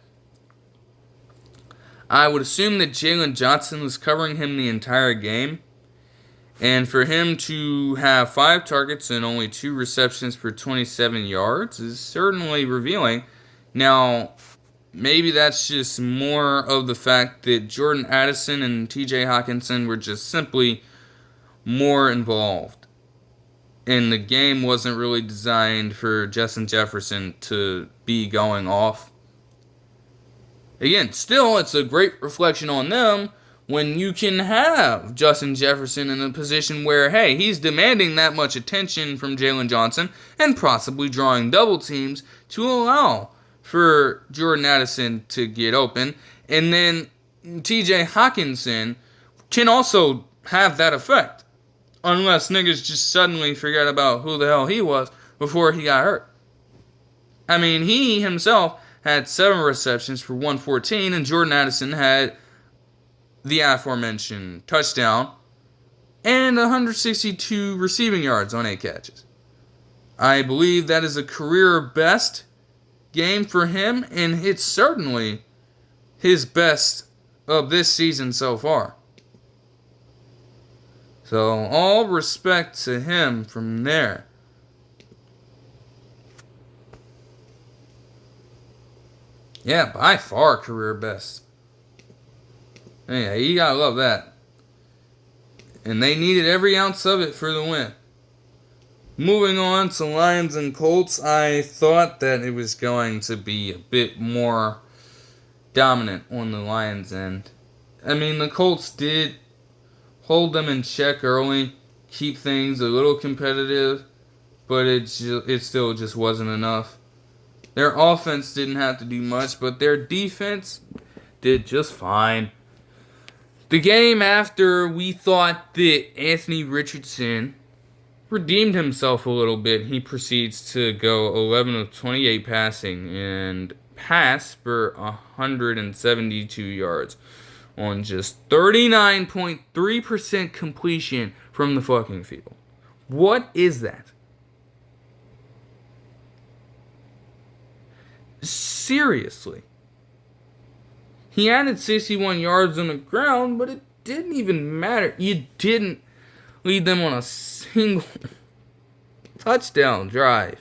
I would assume that Jalen Johnson was covering him the entire game. And for him to have 5 targets and only 2 receptions for 27 yards is certainly revealing. Now, maybe that's just more of the fact that Jordan Addison and TJ Hawkinson were just simply more involved. And the game wasn't really designed for Justin Jefferson to be going off. Again, still, it's a great reflection on them when you can have Justin Jefferson in a position where, hey, he's demanding that much attention from Jalen Johnson and possibly drawing double teams to allow for Jordan Addison to get open. And then TJ Hawkinson can also have that effect. Unless niggas just suddenly forget about who the hell he was before he got hurt. I mean, he himself had 7 receptions for 114, and Jordan Addison had the aforementioned touchdown and 162 receiving yards on 8 catches. I believe that is a career best game for him, and it's certainly his best of this season so far. So, all respect to him from there. Yeah, by far career best. Yeah, you gotta love that. And they needed every ounce of it for the win. Moving on to Lions and Colts, I thought that it was going to be a bit more dominant on the Lions end. I mean, the Colts did hold them in check early, keep things a little competitive, but it still just wasn't enough. Their offense didn't have to do much, but their defense did just fine. The game after we thought that Anthony Richardson redeemed himself a little bit, he proceeds to go 11 of 28 passing and pass for 172 yards on just 39.3% completion from the fucking field. What is that? Seriously. He added 61 yards on the ground, but it didn't even matter. You didn't lead them on a single touchdown drive.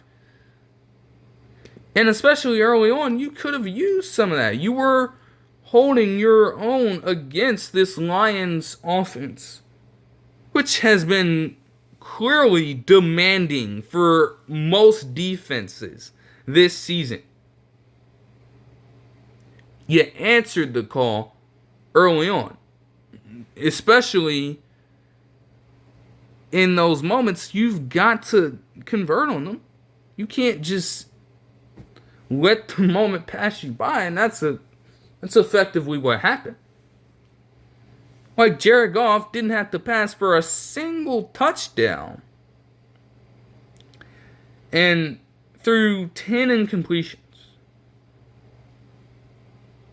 And especially early on, you could have used some of that. You were holding your own against this Lions offense, which has been clearly demanding for most defenses this season. You answered the call early on, especially in those moments. You've got to convert on them. You can't just let the moment pass you by, and that's effectively what happened. Like, Jared Goff didn't have to pass for a single touchdown, and threw 10 incompletions,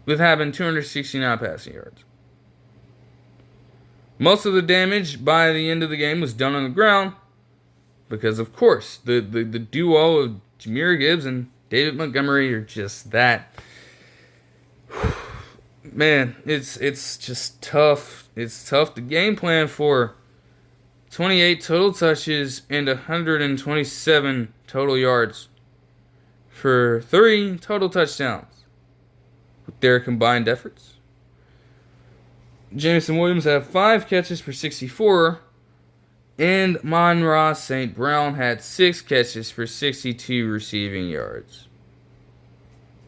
with having 269 passing yards. Most of the damage by the end of the game was done on the ground because, of course, the duo of Jahmyr Gibbs and David Montgomery are just that. Man, it's just tough. It's tough to game plan for. 28 total touches and 127 total yards for 3 total touchdowns with their combined efforts. Jameson Williams had 5 catches for 64, and Monroe St. Brown had 6 catches for 62 receiving yards.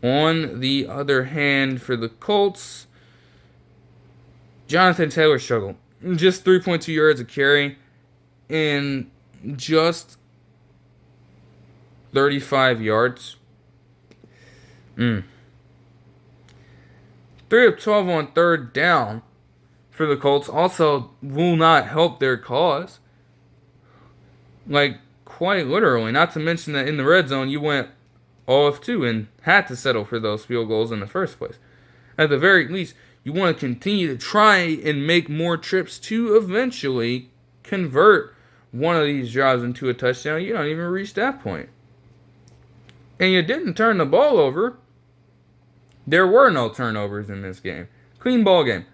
On the other hand, for the Colts, Jonathan Taylor struggled. Just 3.2 yards a carry and just 35 yards. 3 of 12 on third down for the Colts also will not help their cause. Like, quite literally. Not to mention that in the red zone, you went 0 of 2 and had to settle for those field goals in the first place. At the very least, you want to continue to try and make more trips to eventually convert one of these drives into a touchdown. You don't even reach that point. And you didn't turn the ball over. There were no turnovers in this game. Clean ball game.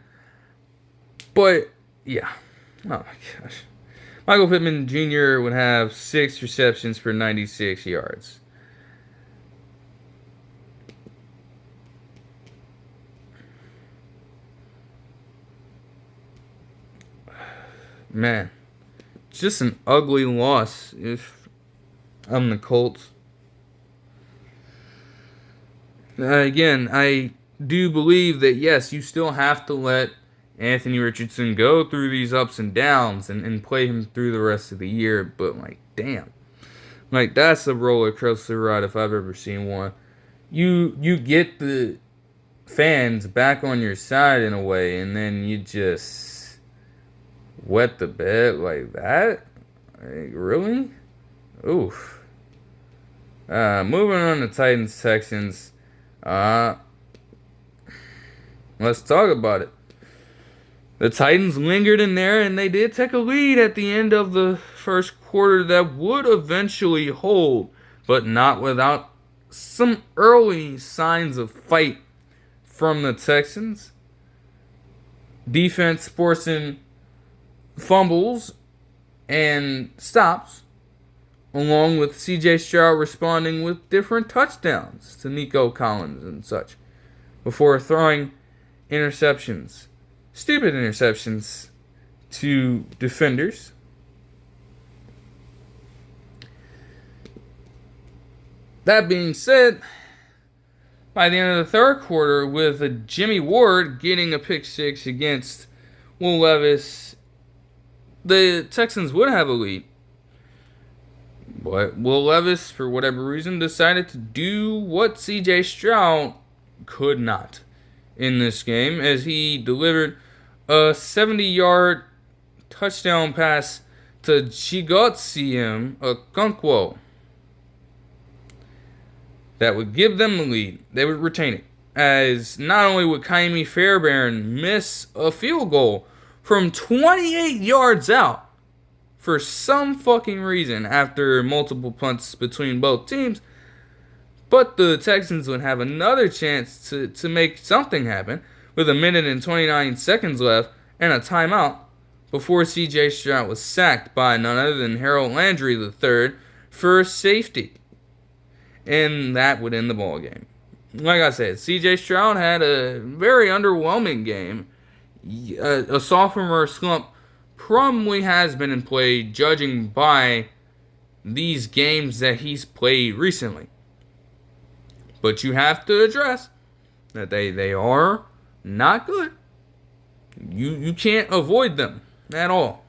But, yeah. Oh, my gosh. Michael Pittman Jr. would have 6 receptions for 96 yards. Man, it's just an ugly loss if I'm the Colts. Again, I do believe that, yes, you still have to let Anthony Richardson go through these ups and downs and play him through the rest of the year. But, like, damn. Like, that's a roller coaster ride if I've ever seen one. You get the fans back on your side in a way, and then you just wet the bed like that? Like, really? Oof. Moving on to Titans Texans. Let's talk about it. The Titans lingered in there, and they did take a lead at the end of the first quarter that would eventually hold, but not without some early signs of fight from the Texans. Defense forcing fumbles and stops, along with C.J. Stroud responding with different touchdowns to Nico Collins and such, before throwing interceptions. Stupid interceptions to defenders. That being said, by the end of the third quarter, with Jimmy Ward getting a pick 6 against Will Levis, the Texans would have a lead. But Will Levis, for whatever reason, decided to do what C.J. Stroud could not in this game, as he delivered a 70-yard touchdown pass to Xigotiem Okonkwo that would give them the lead. They would retain it, as not only would Kaimi Fairbairn miss a field goal from 28 yards out for some fucking reason after multiple punts between both teams, but the Texans would have another chance to make something happen with 1 minute and 29 seconds left and a timeout before C.J. Stroud was sacked by none other than Harold Landry III for a safety. And that would end the ball game. Like I said, C.J. Stroud had a very underwhelming game. A sophomore slump probably has been in play, judging by these games that he's played recently. But you have to address that they are not good. You can't avoid them at all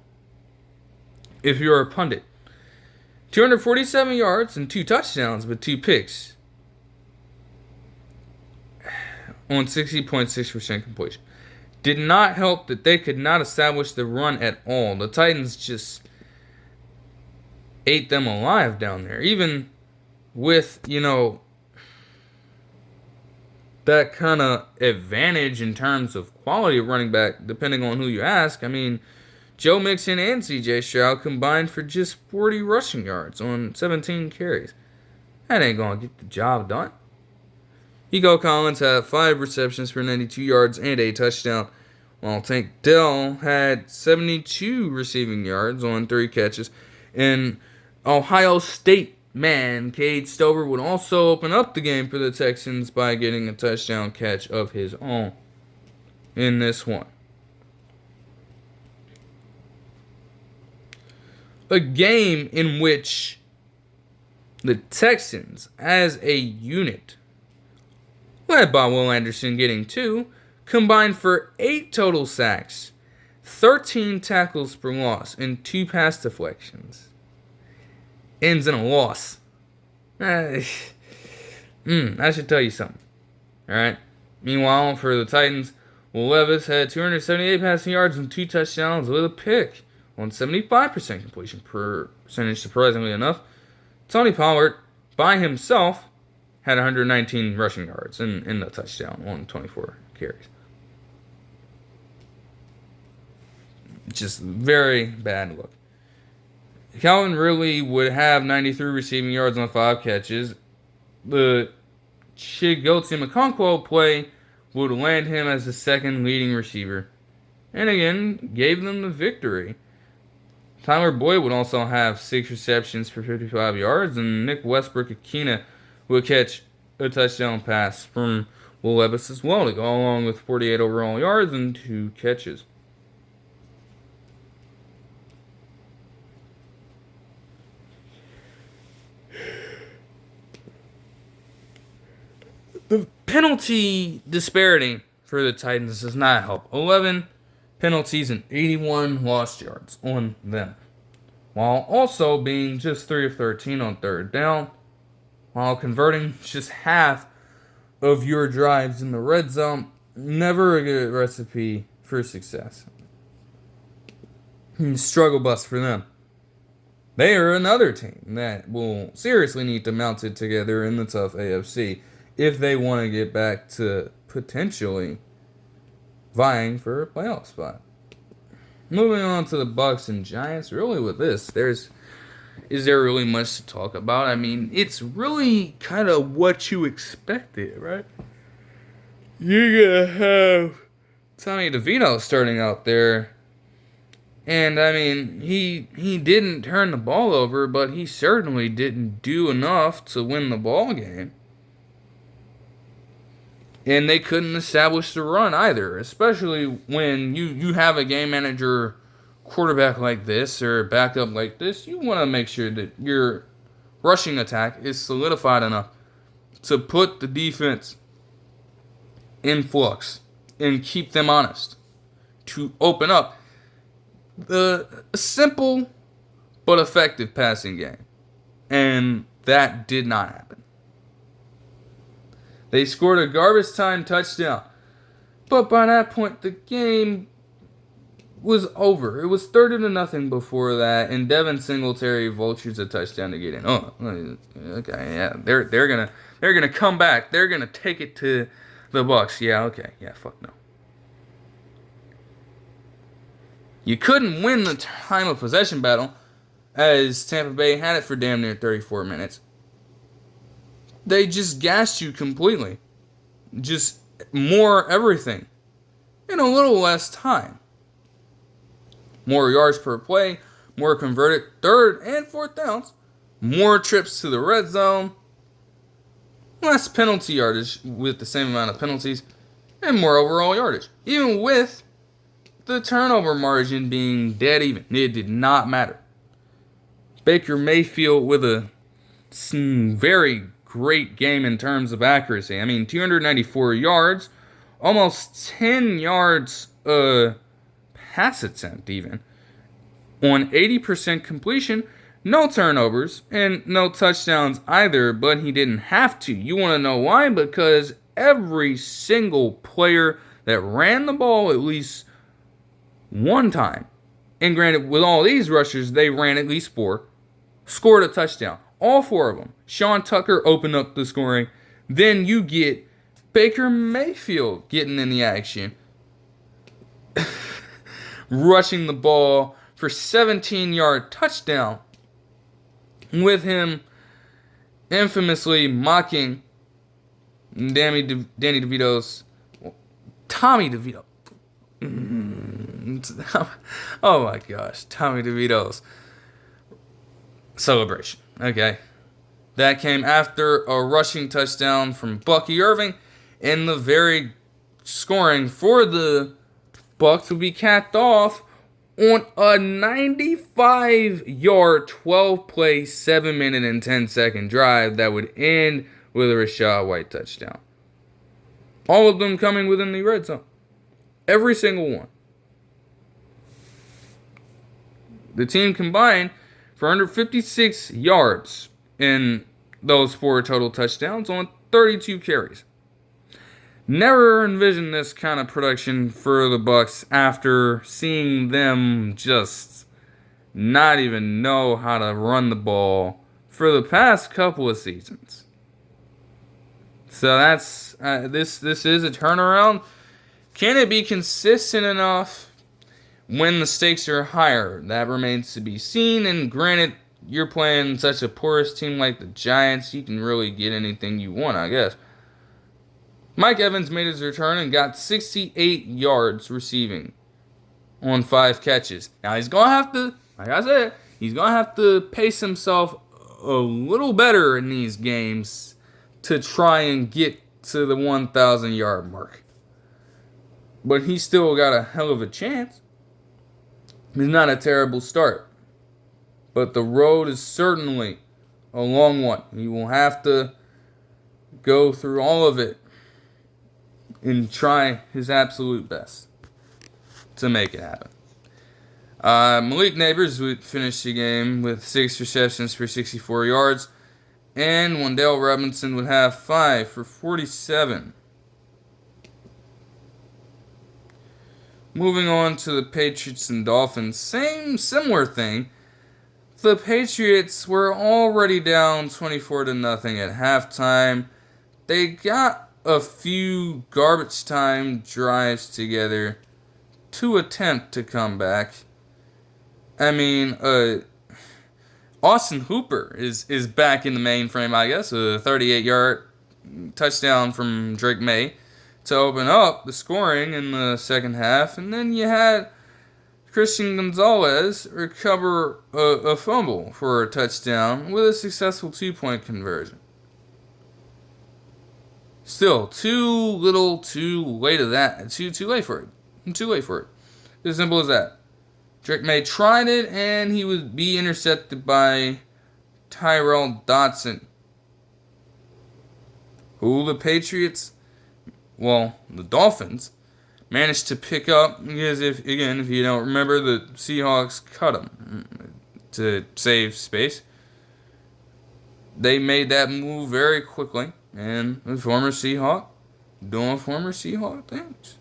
if you're a pundit. 247 yards and 2 touchdowns with 2 picks on 60.6% completion. Did not help that they could not establish the run at all. The Titans just ate them alive down there. Even with, that kind of advantage in terms of quality of running back, depending on who you ask. I mean, Joe Mixon and C.J. Stroud combined for just 40 rushing yards on 17 carries. That ain't going to get the job done. Nico Collins had 5 receptions for 92 yards and a touchdown, while Tank Dell had 72 receiving yards on 3 catches. And Ohio State man, Cade Stover would also open up the game for the Texans by getting a touchdown catch of his own in this one. A game in which the Texans, as a unit, led by Will Anderson getting 2, combined for 8 total sacks, 13 tackles for loss, and 2 pass deflections. Ends in a loss. I should tell you something. Alright? Meanwhile, for the Titans, Will Levis had 278 passing yards and 2 touchdowns with a pick on 75% completion percentage, surprisingly enough. Tony Pollard, by himself, had 119 rushing yards in the touchdown on 24 carries. Just very bad look. Calvin Ridley would have 93 receiving yards on 5 catches. The Chigozie McConkwo play would land him as the second leading receiver, and again gave them the victory. Tyler Boyd would also have 6 receptions for 55 yards, and Nick Westbrook-Akina would catch a touchdown pass from Will Levis as well to go along with 48 overall yards and 2 catches. The penalty disparity for the Titans does not help. 11 penalties and 81 lost yards on them, while also being just 3 of 13 on third down, while converting just half of your drives in the red zone. Never a good recipe for success. Struggle bus for them. They are another team that will seriously need to mount it together in the tough AFC if they want to get back to potentially vying for a playoff spot. Moving on to the Bucs and Giants, really with this, is there really much to talk about? I mean, it's really kind of what you expected, right? You're going to have Tommy DeVito starting out there. And, I mean, he didn't turn the ball over, but he certainly didn't do enough to win the ball game. And they couldn't establish the run either, especially when you have a game manager quarterback like this or backup like this. You want to make sure that your rushing attack is solidified enough to put the defense in flux and keep them honest, to open up the simple but effective passing game. And that did not happen. They scored a garbage time touchdown, but by that point the game was over. It was 30-0 before that, and Devin Singletary vultures a touchdown to get in. Oh, okay, yeah, they're gonna come back. They're gonna take it to the Bucs. Yeah, okay, yeah, fuck no. You couldn't win the time of possession battle, as Tampa Bay had it for damn near 34 minutes. They just gassed you completely. Just more everything in a little less time. More yards per play, more converted third and fourth downs, more trips to the red zone, less penalty yardage with the same amount of penalties, and more overall yardage. Even with the turnover margin being dead even. It did not matter. Baker Mayfield with a very great game in terms of accuracy. I mean, 294 yards, almost 10 yards pass attempt even, on 80% completion, no turnovers, and no touchdowns either, but he didn't have to. You want to know why? Because every single player that ran the ball at least one time, and granted, with all these rushers, they ran at least 4, scored a touchdown. All 4 of them. Sean Tucker opened up the scoring. Then you get Baker Mayfield getting in the action. Rushing the ball for 17-yard touchdown. With him infamously mocking Tommy DeVito's... Oh my gosh. Tommy DeVito's celebration. Okay. That came after a rushing touchdown from Bucky Irving, and the very scoring for the Bucs would be capped off on a 95-yard, 12-play, 7-minute and 10-second drive that would end with a Rachaad White touchdown. All of them coming within the red zone. Every single one. The team combined for 156 yards in those 4 total touchdowns on 32 carries. Never envisioned this kind of production for the Bucs after seeing them just not even know how to run the ball for the past couple of seasons. So that's this is a turnaround. Can it be consistent enough when the stakes are higher? That remains to be seen. And granted, you're playing such a porous team like the Giants, you can really get anything you want, I guess. Mike Evans made his return and got 68 yards receiving on 5 catches. Now he's going to have to, like I said, he's going to have to pace himself a little better in these games to try and get to the 1,000-yard mark. But he's still got a hell of a chance. It's not a terrible start. But the road is certainly a long one. He will have to go through all of it and try his absolute best to make it happen. Malik Neighbors would finish the game with 6 receptions for 64 yards. And Wan'Dale Robinson would have 5 for 47. Moving on to the Patriots and Dolphins. Similar thing. The Patriots were already down 24-0 at halftime. They got a few garbage time drives together to attempt to come back. I mean, Austin Hooper is back in the mainframe, I guess. A 38-yard touchdown from Drake May to open up the scoring in the second half. And then you had Christian Gonzalez recover a fumble for a touchdown with a successful 2-point conversion. Still, too little, too late of that. Too late for it. Too late for it. As simple as that. Drake May tried it, and he would be intercepted by Tyrell Dodson, who the Dolphins, managed to pick up, because if you don't remember, the Seahawks cut him to save space. They made that move very quickly, and the former Seahawk doing former Seahawk things.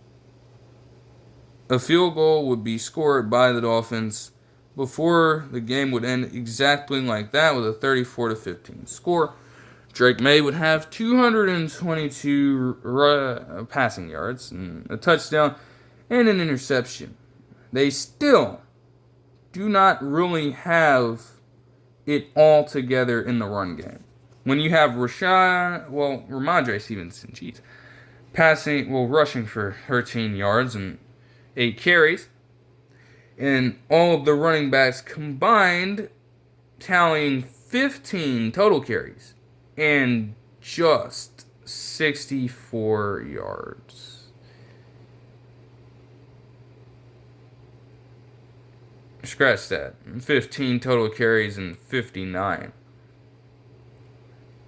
A field goal would be scored by the Dolphins before the game would end exactly like that with a 34-15 score. Drake May would have 222 passing yards, and a touchdown, and an interception. They still do not really have it all together in the run game. When you have Ramondre Stevenson, rushing for 13 yards and 8 carries, and all of the running backs combined tallying 15 total carries and just 64 yards. Scratch that. 15 total carries and 59.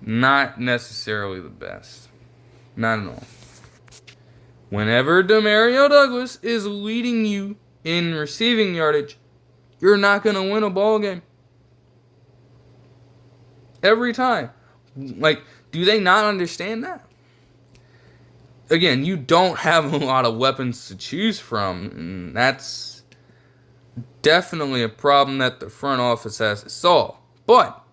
Not necessarily the best. Not at all. Whenever Demario Douglas is leading you in receiving yardage, you're not going to win a ball game. Every time. Like, do they not understand that? Again, you don't have a lot of weapons to choose from, and that's definitely a problem that the front office has to solve. But,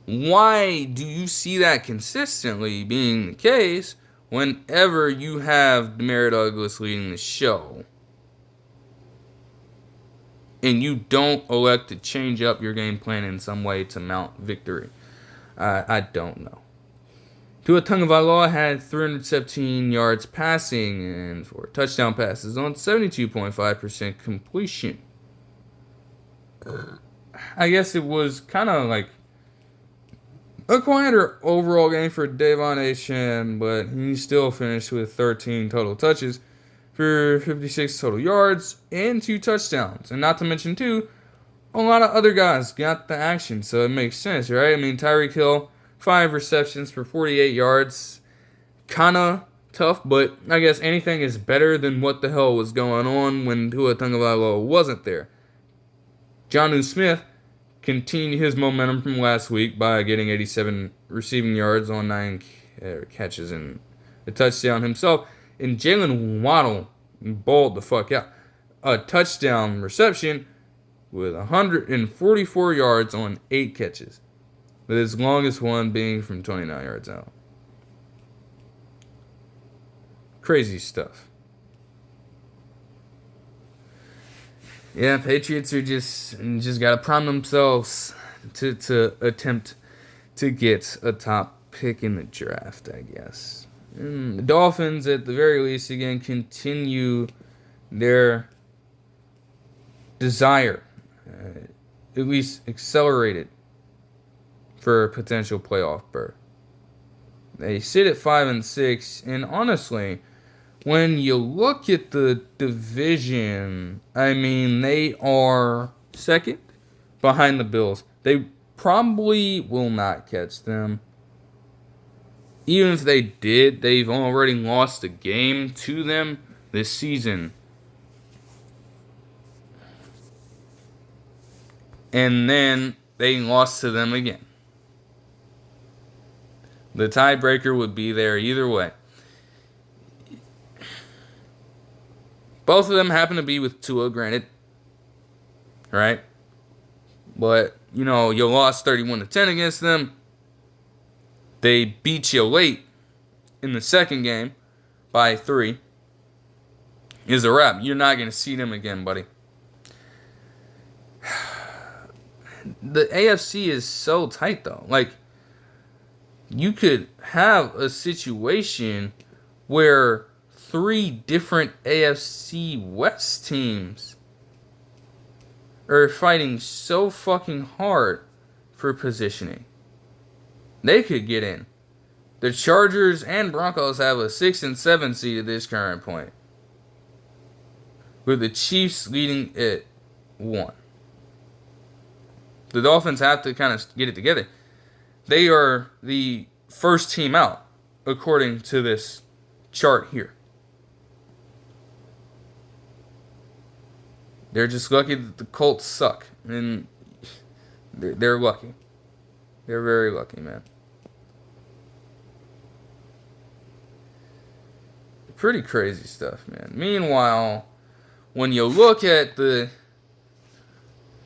why do you see that consistently being the case whenever you have Demario Douglas leading the show, and you don't elect to change up your game plan in some way to mount victory? I don't know. Tua Tagovailoa had 317 yards passing and 4 touchdown passes on 72.5% completion. I guess it was kind of like A quieter overall game for Devon Achane, but he still finished with 13 total touches for 56 total yards and 2 touchdowns. And not to mention, too, a lot of other guys got the action, so it makes sense, right? I mean, Tyreek Hill, 5 receptions for 48 yards. Kind of tough, but I guess anything is better than what the hell was going on when Tua Tagovailoa wasn't there. Jonnu Smith continued his momentum from last week by getting 87 receiving yards on 9 catches and a touchdown himself. And Jalen Waddle balled the fuck out. A touchdown reception with 144 yards on 8 catches, with his longest one being from 29 yards out. Crazy stuff. Yeah, Patriots are just gotta prime themselves to attempt to get a top pick in the draft, I guess. And the Dolphins, at the very least, again, continue their desire, at least accelerated, for a potential playoff berth. They sit at 5-6, and honestly, when you look at the division, I mean, they are second behind the Bills. They probably will not catch them. Even if they did, they've already lost a game to them this season. And then they lost to them again. The tiebreaker would be there either way. Both of them happen to be with Tua, granted. Right? But, you lost 31-10 against them. They beat you late in the second game by 3. Is a wrap. You're not going to see them again, buddy. The AFC is so tight, though. Like, you could have a situation where 3 different AFC West teams are fighting so fucking hard for positioning. They could get in. The Chargers and Broncos have a 6 and 7 seed at this current point, with the Chiefs leading at 1. The Dolphins have to kind of get it together. They are the first team out, according to this chart here. They're just lucky that the Colts suck. And they're lucky. They're very lucky, man. Pretty crazy stuff, man. Meanwhile, when you look at the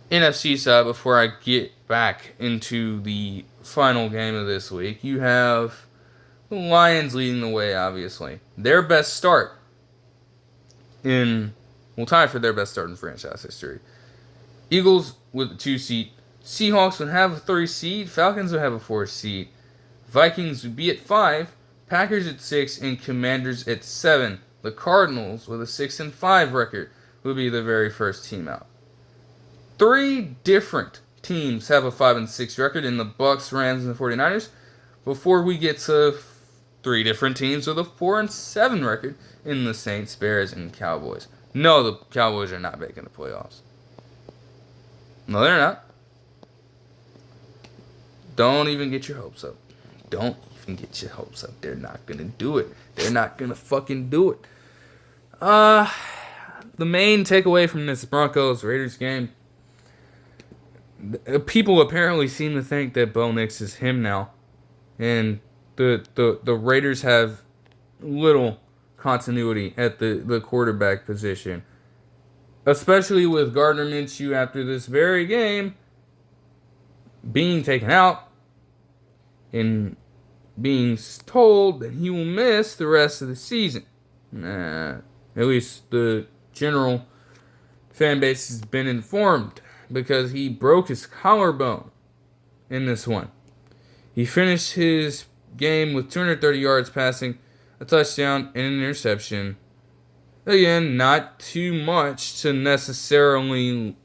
NFC side, before I get back into the final game of this week, you have the Lions leading the way, obviously. Their best start tie for their best start in franchise history. Eagles with a 2 seed. Seahawks would have a 3 seed. Falcons would have a 4 seed. Vikings would be at 5. Packers at 6. And Commanders at 7. The Cardinals with a 6-5 record would be the very first team out. 3 different teams have a 5-6 record in the Bucks, Rams, and the 49ers, before we get to 3 different teams with a 4-7 record in the Saints, Bears, and Cowboys. No, the Cowboys are not making the playoffs. No, they're not. Don't even get your hopes up. Don't even get your hopes up. They're not going to do it. They're not going to fucking do it. The main takeaway from this Broncos-Raiders game, people apparently seem to think that Bo Nix is him now. And the Raiders have little continuity at the quarterback position. Especially with Gardner Minshew after this very game being taken out and being told that he will miss the rest of the season. At least the general fan base has been informed, because he broke his collarbone in this one. He finished his game with 230 yards passing, a touchdown, and an interception. Again, not too much to necessarily,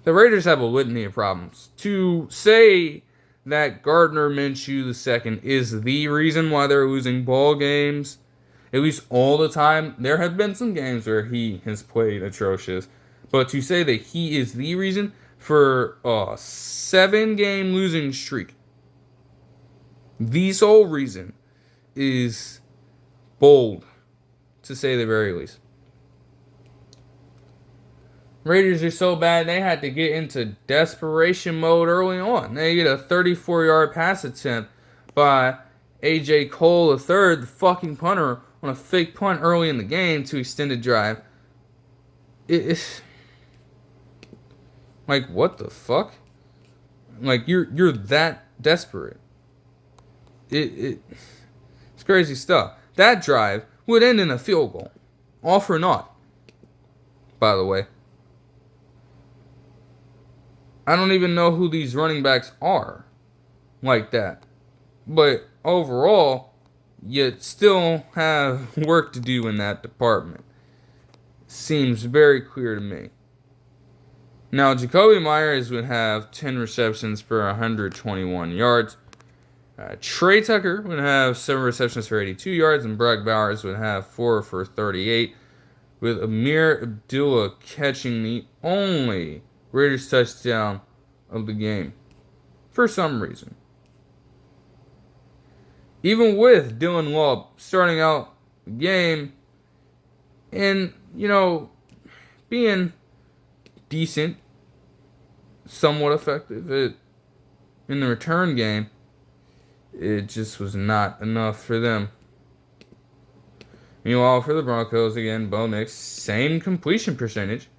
The Raiders have a litany of problems. To say that Gardner Minshew II is the reason why they're losing ball games, at least all the time, there have been some games where he has played atrocious. But to say that he is the reason for a 7-game losing streak, the sole reason, is bold, to say the very least. Raiders are so bad, they had to get into desperation mode early on. They get a 34-yard pass attempt by A.J. Cole III, the fucking punter, on a fake punt early in the game to extend a drive. It's like, what the fuck? Like, you're that desperate. It's crazy stuff. That drive would end in a field goal. All for naught, by the way. I don't even know who these running backs are like that. But overall, you still have work to do in that department. Seems very clear to me. Now, Jacoby Myers would have 10 receptions for 121 yards. Trey Tucker would have 7 receptions for 82 yards. And Brock Bowers would have 4 for 38. With Amir Abdullah catching the only Raiders touchdown of the game. For some reason. Even with Dylan Law starting out the game and, being decent, somewhat effective in the return game, it just was not enough for them. Meanwhile, for the Broncos, again, Bo Nix, same completion percentage,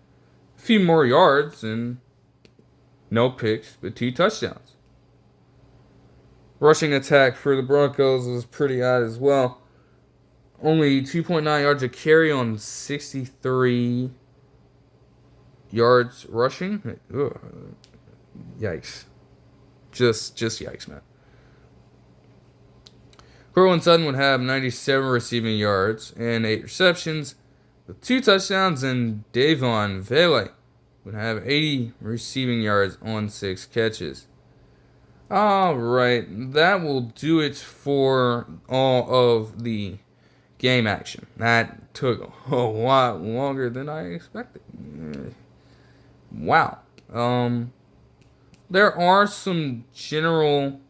a few more yards, and no picks, but 2 touchdowns. Rushing attack for the Broncos was pretty odd as well. Only 2.9 yards a carry on 63 yards rushing. Ugh. Yikes. Just yikes, man. Cortland Sutton would have 97 receiving yards and 8 receptions with 2 touchdowns, and Davon Vele would have 80 receiving yards on 6 catches. Alright, that will do it for all of the game action. That took a lot longer than I expected. Wow. There are some general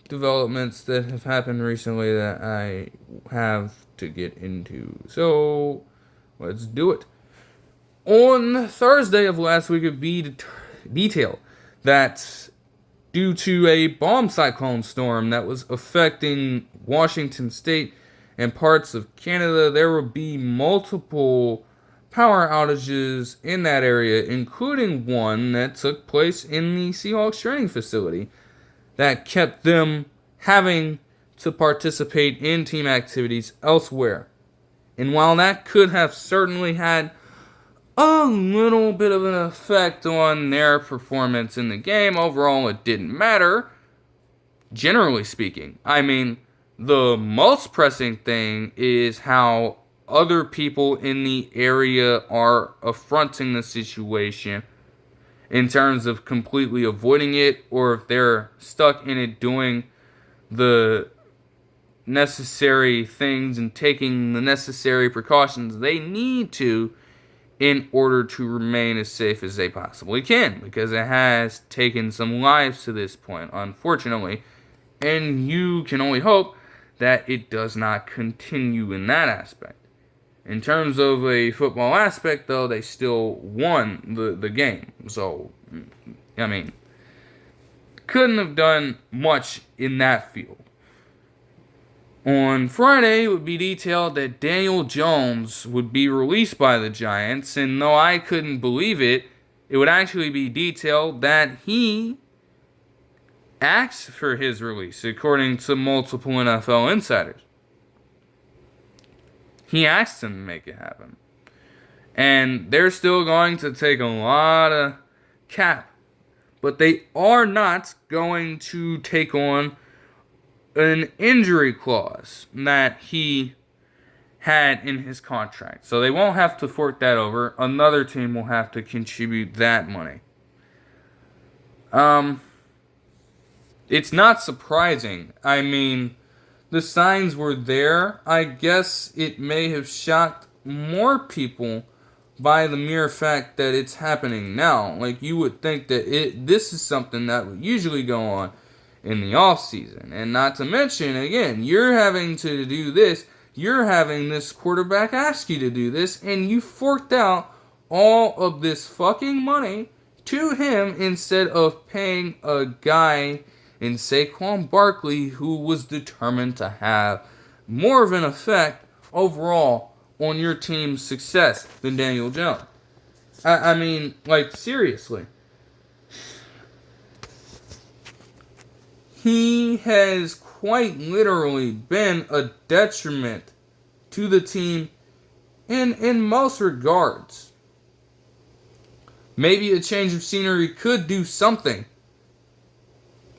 developments that have happened recently that I have to get into. So, let's do it. On Thursday of last week, it be detailed that due to a bomb cyclone storm that was affecting Washington State and parts of Canada, there will be multiple power outages in that area, including one that took place in the Seahawks training facility that kept them having to participate in team activities elsewhere. And while that could have certainly had a little bit of an effect on their performance in the game, overall it didn't matter, generally speaking. I mean, the most pressing thing is how other people in the area are affronting the situation in terms of completely avoiding it, or if they're stuck in it doing the necessary things and taking the necessary precautions they need to in order to remain as safe as they possibly can, because it has taken some lives to this point, unfortunately, and you can only hope that it does not continue in that aspect. In terms of a football aspect, though, they still won the game. So, I mean, couldn't have done much in that field. On Friday, it would be detailed that Daniel Jones would be released by the Giants, and though I couldn't believe it, it would actually be detailed that he asked for his release, according to multiple NFL insiders. He asked them to make it happen. And they're still going to take a lot of cap. But they are not going to take on an injury clause that he had in his contract. So they won't have to fork that over. Another team will have to contribute that money. It's not surprising. I mean, the signs were there. I guess it may have shocked more people by the mere fact that it's happening now. Like, you would think that this is something that would usually go on in the off season. And not to mention, again, you're having to do this. You're having this quarterback ask you to do this, and you forked out all of this fucking money to him instead of paying a guy in Saquon Barkley who was determined to have more of an effect overall on your team's success than Daniel Jones. I mean, like, seriously. He has quite literally been a detriment to the team in most regards. Maybe a change of scenery could do something,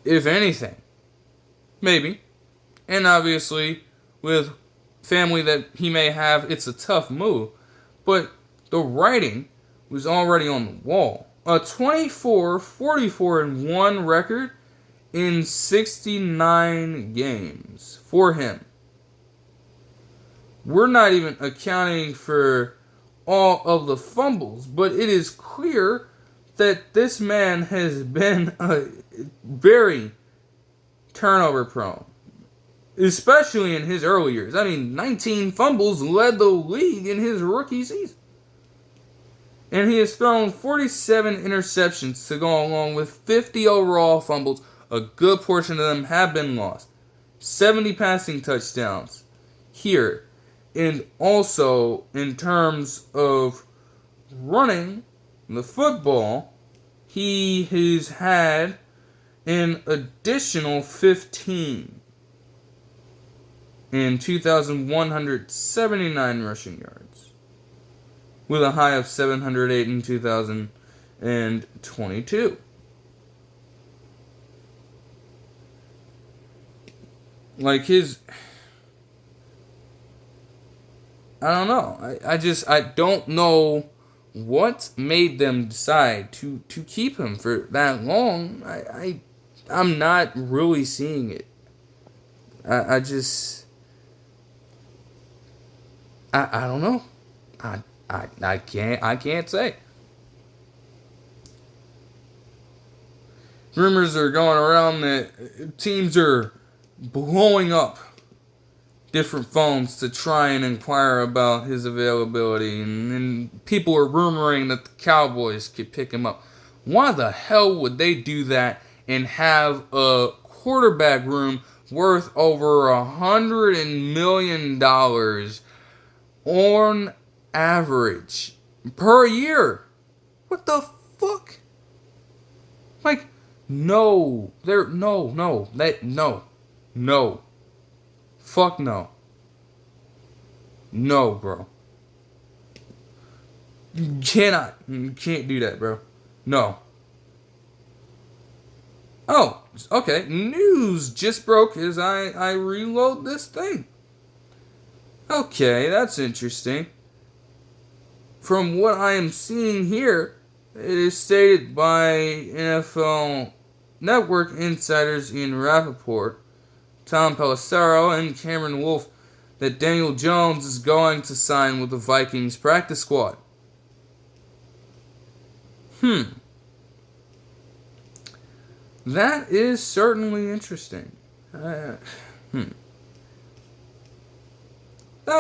if anything. Maybe. And obviously, with family that he may have, it's a tough move. But the writing was already on the wall. A 24-44-1 record in 69 games for him. We're not even accounting for all of the fumbles, but it is clear that this man has been very turnover prone, especially in his early years. I mean, 19 fumbles led the league in his rookie season. And he has thrown 47 interceptions to go along with 50 overall fumbles. A good portion of them have been lost. 70 passing touchdowns here. And also, in terms of running the football, he has had an additional 15 and 2,179 rushing yards, with a high of 708 in 2022. Like, I don't know. I don't know what made them decide to keep him for that long. I'm not really seeing it. I don't know. I can't say. Rumors are going around that teams are blowing up different phones to try and inquire about his availability, and people are rumoring that the Cowboys could pick him up. Why the hell would they do that and have a quarterback room worth over $100 million on average per year? What the fuck? Like, no. Fuck no. No, bro. You can't do that, bro. No. Oh, okay. News just broke as I reload this thing. Okay, that's interesting. From what I am seeing here, it is stated by NFL Network insiders Ian Rappaport, Tom Pelissero, and Cameron Wolfe that Daniel Jones is going to sign with the Vikings practice squad. That is certainly interesting. That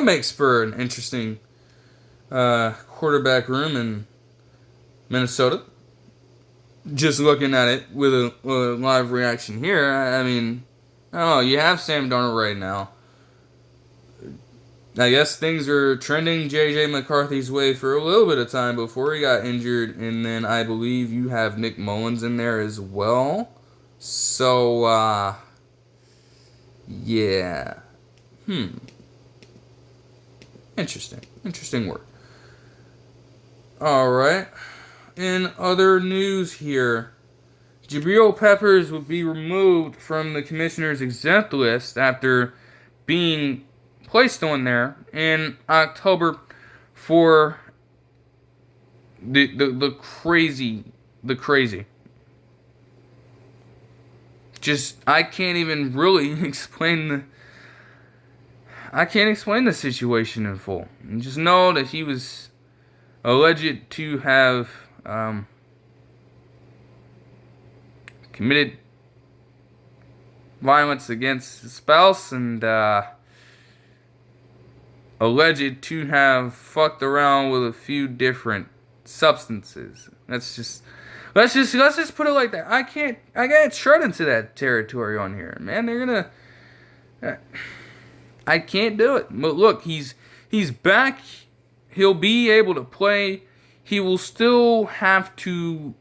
makes for an interesting quarterback room in Minnesota. Just looking at it with a live reaction here, I mean, I don't know, you have Sam Darnold right now. I guess things are trending J.J. McCarthy's way for a little bit of time before he got injured, and then I believe you have Nick Mullins in there as well. So, yeah. Interesting work. Alright. In other news here, Jabril Peppers would be removed from the commissioner's exempt list after being placed on there in October for the crazy just, I can't even really explain the situation in full. And just know that he was alleged to have committed violence against his spouse and alleged to have fucked around with a few different substances. Let's just put it like that. I can't tread into that territory on here, man. They're gonna. I can't do it. But look, he's back. He'll be able to play. He will still have to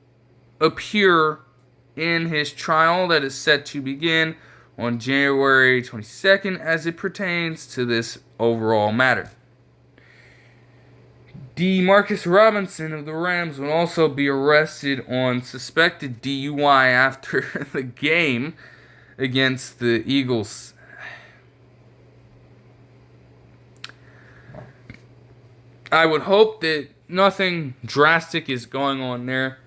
appear in his trial that is set to begin on January 22nd as it pertains to this overall matter. DeXarcus Robinson of the Rams will also be arrested on suspected DUI after the game against the Eagles. I would hope that nothing drastic is going on there.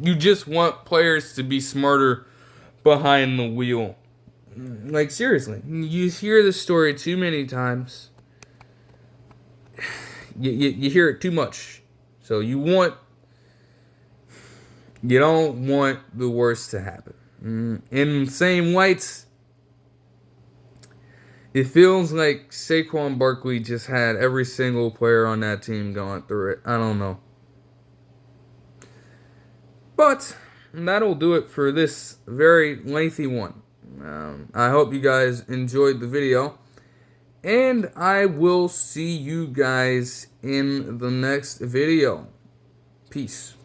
You just want players to be smarter behind the wheel. Like, seriously. You hear this story too many times. You hear it too much. So you don't want the worst to happen. In the same lights, it feels like Saquon Barkley just had every single player on that team going through it. I don't know. But that'll do it for this very lengthy one. I hope you guys enjoyed the video. And I will see you guys in the next video. Peace.